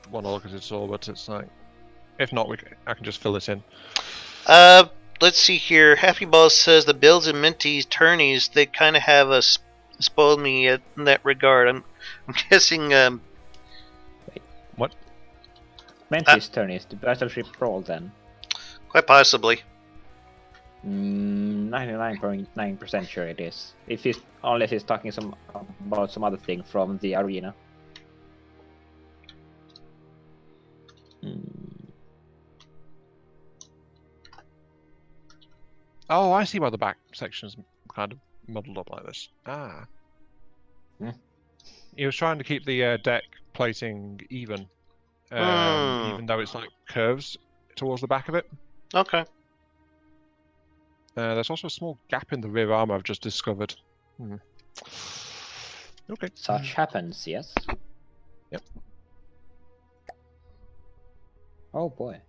want to look at it all, but it's like, if not, I can just fill this in. Let's see here. Happy Balls says the builds and Minty's tourneys, they kind of have spoiled me in that regard. I'm guessing. What? Mentis turn is the battleship roll then. Quite possibly. 99.9% sure it is. Unless he's talking about some other thing from the arena. Oh, I see why the back section's kind of muddled up like this. Ah. He was trying to keep the deck plating even, even though it's like curves towards the back of it. Okay. There's also a small gap in the rear armor I've just discovered. Okay. Such happens, yes. Yep. Oh boy.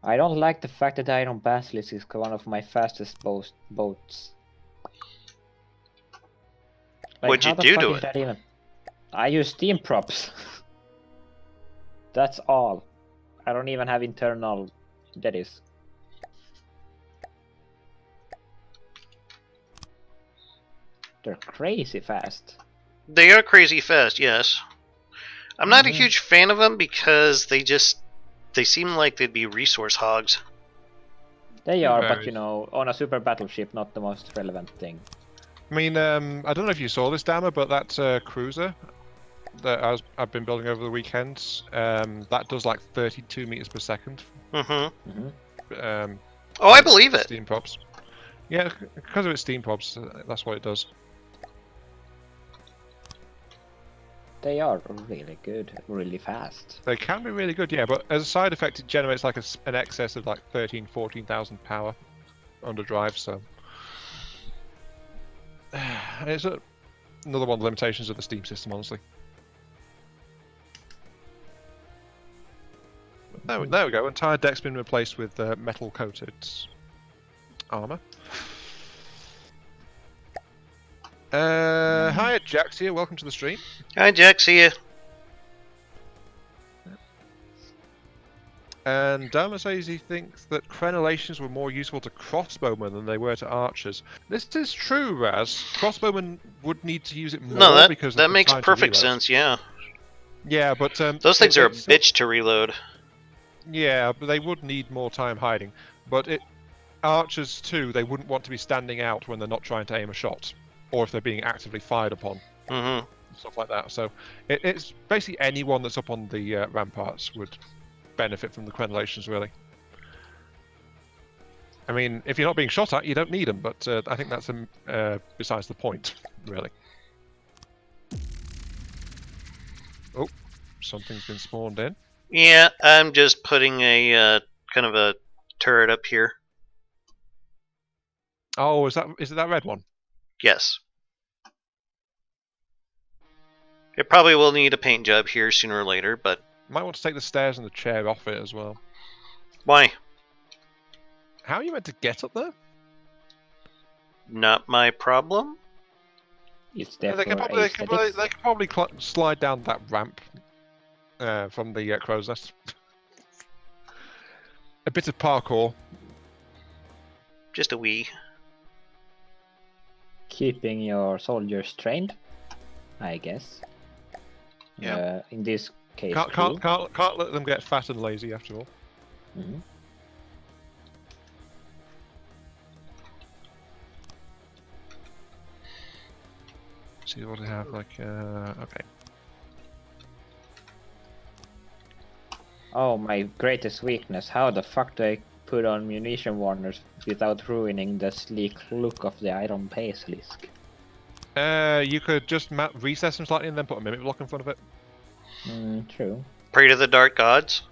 I don't like the fact that Iron Basilisk is one of my fastest boats. Like, What'd you how the do fuck to is it? that even... I use steam props. That's all. I don't even have internal deadies. They're crazy fast. They are crazy fast, yes. I'm not a Mhm. huge fan of them because they seem like they'd be resource hogs. They It are, but varies. you know, on a super battleship, not the most relevant thing. I mean, I don't know if you saw this, Dammer, but that cruiser that I've been building over the weekends, that does like 32 meters per second. Mm-hmm. Mhm. Oh, I believe it. Steam props. Yeah, because of its steam props, that's what it does. They are really good, really fast. They can be really good, yeah, but as a side effect, it generates like an excess of like 14,000 power under drive, so it's another one of the limitations of the Steam system, honestly. There we go. Entire deck's been replaced with metal-coated armor. Hi, Jax here. Welcome to the stream. Hi, Jack. See ya. And Dama says he thinks that crenellations were more useful to crossbowmen than they were to archers. This is true, Raz. Crossbowmen would need to use it more No, because that of the makes time to perfect reload. sense. Yeah, Yeah, but those things are a it's- bitch to reload. Yeah, but they would need more time hiding. But archers too, they wouldn't want to be standing out when they're not trying to aim a shot, or if they're being actively fired upon, Mm-hmm. stuff like that. So it's basically anyone that's up on the ramparts would benefit from the crenellations, really. I mean, if you're not being shot at, you don't need them, but I think that's besides the point, really. Oh, something's been spawned in. Yeah, I'm just putting a kind of a turret up here. Oh, is it that red one? Yes. It probably will need a paint job here sooner or later, but Might want to take the stairs and the chair off it as well. why? How are you meant to get up there? Not my problem. It's there They for can probably, aesthetics. slide down that ramp from the crow's nest. A bit of parkour. Just a wee. Keeping your soldiers trained, I guess. Yeah. In this case, Can't let them get fat and lazy after all. Mm-hmm. See what they have like. Okay. Oh, my greatest weakness. How the fuck do I put on munition warners without ruining the sleek look of the Iron Basilisk? You could just recess them slightly and then put a mimic block in front of it. True. Pray to the dark gods.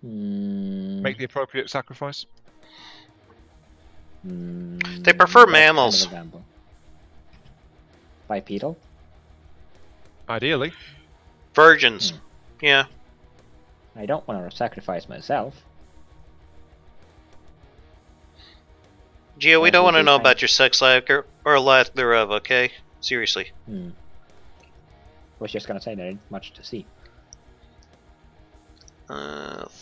Make the appropriate sacrifice. They prefer That's mammals. Kind of a gamble. Bipedal? Ideally. Virgins. Yeah. I don't want to sacrifice myself. Gio, we Yeah, don't want to would be know fine. about your sex life or lack thereof, okay? Seriously. Was just gonna say there ain't much to see. Let's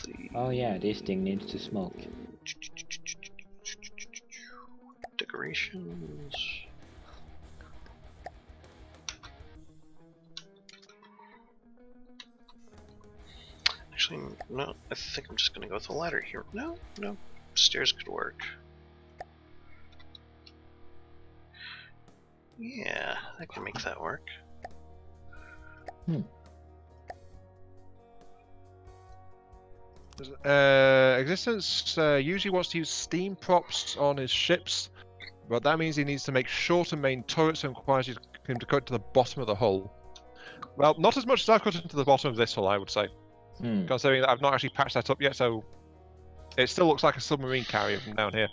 see. Oh yeah, this thing needs to smoke. Decorations. Actually, no. I think I'm just gonna go with the ladder here. No. Stairs could work. Yeah, I can make that work. Existence usually wants to use steam props on his ships, but that means he needs to make shorter main turrets and requires him to cut to the bottom of the hull. Well, not as much as I've cut into the bottom of this hull, I would say, considering that I've not actually patched that up yet, so it still looks like a submarine carrier from down here.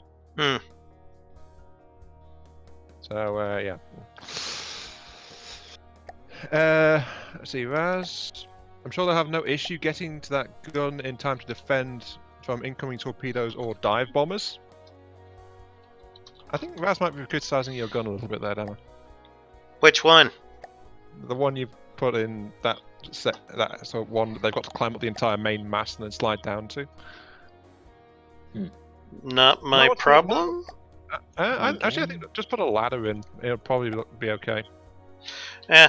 So, yeah. Let's see, Raz. I'm sure they'll have no issue getting to that gun in time to defend from incoming torpedoes or dive bombers. I think Raz might be criticising your gun a little bit there, Dama. Which one? the one you put in that set, that sort of one that they've got to climb up the entire main mast and then slide down to. Not my No, problem. Actually, I think just put a ladder in. It'll probably be okay. Eh,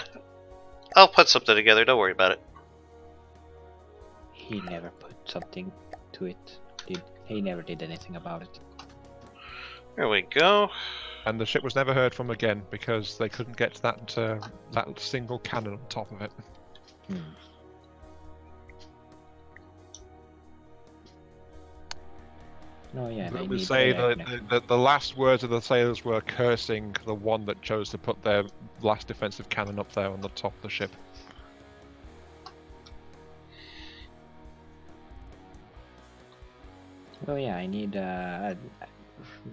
I'll put something together. Don't worry about it. He never put something to it. He never did anything about it. There we go. And the ship was never heard from again because they couldn't get to that single cannon on top of it. No, yeah, they We need say air connection. the last words of the sailors were cursing the one that chose to put their last defensive cannon up there on the top of the ship. Oh yeah, I need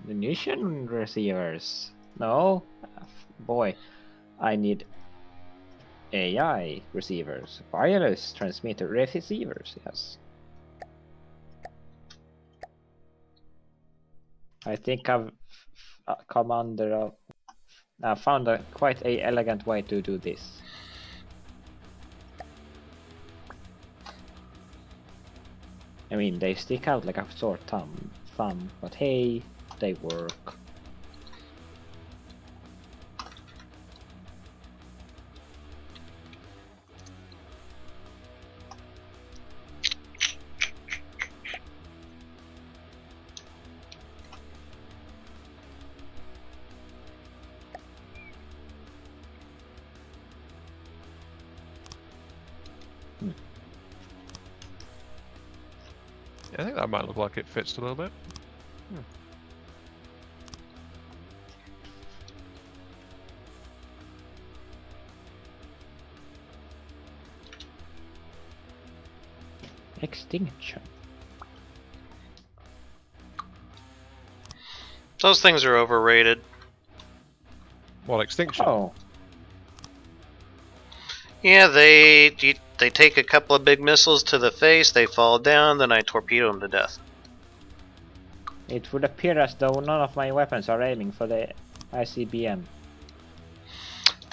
munition receivers. No, boy, I need AI receivers, wireless transmitter receivers. Yes, I think I've come under. Found a quite elegant way to do this. I mean, they stick out like a sore thumb, but hey, they work. Yeah, I think that might look like it fits a little bit. Extinction. Those things are overrated. Well, extinction. Oh, Yeah, they take a couple of big missiles to the face, they fall down, then I torpedo them to death. it would appear as though none of my weapons are aiming for the ICBM.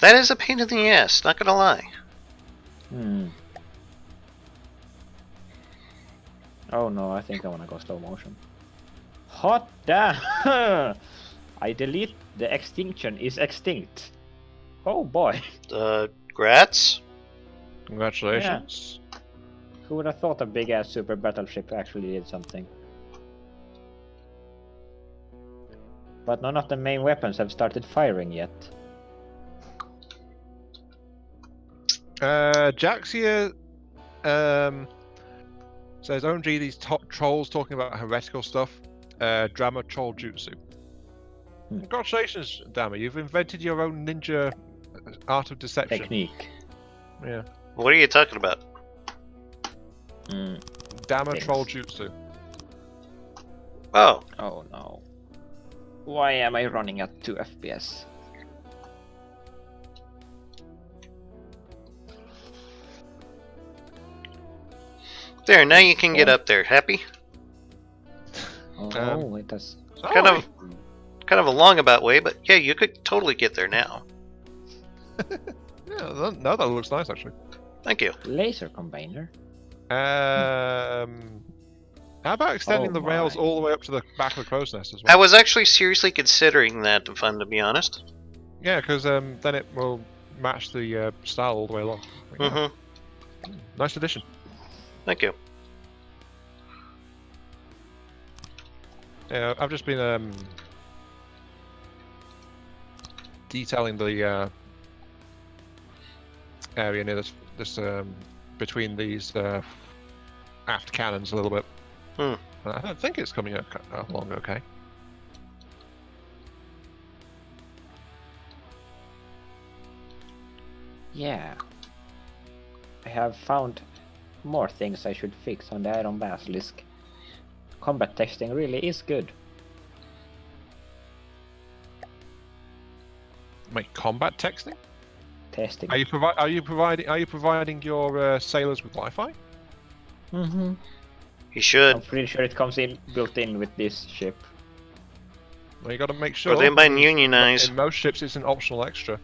That is a pain in the ass, not gonna lie. Oh no, I think I wanna go slow motion. Hot damn! I delete the extinction is extinct. Oh boy. Grats? Congratulations. Who would have thought a big ass super battleship actually did something? But none of the main weapons have started firing yet. Jaxia says OMG these top trolls talking about heretical stuff. Drama troll jutsu. Congratulations, Dama. You've invented your own ninja art of deception. Technique. Yeah. What are you talking about? Dama Things. troll jutsu. Oh, Oh no. Why am I running at 2 FPS? there, now you can get up there. Happy? Oh, it does. Kind of a long about way, but yeah, you could totally get there now. Yeah, no, that looks nice actually. Thank you. Laser combiner. How about extending Oh the rails my. all the way up to the back of the crow's nest as I well? was actually seriously considering that, to be honest. Yeah, because then it will match the style all the way along. Mm-hmm. Nice addition. Thank you. Yeah, I've just been detailing the area near this between these aft cannons a little bit. I don't think it's coming along okay. Yeah. I have found more things I should fix on the Iron Basilisk. Combat texting really is good. Wait, combat texting? Testing. Are you providing your sailors with Wi-Fi? Mm-hmm. You should. I'm pretty sure it comes in built in with this ship. Well, you got to make sure. Or they might because unionize. In most ships, it's an optional extra.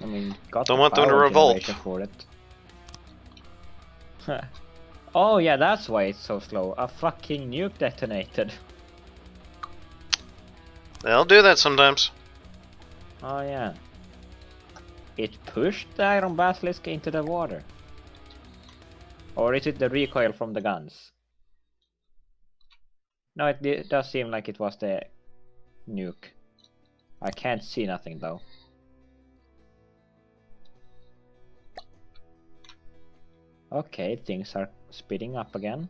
I mean, got Don't the want them to power revolt. generation for it. Oh yeah, that's why it's so slow. A fucking nuke detonated. They'll do that sometimes. Oh yeah. It pushed the Iron Basilisk into the water. Or is it the recoil from the guns? No, it does seem like it was the nuke. I can't see nothing though. Okay, things are speeding up again.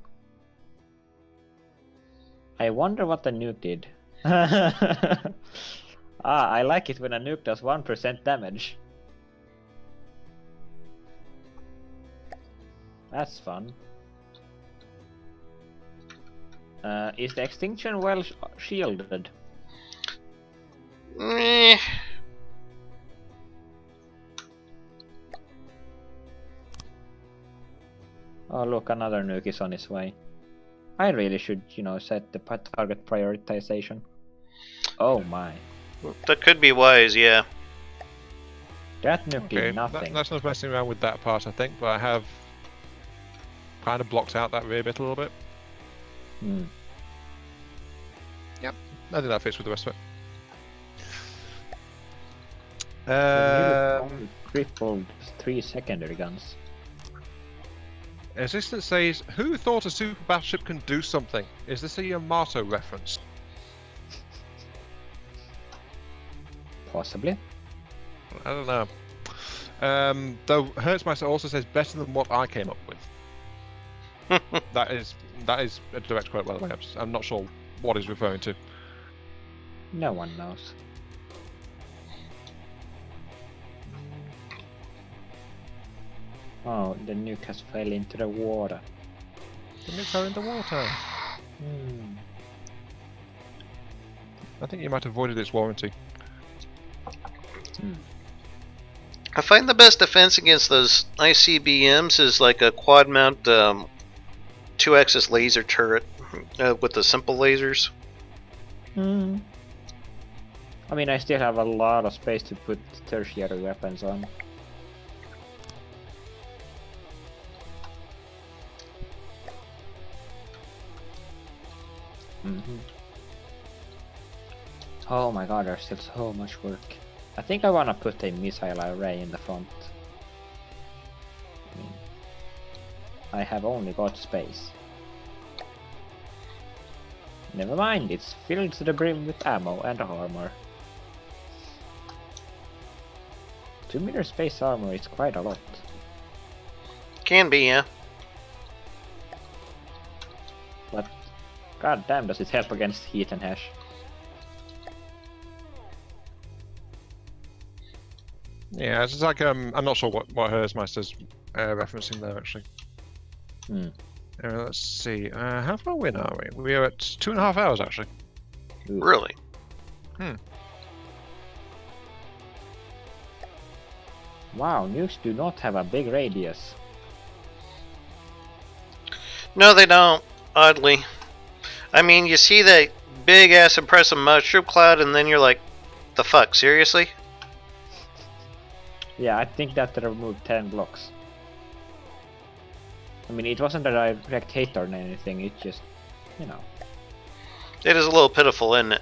I wonder what the nuke did. I like it when a nuke does 1% damage. That's fun. Is the extinction well shielded? Meh. Oh look, another nuke is on its way. I really should, set the target prioritization. Oh my. That could be wise, yeah. That nuke Okay, did nothing. that's not messing around with that part, I think, but I have kind of blocked out that rear bit a little bit. Yep, I think that fits with the rest of it. Crippled 3 secondary guns. Assistant says, who thought a super battleship can do something? Is this a Yamato reference? Possibly. I don't know. Though Hertzmeister also says better than what I came up with. that is a direct quote, by the way. I'm not sure what he's referring to. No one knows. Oh, the nuke has fell into the water. The nukes are in the water. I think you might have avoided its warranty. I find the best defense against those ICBMs is like a quad mount 2-axis laser turret with the simple lasers. I mean, I still have a lot of space to put tertiary weapons on. Oh my god, there's still so much work. I think I wanna put a missile array in the front. I mean, I have only got space. Never mind, it's filled to the brim with ammo and armor. 2-meter space armor is quite a lot. Can be, yeah. But god damn, does it help against heat and hash. Yeah, it's like I'm not sure what Hertzmeister's referencing there actually. Let's see. How far in are we? We are at 2.5 hours actually. Ooh. Really? Wow, nukes do not have a big radius. No, they don't. Oddly. I mean, you see that big ass impressive mushroom cloud, and then you're like, the fuck, seriously? Yeah, I think that removed 10 blocks. I mean, it wasn't a direct hit or anything, it just, It is a little pitiful, isn't it?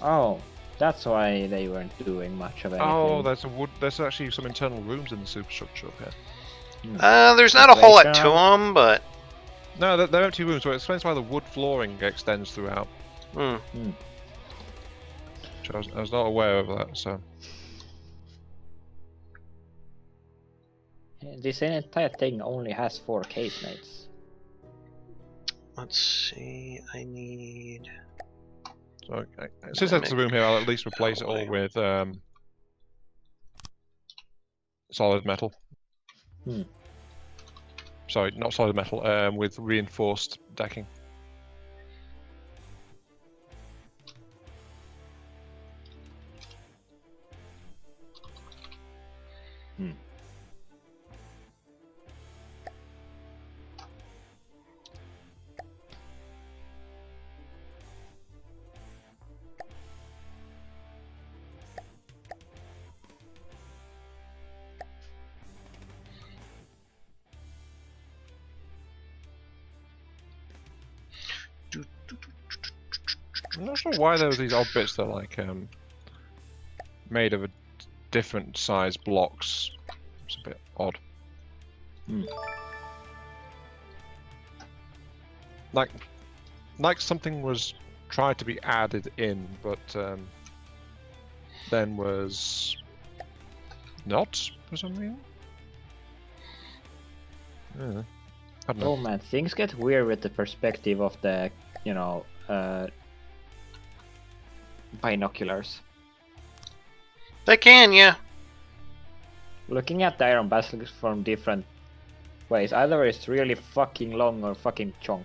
Oh, that's why they weren't doing much of anything. Oh, there's actually some internal rooms in the superstructure up here. There's not a whole lot to them, but... No, they're empty rooms, so it explains why the wood flooring extends throughout. Which I was not aware of that, so... This entire thing only has 4 casemates. Let's see, I need... So, since that's the room here, I'll at least replace it all with solid metal. Sorry, not solid metal, with reinforced decking. I'm not sure why there was these odd bits that are like made of a different size blocks. It's a bit odd. Like something was tried to be added in, but then was not for some reason. Yeah. I don't know. Oh man, things get weird with the perspective of the, binoculars. They can, yeah. Looking at the iron basilisks from different ways, either it's really fucking long or fucking chunk.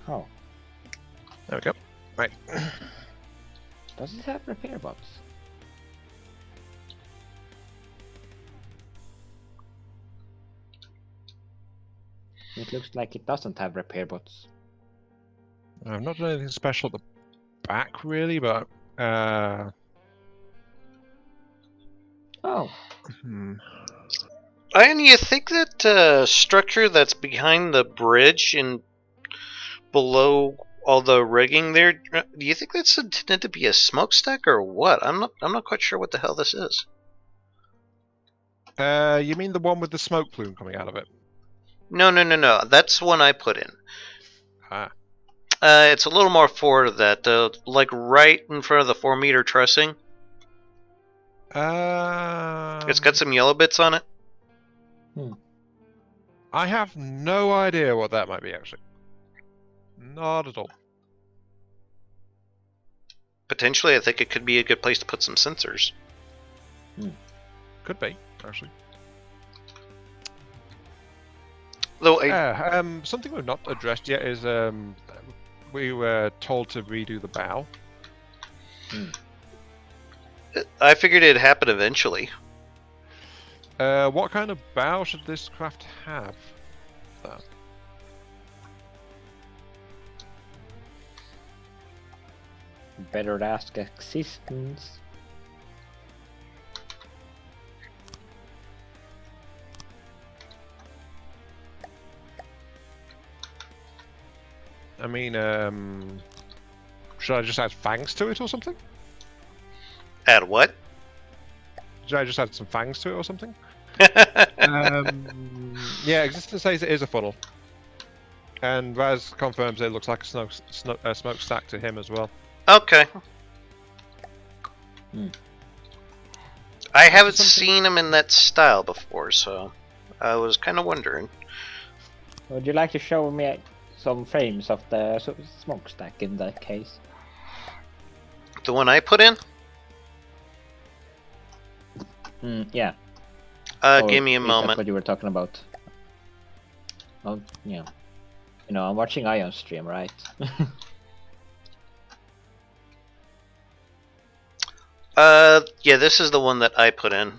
Oh, There we go. Right. does it have repair bots? It looks like it doesn't have repair bots. I've not done anything special at the back really, but Oh, Ian, you think that structure that's behind the bridge and below all the rigging there, do you think that's intended to be a smokestack or what? I'm not quite sure what the hell this is. you mean the one with the smoke plume coming out of it? No. That's one I put in. Ah. It's a little more forward of that, like right in front of the 4-meter trussing. It's got some yellow bits on it. I have no idea what that might be actually. Not at all. Potentially, I think it could be a good place to put some sensors. Could be, actually. Though something we've not addressed yet is we were told to redo the bow. I figured it'd happen eventually. What kind of bow should this craft have? Though? better ask existence. I mean, should I just add fangs to it or something? Add what? Should I just add some fangs to it or something? Yeah, existence says it is a funnel. And Raz confirms it looks like a smokestack to him as well. Okay. Hmm. I haven't seen him in that style before, so I was kind of wondering. Would you like to show me some frames of the smokestack in that case? The one I put in? Yeah. Give me a is that moment. what you were talking about? Oh, yeah. You know, I'm watching Ion stream, right? Yeah, this is the one that I put in.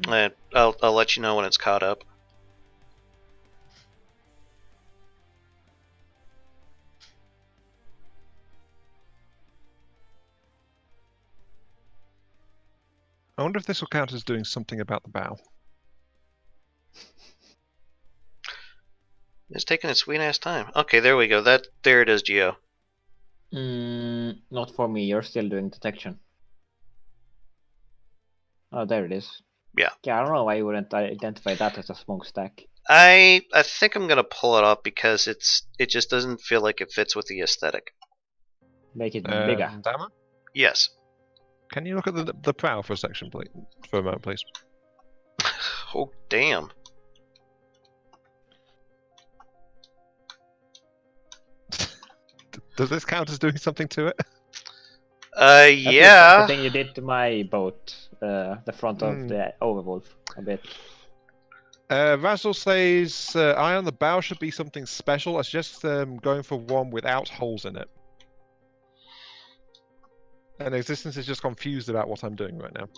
I'll let you know when it's caught up. I wonder if this will count as doing something about the bow. It's taking its sweet ass time. Okay, there we go. There it is, Geo. Not for me. You're still doing detection. Oh, there it is. Yeah. Yeah, I don't know why you wouldn't identify that as a smokestack. I think I'm gonna pull it off because it just doesn't feel like it fits with the aesthetic. Make it bigger. Dama? Yes. Can you look at the prow for a section, please? For a moment, please. Oh damn. Does this count as doing something to it? Yeah. The thing you did to my boat, the front of the Overwolf, a bit. Razzle says, Ion, the bow should be something special. I suggest going for one without holes in it. And Existence is just confused about what I'm doing right now.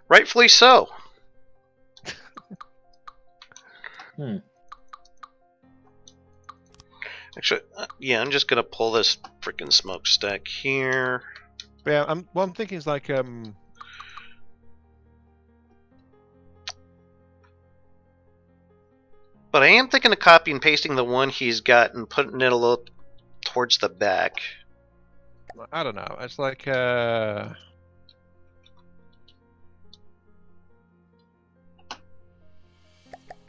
Rightfully so. Actually, yeah, I'm just gonna pull this freaking smokestack here. But yeah, what I'm thinking is like, But I am thinking of copy and pasting the one he's got and putting it a little towards the back. I don't know. It's like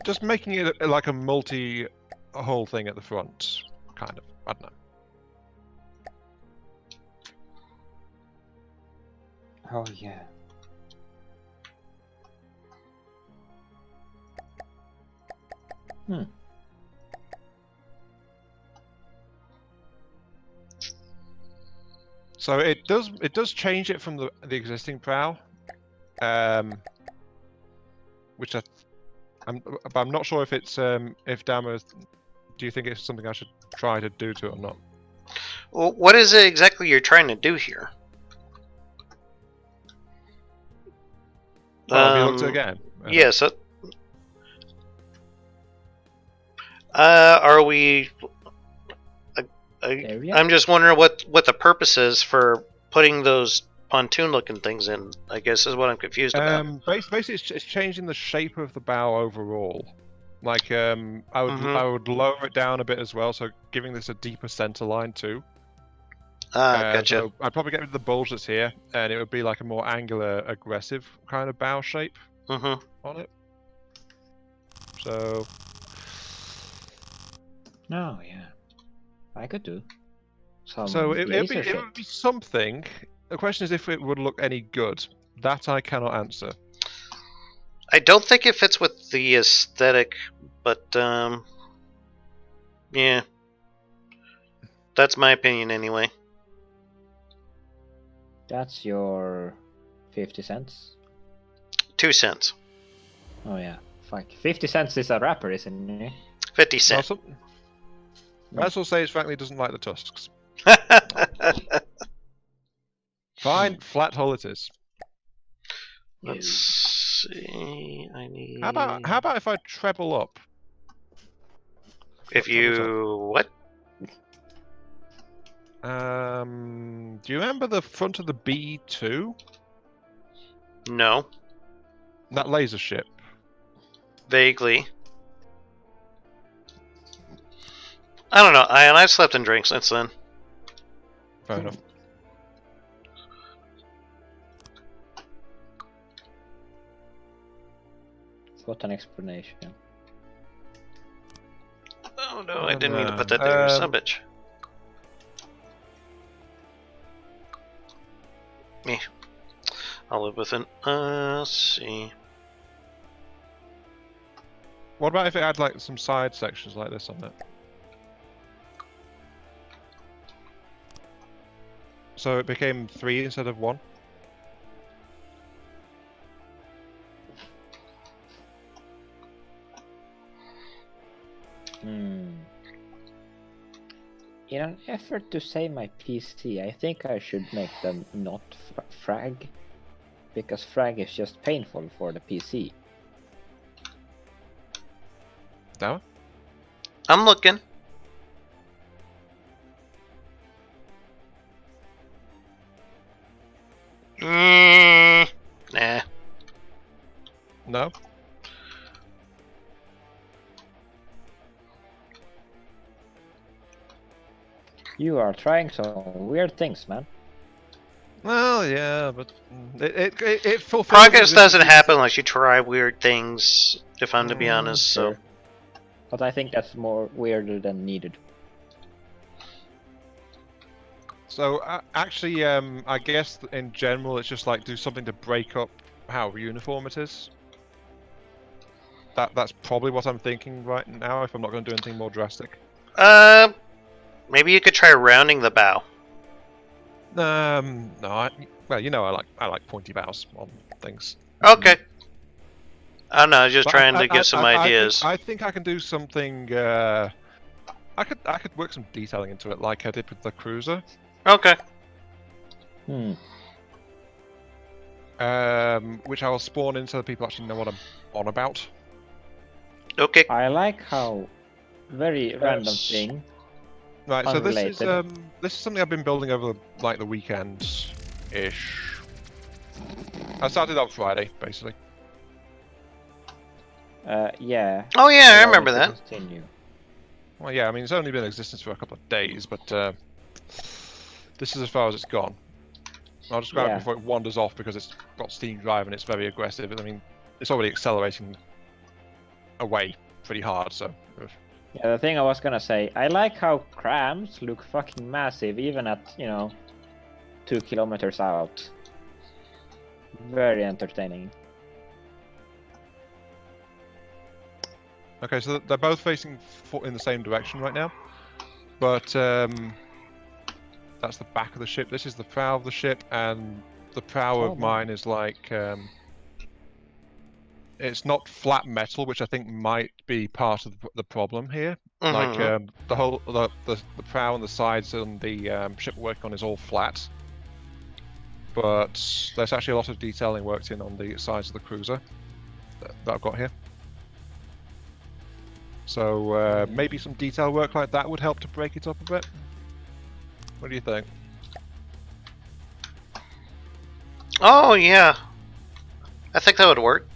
just making it like a multi-hole thing at the front, kind of. I don't know. Oh yeah. Hmm. So it does change it from the existing prow, which I'm not sure if it's if Dama, do you think it's something I should try to do to it or not? Well, what is it exactly you're trying to do here? Oh, have you looked again? Yes. Are we? I'm just wondering what the purpose is for putting those pontoon-looking things in. I guess is what I'm confused about. Basically, it's changing the shape of the bow overall. Like, I would lower it down a bit as well, so giving this a deeper center line too. Gotcha. So I'd probably get rid of the bulge that's here, and it would be like a more angular, aggressive kind of bow shape on it. So. Oh yeah, I could do. So it would be something. The question is if it would look any good. That I cannot answer. I don't think it fits with the aesthetic, but yeah, that's my opinion anyway. That's your 50 cents? 2 cents. Oh yeah, fuck. 50 cents is a rapper, isn't it? 50 cents. Basil says frankly doesn't like the tusks. Fine, flat hull it is. Let's see. I need. How about if I treble up? If you what? Do you remember the front of the B2? No. That laser ship. Vaguely. I don't know. I've slept and drank since then. Fair enough. What an explanation. Oh no, I didn't mean to put that there, son of a bitch. Me. I'll live with it. Let's see. What about if it had like some side sections like this on it? So it became 3 instead of 1? In an effort to save my PC, I think I should make them not frag. Because frag is just painful for the PC. No? I'm looking. Nah. No? You are trying some weird things, man. Well, yeah, but it fulfills. Progress doesn't happen unless you try weird things, if I'm to be honest, Sure. so. But I think that's more weirder than needed. So actually, I guess in general, it's just like do something to break up how uniform it is. That's probably what I'm thinking right now. If I'm not going to do anything more drastic. Maybe you could try rounding the bow. No. Well, you know, I like pointy bows on things. Okay. I don't know. I was just But trying to give some ideas. I think I can do something. I could work some detailing into it, like I did with the cruiser. Okay. Which I will spawn in so that people actually know what I'm on about. Okay. I like how very random thing. Right, so Unrelated. this is something I've been building over like the weekends ish. I started on Friday, basically. Yeah. Oh yeah, I allow remember it to that. Continue. Well, yeah, I mean, it's only been in existence for a couple of days, but this is as far as it's gone. I'll just grab it Yeah. before it wanders off because it's got Steam Drive and it's very aggressive. I mean, it's already accelerating away pretty hard, so... Yeah, the thing I was gonna say, I like how crams look fucking massive even at, 2 kilometers out. Very entertaining. Okay, so they're both facing in the same direction right now, but that's the back of the ship. This is the prow of the ship, and the prow of mine is like it's not flat metal, which I think might be part of the problem here. Like the whole the prow and the sides and the ship we're working on is all flat, but there's actually a lot of detailing worked in on the sides of the cruiser that I've got here. So maybe some detail work like that would help to break it up a bit. What do you think? Oh yeah, I think that would work.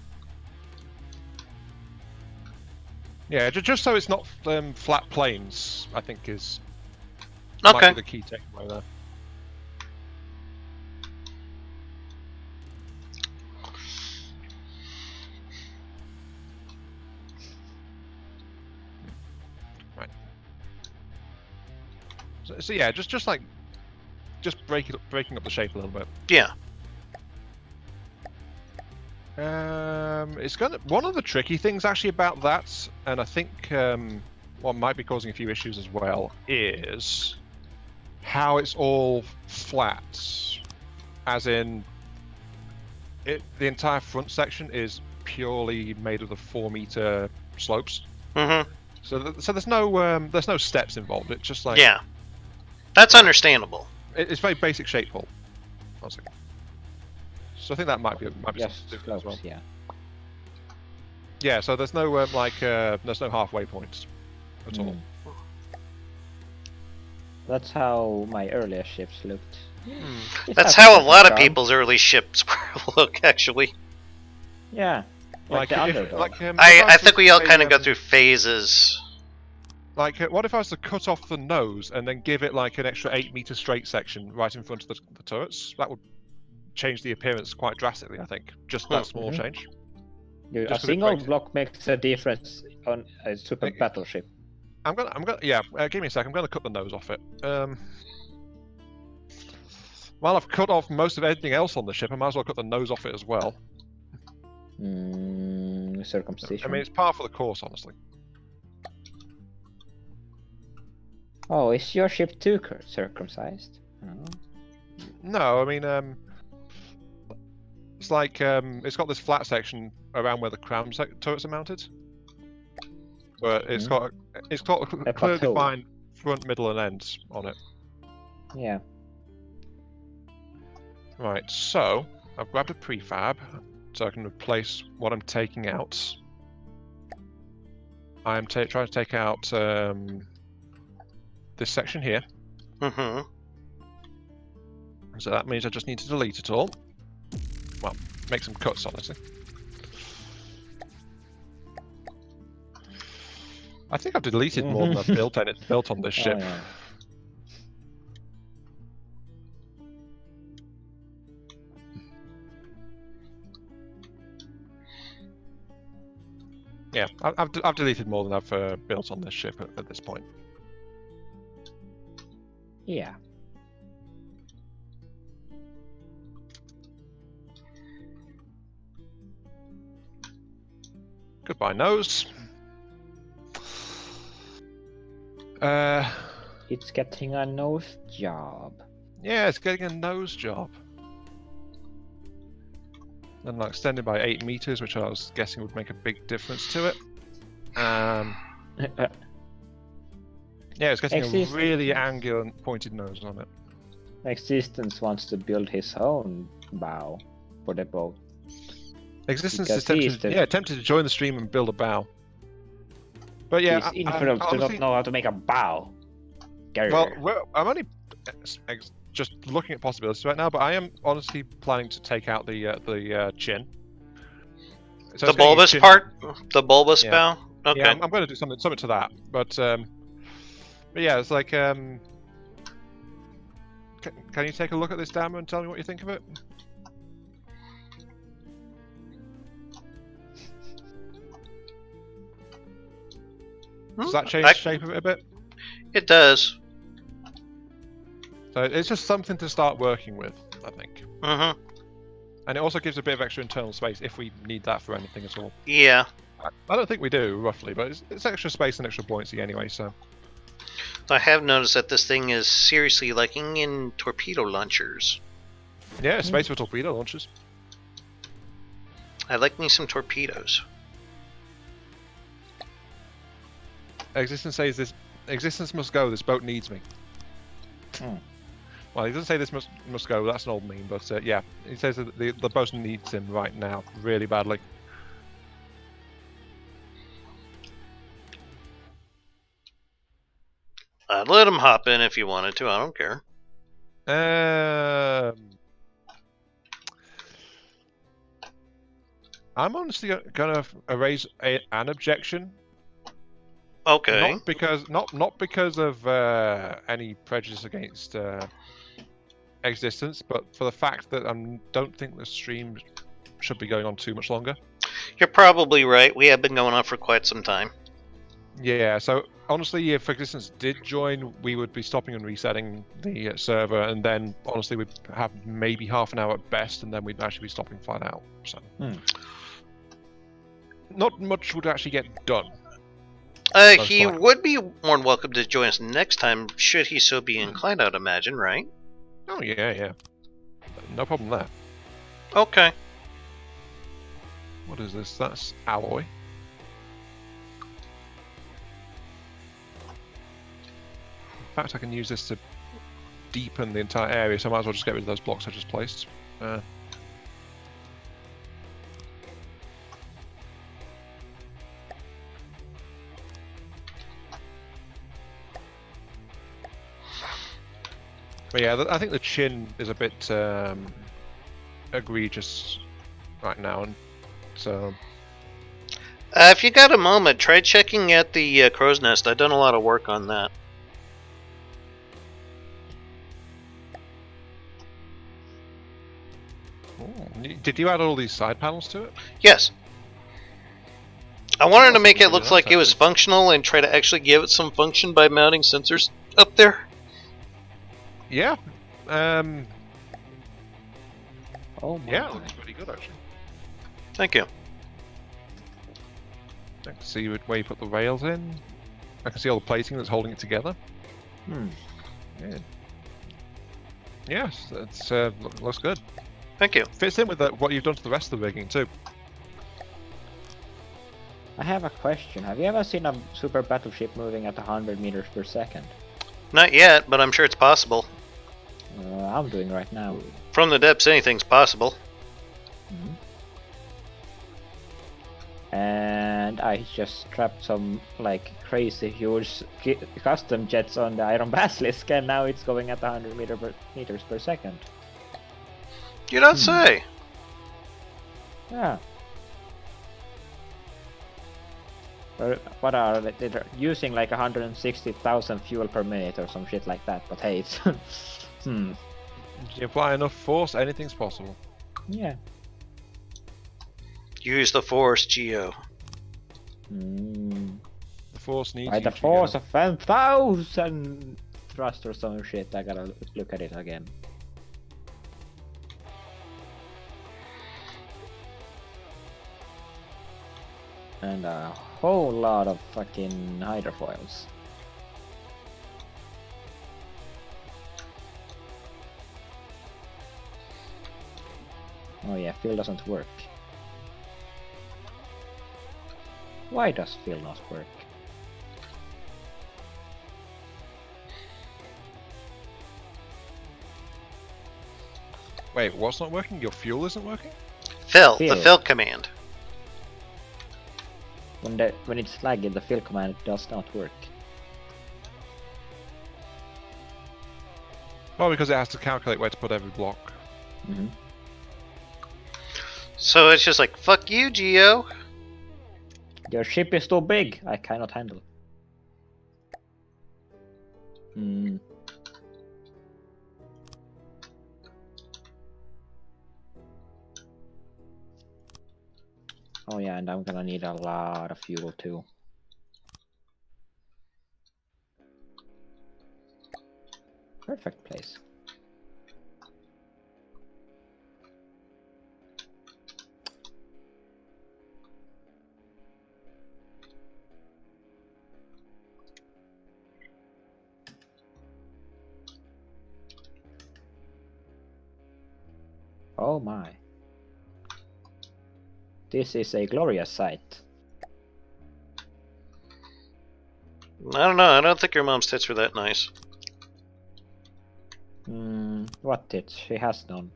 Yeah, just so it's not flat planes, I think is Okay. might be the key takeaway there. Right. So yeah, just breaking up the shape a little bit. Yeah. It's one of the tricky things actually about that, and I think what might be causing a few issues as well is how it's all flat, as in the entire front section is purely made of the 4-meter slopes. So there's no steps involved. It's just like Yeah, that's understandable. It's very basic shape pull. So I think that might be Yes, something different as well. yeah. Yeah, so there's no there's no halfway points at all. That's how my earlier ships looked. It That's has how a some lot of charm. people's early ships look, actually. Yeah, like the underdog. I think we all kind of go through phases. Like, what if I was to cut off the nose and then give it like an extra 8-meter straight section right in front of the turrets? That would change the appearance quite drastically, I think. Just that small change. Dude, Just a 'cause it single breaks- block makes a difference on a super battleship. I'm gonna, yeah. Give me a sec. I'm gonna cut the nose off it. While I've cut off most of anything else on the ship, I might as well cut the nose off it as well. Circumcision. I mean, it's par for the course, honestly. Oh, is your ship too circumcised? Oh. No, I mean, it's like it's got this flat section around where the crown turrets are mounted, but it's got a clearly defined front, middle, and ends on it. Yeah. Right, so I've grabbed a prefab so I can replace what I'm taking out. I'm trying to take out this section here. So that means I just need to delete it all. Well, make some cuts, honestly. I think I've deleted more than I've built on this ship. Yeah. Yeah, I've deleted more than I've built on this ship at this point. Yeah. Goodbye, nose. It's getting a nose job. Yeah, it's getting a nose job. And like extended by 8 meters, which I was guessing would make a big difference to it. Yeah, it's getting a really angular and pointed nose on it. Existence wants to build his own bow for the boat. Existence Because is tempted to join the stream and build a bow. But yeah, these infidels do not know how to make a bow. Well, I'm only just looking at possibilities right now, but I am honestly planning to take out the chin So The it's getting bulbous chin- part? The bulbous Yeah. bow? Okay. Yeah, I'm going to do something to that. But yeah, it's like can you take a look at this dam and tell me what you think of it? Does that change the shape of it a bit? It does. So it's just something to start working with, I think. Mm-hmm. And it also gives a bit of extra internal space if we need that for anything at all. Yeah. I don't think we do, roughly, but it's extra space and extra buoyancy anyway, so... I have noticed that this thing is seriously liking in torpedo launchers. Yeah, space for torpedo launchers. I like me some torpedoes. Existence says this... Existence must go, this boat needs me. Well, he doesn't say this must go, that's an old meme, but yeah. He says that the boat needs him right now, really badly. I'd let him hop in if you wanted to, I don't care. I'm honestly gonna raise an objection. Okay. Not because of any prejudice against Existence, but for the fact that I don't think the stream should be going on too much longer. You're probably right. We have been going on for quite some time. Yeah, so honestly, if Existence did join, we would be stopping and resetting the server, and then honestly, we'd have maybe half an hour at best, and then we'd actually be stopping flat out. So, not much would actually get done. He would be more than welcome to join us next time, should he so be inclined, I'd imagine, right? Oh, yeah. No problem there. Okay. What is this? That's alloy. In fact, I can use this to deepen the entire area, so I might as well just get rid of those blocks I just placed. But yeah, I think the chin is a bit egregious right now, and so... if you got a moment, try checking at the crow's nest. I've done a lot of work on that. Ooh. Did you add all these side panels to it? Yes. I wanted to make it really look nice, like it was actually. functional and try to actually give it some function by mounting sensors up there. Yeah. Oh my Yeah, it God. looks pretty good actually. Thank you. I can see where you put the rails in. I can see all the plating that's holding it together. Yeah. Yes, it's looks good. Thank you. Fits in with what you've done to the rest of the rigging too. I have a question. Have you ever seen a super battleship moving at 100 meters per second? Not yet, but I'm sure it's possible. I'm doing right now. From the depths, anything's possible. And I just strapped some like crazy huge custom jets on the Iron Basilisk, and now it's going at 100 meters per second. You don't say. Yeah. What are they? They're using like 160,000 fuel per minute or some shit like that, but hey, it's... If you apply enough force, anything's possible. Yeah. Use the force, Geo. The force needs By you the to force go. of 10,000 thrust or some shit, I gotta look at it again. And a whole lot of fucking hydrofoils. Oh yeah, fill doesn't work. Why does fill not work? Wait, what's not working? Your fuel isn't working? Fill. Fill. The fill command. When it's laggy, the fill command does not work. Well, because it has to calculate where to put every block. So it's just like, fuck you, Geo. Your ship is too big. I cannot handle. Hmm. Oh yeah, and I'm gonna need a lot of fuel too. Perfect place. Oh my. This is a glorious sight. I don't know. I don't think your mom's tits were that nice. What did she has none?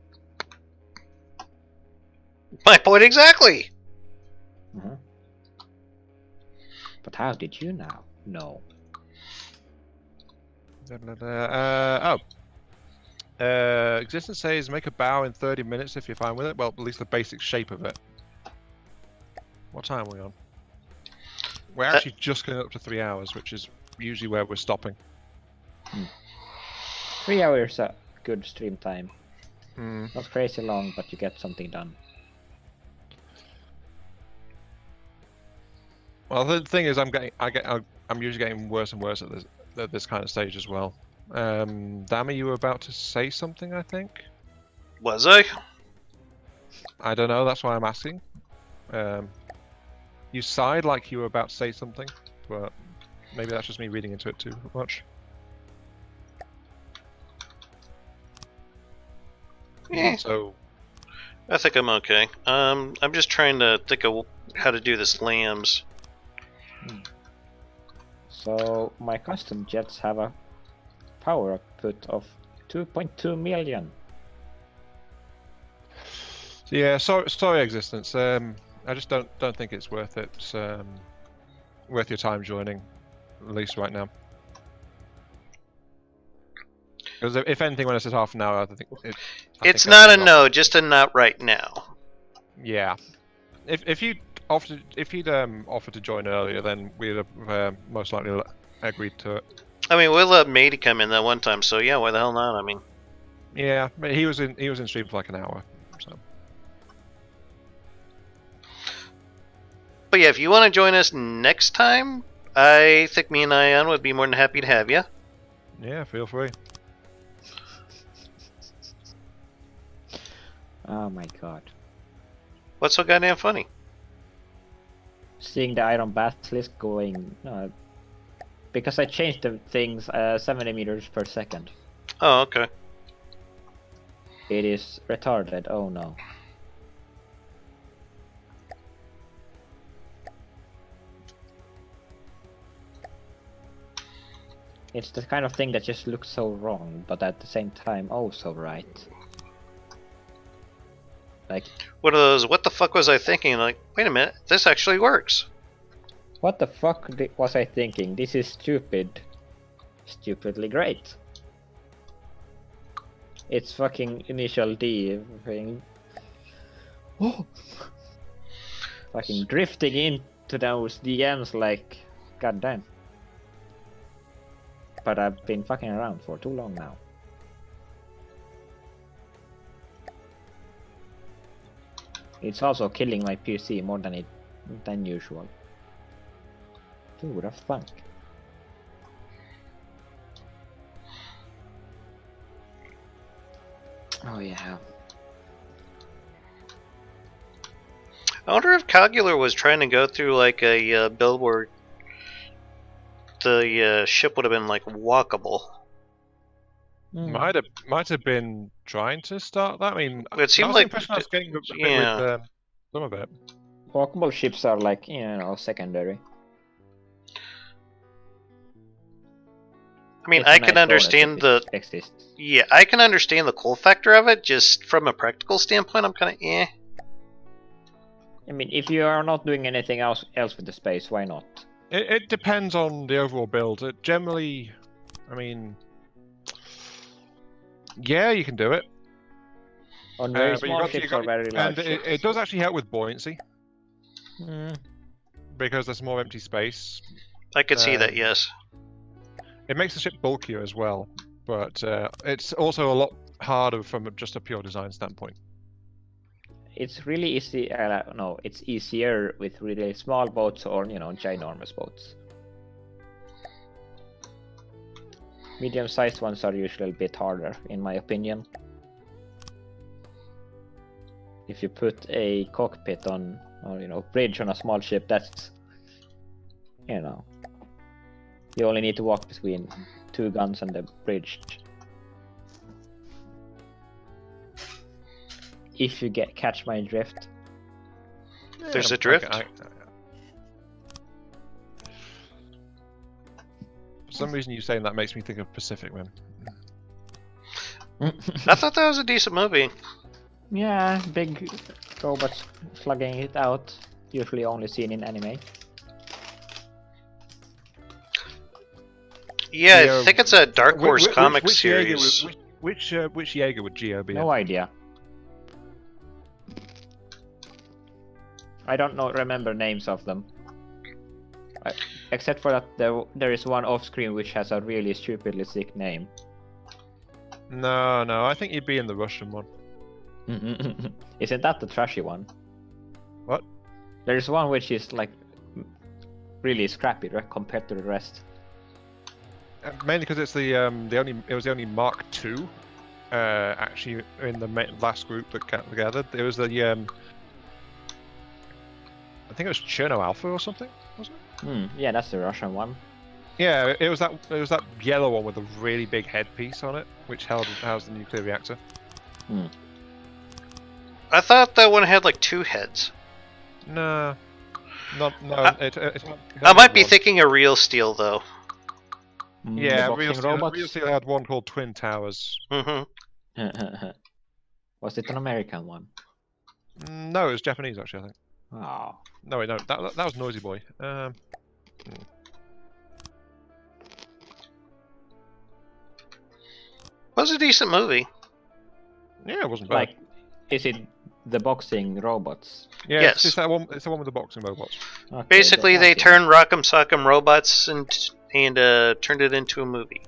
My point exactly. But how did you now know? Existence says make a bow in 30 minutes if you're fine with it. Well, at least the basic shape of it. What time are we on? We're actually just going up to 3 hours, which is usually where we're stopping. 3 hours a good stream time. Hmm. Not crazy long, but you get something done. Well, the thing is, I'm usually getting worse and worse at this kind of stage as well. Dammy, you were about to say something, I think. Was I? I don't know. That's why I'm asking. You sighed like you were about to say something, but maybe that's just me reading into it too much. Eh, So, I think I'm okay. I'm just trying to think of how to do this lambs. So my custom jets have a power output of 2.2 million. yeah, sorry, existence. I just don't think it's worth it. Worth your time joining, at least right now. Because if anything, when I said half an hour, I think It's not a no, just a not right now. Yeah, if you'd offered to join earlier, then we'd have most likely agreed to it. I mean, we let Matey come in that one time, so yeah, why the hell not? I mean, Yeah, but he was in stream for like an hour. So. But yeah, if you want to join us next time, I think me and Ion would be more than happy to have you. Yeah, feel free. Oh my god. What's so goddamn funny? Seeing the iron basilisk going... because I changed the things 70 meters per second. Oh, okay. It is retarded, oh no. It's the kind of thing that just looks so wrong, but at the same time, oh so right. Like, What are those? What the fuck was I thinking? Like, wait a minute, this actually works. what the fuck was I thinking? This is stupid. Stupidly great. It's fucking initial D thing. Oh! Fucking drifting into those DMs like, goddamn. But I've been fucking around for too long now. It's also killing my PC more than usual. Dude, the fuck? Oh yeah. I wonder if LeCogular was trying to go through like a build where the ship would have been like walkable. Mm. Might have been trying to start that. I mean, It seemed that was like the impression I was getting a bit yeah. with some of it. Walkable ships are like, you know, secondary. I mean, It's a I nice can understand bonus the if it exists. yeah, I can understand the cool factor of it. Just from a practical standpoint, I'm kind of eh. I mean, if you are not doing anything else with the space, why not? It depends on the overall build. It generally, I mean, yeah, you can do it. On very But small ships or very large and ships. it does actually help with buoyancy Mm. because there's more empty space. I could see that, yes. It makes the ship bulkier as well, but it's also a lot harder from just a pure design standpoint. It's really easy. No, it's easier with really small boats or ginormous boats. Medium-sized ones are usually a bit harder, in my opinion. If you put a cockpit on, or bridge on a small ship, that's, you only need to walk between 2 guns and the bridge. If you catch my drift. There's a drift? For some reason, you saying that makes me think of Pacific Rim. I thought that was a decent movie. Yeah, big robots slugging it out. Usually only seen in anime. Yeah, I think it's a Dark Horse comic which series. Which Jaeger would Geo be? No idea. I don't remember names of them. Except for that there is one off screen which has a really stupidly sick name. No, I think you'd be in the Russian one. Isn't that the trashy one? What? There's one which is like really scrappy compared to the rest. Mainly because it's it was the only Mark II actually in the last group that got together. There was the I think it was Cherno Alpha or something, wasn't it? Yeah, that's the Russian one. Yeah, it was that yellow one with a really big headpiece on it, which housed the nuclear reactor. I thought that one had like 2 heads. No. I might be thinking of Real Steel though. Yeah, Real robots. Steel had one called Twin Towers. Mm-hmm. Was it an American one? No, it was Japanese actually, I think. Oh. No, wait, no, that was Noisy Boy. Was a decent movie. Yeah, it wasn't bad. Like, is it the boxing robots? Yeah, Yes. it's that one. It's the one with the boxing robots. Okay, Basically, they turned Rock'em Sock'em robots and turned it into a movie.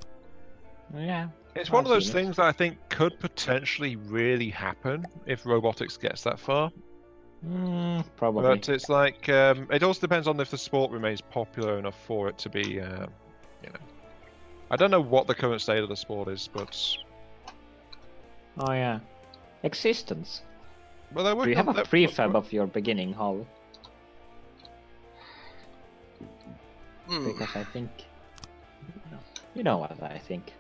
Yeah. It's one of I've those seen it. things that I think could potentially really happen if robotics gets that far. Probably. But it's like it also depends on if the sport remains popular enough for it to be, I don't know what the current state of the sport is, but Oh yeah. Existence. well, they're Do working you have on a prefab of your beginning hull? Because I think... You know what I think.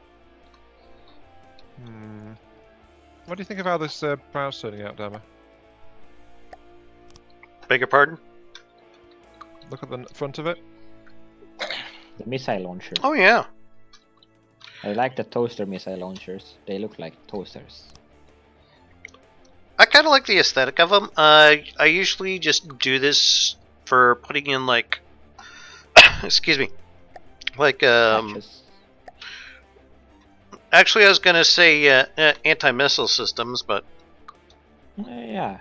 What do you think of how this prow's turning out, Dama? Beg your pardon? Look at the front of it. The missile launcher. Oh yeah. I like the toaster missile launchers. They look like toasters. I kind of like the aesthetic of them. I usually just do this for putting in like, excuse me, like Patches. Actually, I was gonna say anti-missile systems, but Yeah.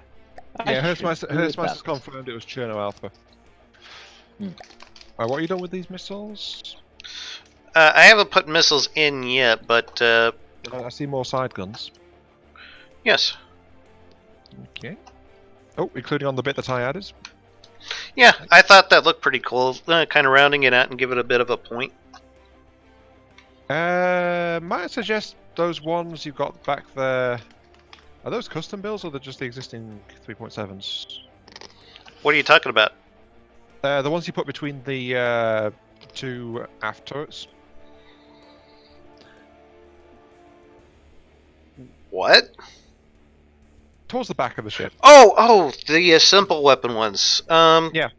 Yeah, I should do Hertzmeister's that. confirmed it was Cherno Alpha. What are you doing with these missiles? I haven't put missiles in yet. But I see more side guns. yes, Okay. Oh, including on the bit that I added. yeah, I thought that looked pretty cool. Kind of rounding it out and give it a bit of a point. Might I suggest those ones you've got back there? Are those custom builds or they're just the existing 3.7s? What are you talking about? The ones you put between the 2 aft turrets. What? Towards the back of the ship. Oh, the simple weapon ones. Yeah.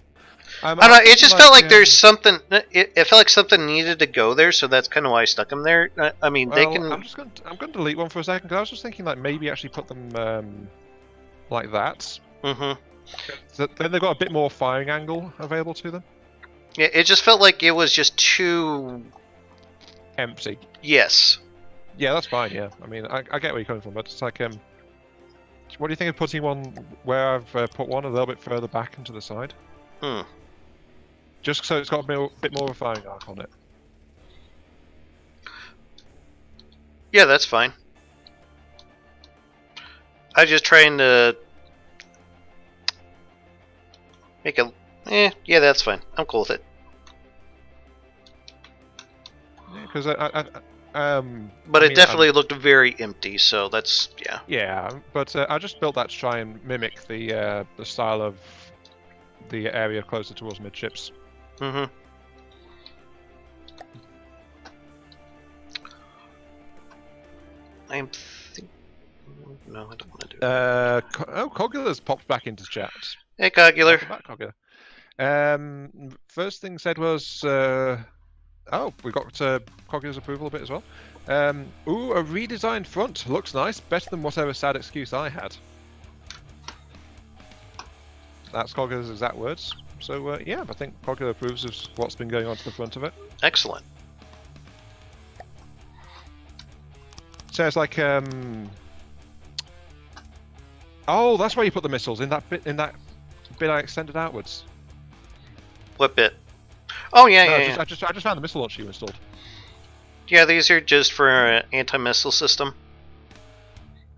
I don't know. It just felt like there's something. It felt like something needed to go there, so that's kind of why I stuck them there. I mean, they can. I'm going to delete one for a second because I was just thinking like maybe actually put them like that. Mm-hmm. So then they've got a bit more firing angle available to them. Yeah, it just felt like it was just too. Empty. Yes. Yeah, that's fine. Yeah, I mean, I get where you're coming from, but it's like What do you think of putting one where I've put one a little bit further back into the side? Hmm. Just so it's got a bit more of a firing arc on it. Yeah, that's fine. I was just trying to make a. Yeah, that's fine. I'm cool with it. Because But it definitely looked very empty, so that's yeah. Yeah, but I just built that to try and mimic the style of the area closer towards midships. Mm-hmm. I'm no, I don't want to do it. Cogular's popped back into chat. Hey, COPPA. Welcome back, Cogular. First thing said was, oh, we got Cogular's approval a bit as well. Ooh, a redesigned front. Looks nice. Better than whatever sad excuse I had. That's Cogular's exact words. So, yeah, I think Cogular approves of what's been going on to the front of it. Excellent. So it's like, oh, that's where you put the missiles, in that bit I extended outwards. What bit? Oh yeah, No, yeah. I just found the missile launcher you installed. Yeah, these are just for an anti-missile system.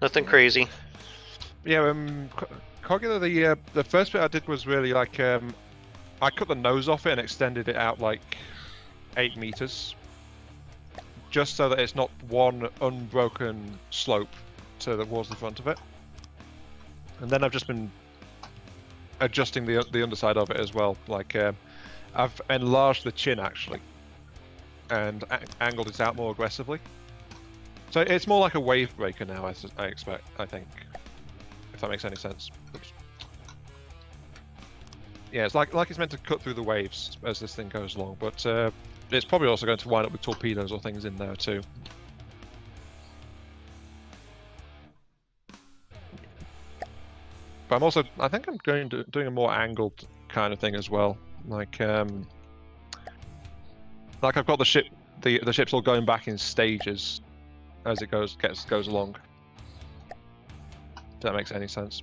Nothing crazy. Yeah, Cogular, the first bit I did was really like, I cut the nose off it and extended it out like 8 meters, just so that it's not one unbroken slope towards the front of it. And then I've just been adjusting the underside of it as well. Like, I've enlarged the chin actually, and angled it out more aggressively. So it's more like a wave breaker now, I think, if that makes any sense. Oops. Yeah, it's like it's meant to cut through the waves as this thing goes along, but it's probably also going to wind up with torpedoes or things in there too. But I think I'm doing a more angled kind of thing as well. Like I've got the ship's all going back in stages as it goes along. If that makes any sense.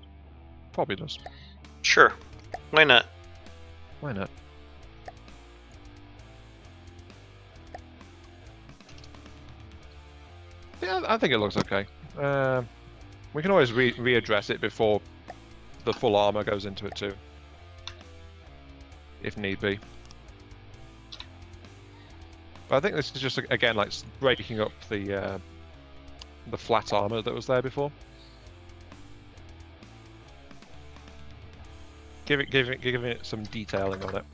Probably does. Sure. Why not? Why not? Yeah, I think it looks okay. We can always readdress it before the full armor goes into it too, if need be. But I think this is just again like breaking up the flat armor that was there before. Giving it some detailing on it.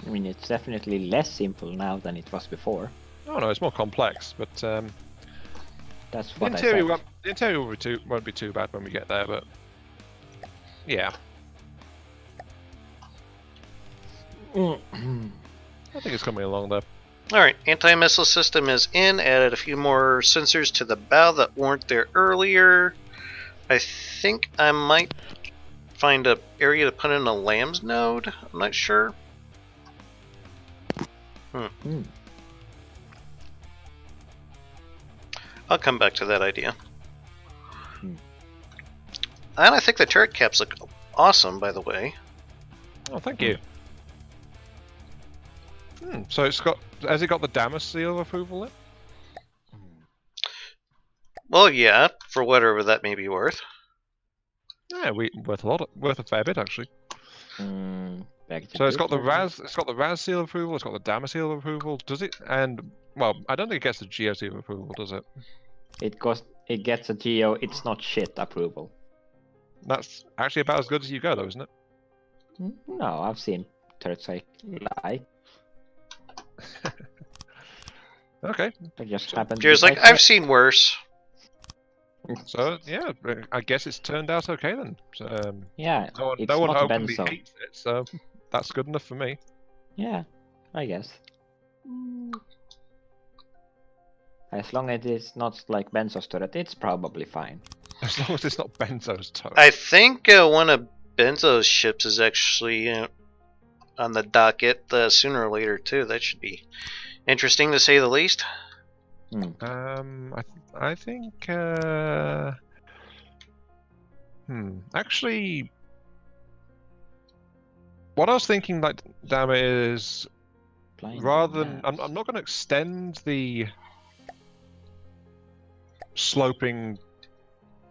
I mean, it's definitely less simple now than it was before. Oh no, it's more complex, but That's the what I interior said. the interior won't be too bad when we get there, but yeah. I think it's coming along there. Alright, anti-missile system is in. Added a few more sensors to the bow that weren't there earlier. I think I might find an area to put in a lambs node. I'm not sure. I'll come back to that idea. And I think the turret caps look awesome, by the way. Oh, thank you. So has it got the Damas seal of approval then? Well, yeah, for whatever that may be worth. Yeah, worth a fair bit actually. Back to So it's got the Jupiter. Raz seal of approval. It's got the Damas seal of approval. Does it? And well, I don't think it gets the Geo seal of approval, does it? It gets a Geo. It's not shit approval. That's actually about as good as you go, though, isn't it? No, I've seen turrets I like. Okay. I just happened. Jared's like, I've seen worse. So yeah, I guess it's turned out okay then. Yeah, No it's one not openly benzo. hates it, so that's good enough for me. Yeah, I guess. As long as it's not like Benzo's turret, it's probably fine. As long as it's not Benzo's turret. I think one of Benzo's ships is actually on the docket sooner or later, too. That should be interesting, to say the least. I think. Actually, what I was thinking, like, damn it, is rather than I'm not going to extend the sloping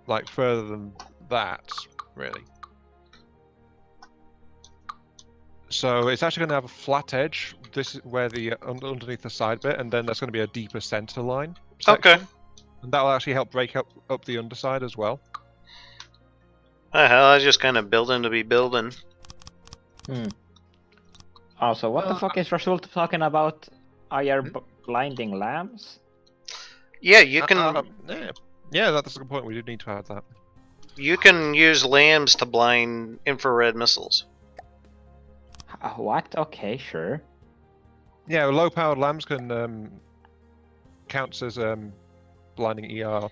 like further than that, really. So it's actually going to have a flat edge. This is where the underneath the side bit, and then there's going to be a deeper center line section. Okay. And that will actually help break up the underside as well. Hell, I was just kind of building to be building. Also, what the fuck is Rasul talking about? IR blinding lamps? Yeah, you can. Yeah, that's a good point. We do need to have that. You can use lambs to blind infrared missiles. What? Okay, sure. Yeah, low-powered lamps can counts as blinding IR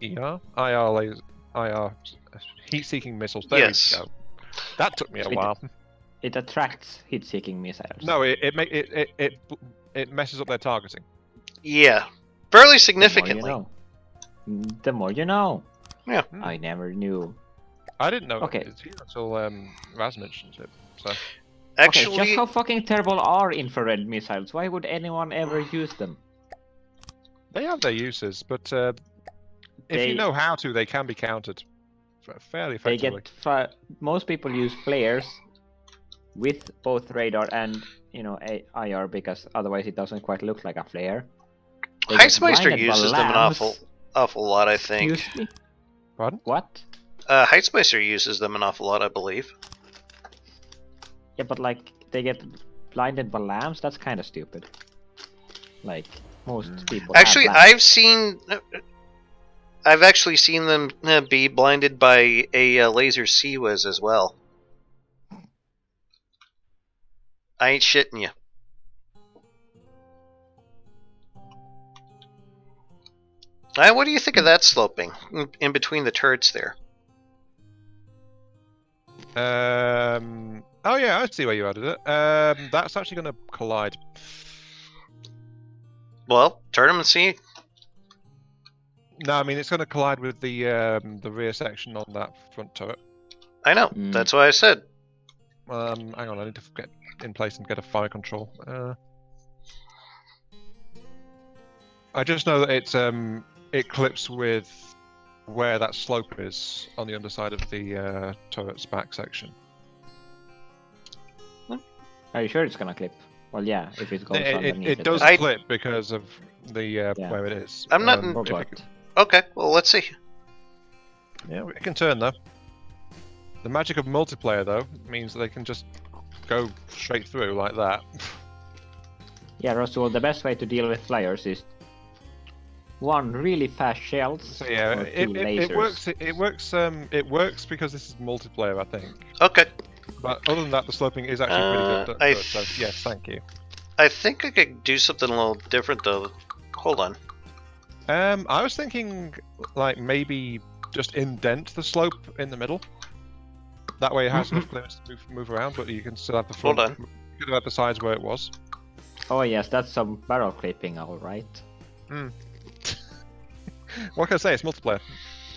lasers, IR heat-seeking missiles. There Yes. we go. That took me a while. It attracts heat-seeking missiles. No, it messes up their targeting. Yeah, fairly significantly. The more you know. Yeah. I never knew. I didn't know Okay. it until Raz mentioned it. So. Actually, okay, just how fucking terrible are infrared missiles? Why would anyone ever use them? They have their uses, but if you know how to, they can be countered fairly effectively. Most people use flares with both radar and IR because otherwise it doesn't quite look like a flare. Heightsmeister uses them an awful lot, I think. Excuse me? Pardon? What? Heightsmeister uses them an awful lot, I believe. Yeah, but like they get blinded by lamps. That's kind of stupid. Like most people. Actually, have I've actually seen them be blinded by a laser CWIS as well. I ain't shitting you. What do you think of that sloping in between the turrets there? Oh yeah, I see where you added it. That's actually going to collide. Well, turn them and see. No, I mean it's going to collide with the rear section on that front turret. I know. That's why I said. Hang on, I need to get in place and get a fire control. I just know that it clips with where that slope is on the underside of the turret's back section. Are you sure it's gonna clip? Well, yeah, if it goes underneath it does clip because of the where it is. I'm not. Okay, well, let's see. Yeah, it can turn though. The magic of multiplayer though means that they can just go straight through like that. Yeah, Russell, the best way to deal with flyers is one really fast shells. So yeah, it works. It works because this is multiplayer, I think. Okay. But other than that, the sloping is actually pretty good. So yes, thank you. I think I could do something a little different though. Hold on. I was thinking like maybe just indent the slope in the middle. That way it has enough clearance to move around, but you can still have the front. Hold on. You could have the sides where it was. Oh yes, that's some barrel clipping, all right. What can I say? It's multiplayer.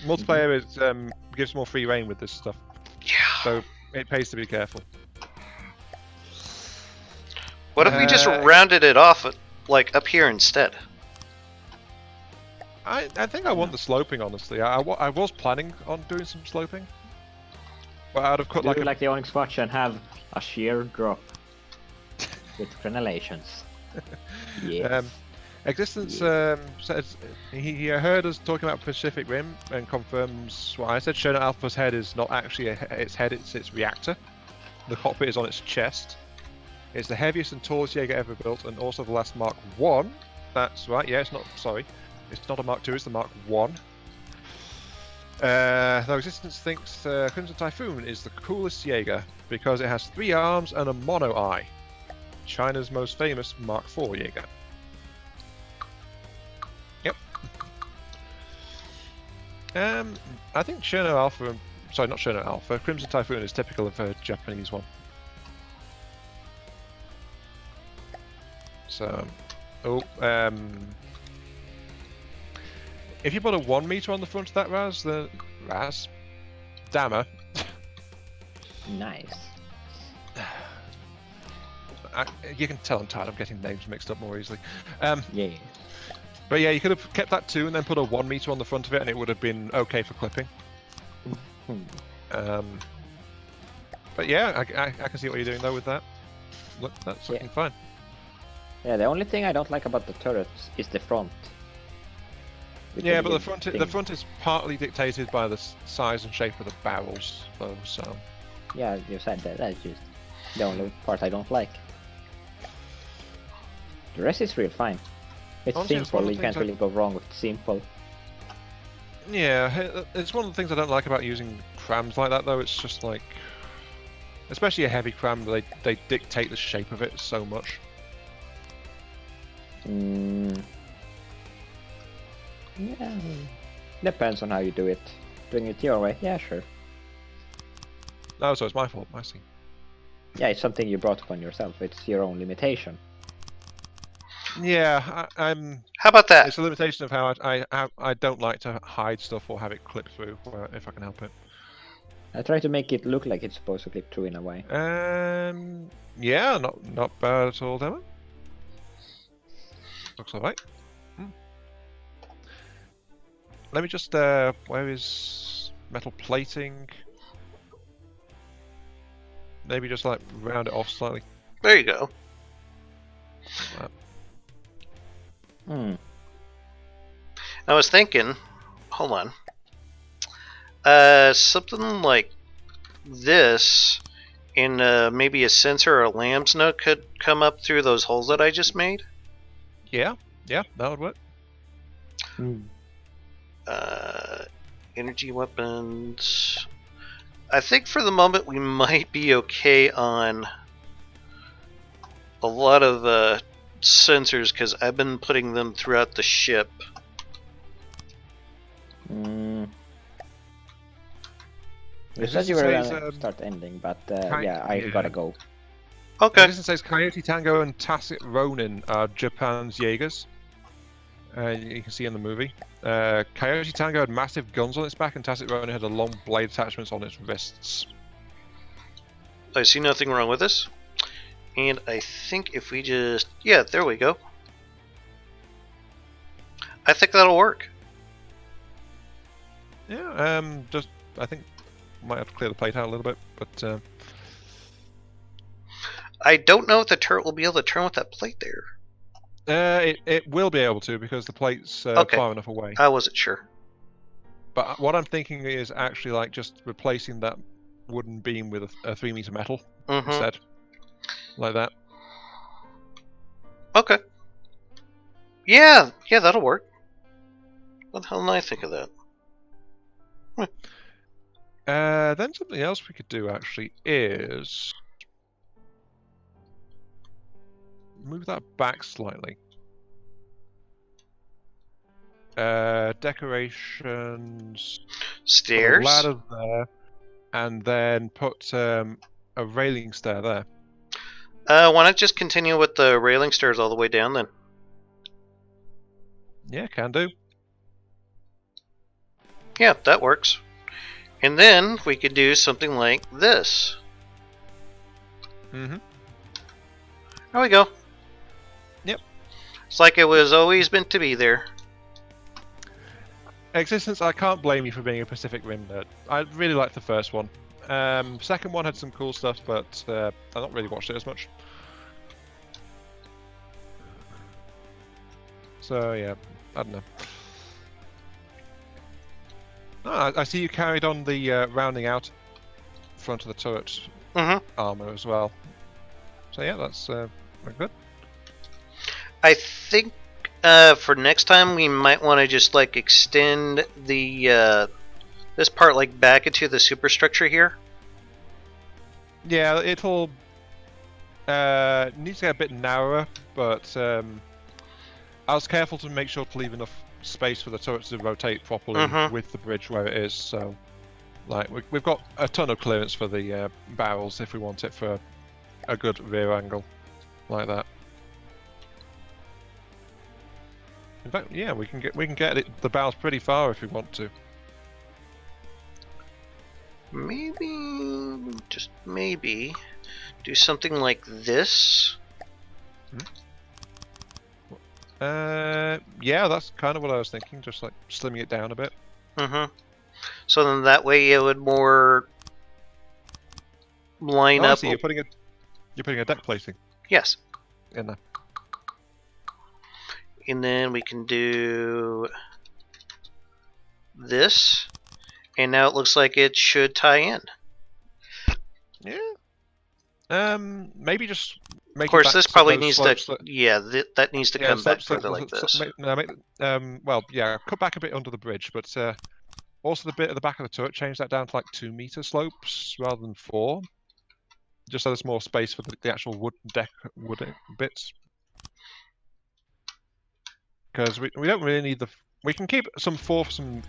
Multiplayer is gives more free reign with this stuff. Yeah. So it pays to be careful. What if we just rounded it off, like up here instead? I think I want the sloping, honestly. I was planning on doing some sloping, but I'd have cut like the AiyonMk watch and have a sheer drop with crenellations. Yes. Existence says he heard us talking about Pacific Rim and confirms what I said. Shono Alpha's head is not actually its head; it's its reactor. The cockpit is on its chest. It's the heaviest and tallest Jaeger ever built, and also the last Mark 1. That's right. Yeah, it's not. Sorry, it's not a Mark 2. It's the Mark 1. Though Existence thinks Crimson Typhoon is the coolest Jaeger because it has 3 arms and a mono eye. China's most famous Mark 4 Jaeger. Yep. I think Shono Alpha, sorry, not Shono Alpha, Crimson Typhoon is typical of a Japanese one. So, If you put a 1 meter on the front of that Dammer, Nice. you can tell I'm tired of getting names mixed up more easily. Yeah. But yeah, you could have kept that 2 and then put a 1 meter on the front of it, and it would have been okay for clipping. But yeah, I can see what you're doing though with that. Look, that's looking fine. Yeah, the only thing I don't like about the turrets is the front. Yeah, but the front is partly dictated by the size and shape of the barrels, though. So. Yeah, you said that. That's just the only part I don't like. The rest is real fine. It's Honestly, it's one simple. of You the can't things really go wrong with simple. Yeah, it's one of the things I don't like about using crams like that, though. It's just like, especially a heavy cram, they dictate the shape of it so much. Yeah, depends on how you do it. Doing it your way, yeah, sure. Oh, so it's my fault. I see. Yeah, it's something you brought upon yourself. It's your own limitation. Yeah, I'm. How about that? It's a limitation of how I don't like to hide stuff or have it clip through if I can help it. I try to make it look like it's supposed to clip through in a way. Yeah, not bad at all, Demo. Looks alright. Let me just where is metal plating? Maybe just like round it off slightly. There you go. Like I was thinking, hold on. Something like this in maybe a sensor or a lamb's note could come up through those holes that I just made. yeah, that would work. Energy weapons. I think for the moment we might be okay on a lot of sensors because I've been putting them throughout the ship. You said you were gonna start ending, but yeah, I gotta go. Okay. This says Coyote Tango and Tacit Ronin are Japan's Jaegers. You can see in the movie. Coyote Tango had massive guns on its back, and Tacit Ronin had a long blade attachments on its wrists. I see nothing wrong with this. And I think if we just... Yeah, there we go. I think that'll work. Yeah, just... I think might have to clear the plate out a little bit, but... I don't know if the turret will be able to turn with that plate there. It will be able to, because the plate's Okay. far enough away. I wasn't sure. But what I'm thinking is actually like just replacing that wooden beam with a 3 meter metal instead. Like that. Okay. Yeah, that'll work. What the hell did I think of that? Then something else we could do actually is move that back slightly. Decorations. Stairs? Put a ladder there, and then put a railing stair there. Why not just continue with the railing stairs all the way down then? Yeah, can do. Yeah, that works. And then we could do something like this. Mm-hmm. There we go. Yep. It's like it was always meant to be there. Existence, I can't blame you for being a Pacific Rim nerd. I really liked the first one. Second one had some cool stuff, but I've not really watched it as much. So yeah, I don't know. Oh, I see you carried on the rounding out front of the turret armor as well. So yeah, that's good. I think for next time we might want to just like extend the this part like back into the superstructure here. Yeah, it'll need to get a bit narrower, but I was careful to make sure to leave enough space for the turret to rotate properly with the bridge where it is. So, like, we've got a ton of clearance for the barrels if we want it for a good rear angle, like that. In fact, yeah, we can get the bows pretty far if we want to. Maybe, just maybe, do something like this. Yeah, that's kind of what I was thinking. Just like slimming it down a bit. So then that way it would more line Oh, I up. see. You're putting a deck placing Yes. in there. And then we can do this. And now it looks like it should tie in. Yeah. Maybe just make. Of course, it back this probably those needs slopes to. Yeah, that needs to come back further like this. Well, yeah, cut back a bit under the bridge, but also the bit at the back of the turret, change that down to like 2-meter slopes rather than 4, just so there's more space for the actual wood bits. Because we don't really need we can keep some 4 for some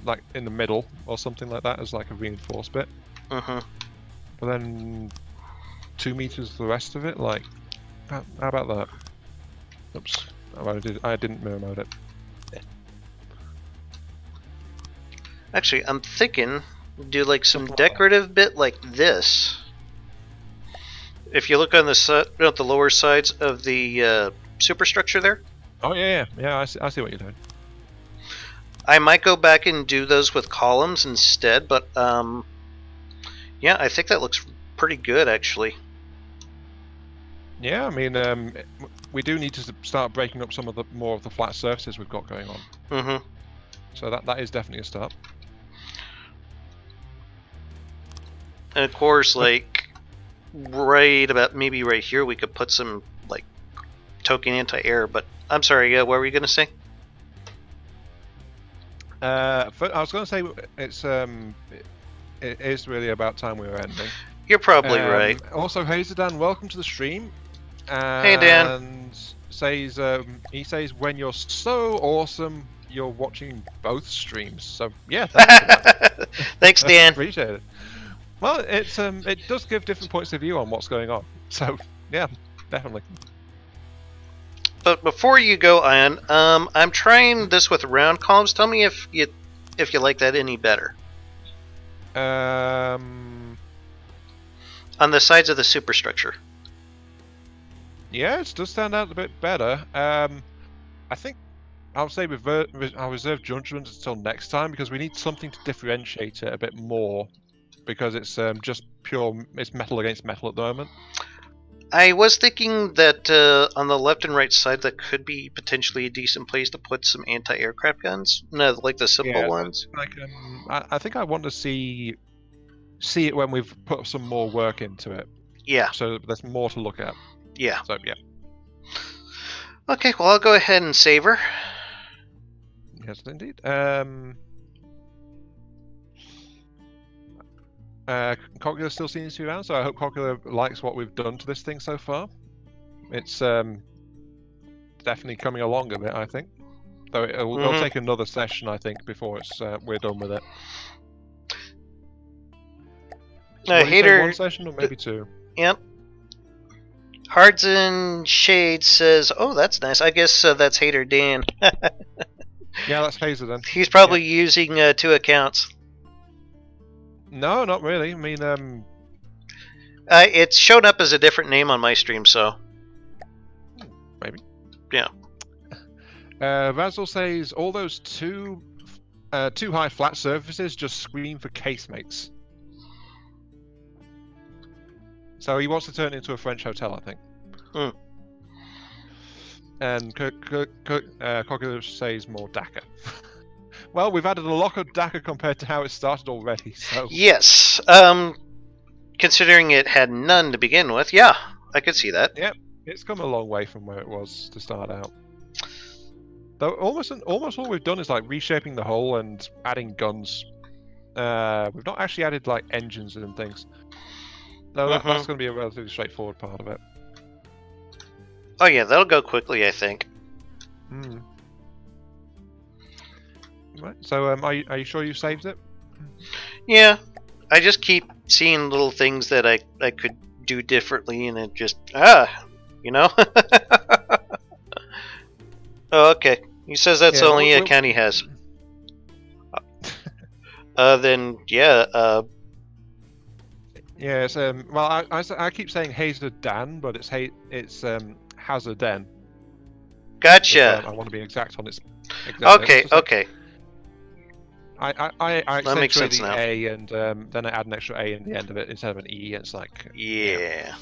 like in the middle or something like that as like a reinforced bit. But then 2 meters the rest of it. Like, how about that? Oops, I didn't mirror mode it. Actually, I'm thinking do like some decorative bit like this. If you look on the lower sides of the superstructure there. Oh yeah. I see what you're doing. I might go back and do those with columns instead, but yeah, I think that looks pretty good actually. Yeah, I mean, we do need to start breaking up some of the more of the flat surfaces we've got going on. So that is definitely a start. And of course, like right about maybe right here, we could put some like token anti-air. But I'm sorry, what were you gonna say? I was going to say it is really about time we were ending. You're probably right. Also, Hazeldan, welcome to the stream. Hey Dan. And he says when you're so awesome, you're watching both streams. So yeah, thanks Dan. Appreciate it. Well, it does give different points of view on what's going on. So yeah, definitely. But before you go, Ion, I'm trying this with round columns. Tell me if you like that any better. On the sides of the superstructure. Yeah, it does stand out a bit better. I think I'll say I'll reserve judgment until next time because we need something to differentiate it a bit more because it's just it's metal against metal at the moment. I was thinking that on the left and right side that could be potentially a decent place to put some anti-aircraft guns. No, like the simple ones. Like I think I want to see it when we've put some more work into it. Yeah. So there's more to look at. Yeah. So yeah. Okay, well I'll go ahead and save her. Yes, indeed. COPPA still seems to be around, so I hope COPPA likes what we've done to this thing so far. It's definitely coming along a bit, I think. Though it'll take another session, I think, before we're done with it. Hater. 1 session or maybe 2. Yep. Hards and Shade says, "Oh, that's nice. I guess that's Hater Dan." Yeah, that's Hazer then. He's probably using 2 accounts. No, not really. I mean, it's shown up as a different name on my stream, so maybe. Yeah. Razzle says all those too high flat surfaces just scream for casemates. So he wants to turn it into a French hotel, I think. And COPPA says more DACA. Well, we've added a lot of DACA compared to how it started already, so... Yes. Considering it had none to begin with, yeah, I could see that. Yep, it's come a long way from where it was to start out. Though almost all we've done is like reshaping the hull and adding guns. We've not actually added like engines and things. No, that's going to be a relatively straightforward part of it. Oh yeah, that'll go quickly, I think. Right. So, are you sure you saved it? Yeah, I just keep seeing little things that I could do differently, and it just you know. Oh, okay. He says that's Yeah, the only well- account he has. Then yeah. Yeah, it's well, I keep saying Hazer Dan, but it's Hazard Den. Gotcha. I want to be exact on its exact name. Okay. It's just like, Okay. I That makes accentuate sense the now. A and then I add an extra A in the end of it instead of an E. It's like Yeah.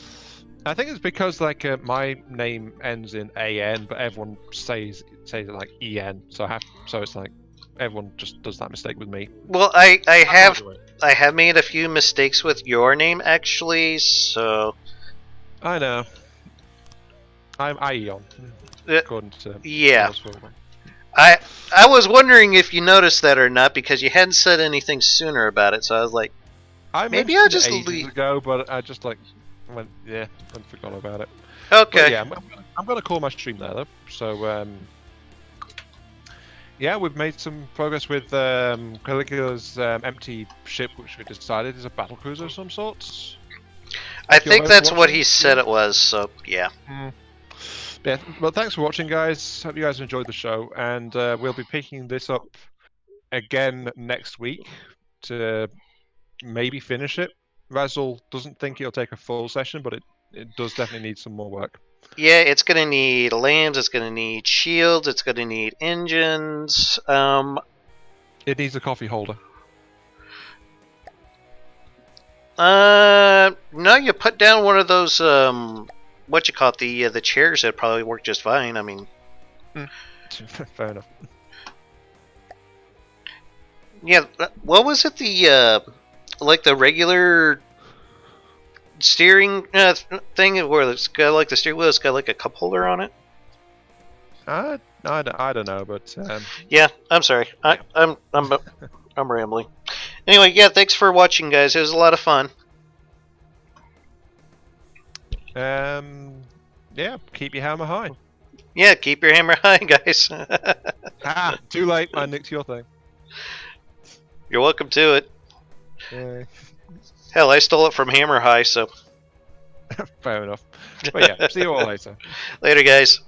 I think it's because like my name ends in AN, but everyone says it like EN. So it's like everyone just does that mistake with me. Well, I have made a few mistakes with your name actually. So I know. I'm Aion, according to yeah. yours for one. I was wondering if you noticed that or not because you hadn't said anything sooner about it. So I was like, I maybe mentioned I'll it just ages leave. ago, but I just like went and forgot about it. Okay. But yeah, I'm gonna call my stream there though. So yeah, we've made some progress with Caligula's empty ship, which we decided is a battle cruiser of some sorts. I Thank you all think both that's for what watching. he said it was. So yeah. Yeah, well, thanks for watching, guys. Hope you guys enjoyed the show, and we'll be picking this up again next week to maybe finish it. Razzle doesn't think it'll take a full session, but it does definitely need some more work. Yeah, it's gonna need lambs. It's gonna need shields. It's gonna need engines. It needs a coffee holder. No, you put down one of those what you call it, the chairs that probably work just fine. I mean, Fair enough. yeah. What was it? The like the regular steering thing where it's got like the steering wheel, it's got like a cup holder on it. I don't know, but Yeah, I'm sorry. I'm rambling. Anyway, yeah, thanks for watching, guys. It was a lot of fun. yeah, keep your hammer high. Yeah, keep your hammer high, guys. Too late. I nicked your thing. You're welcome to it. Yeah. Hell, I stole it from Hammer High, so Fair enough. But yeah, see you all later. later, guys.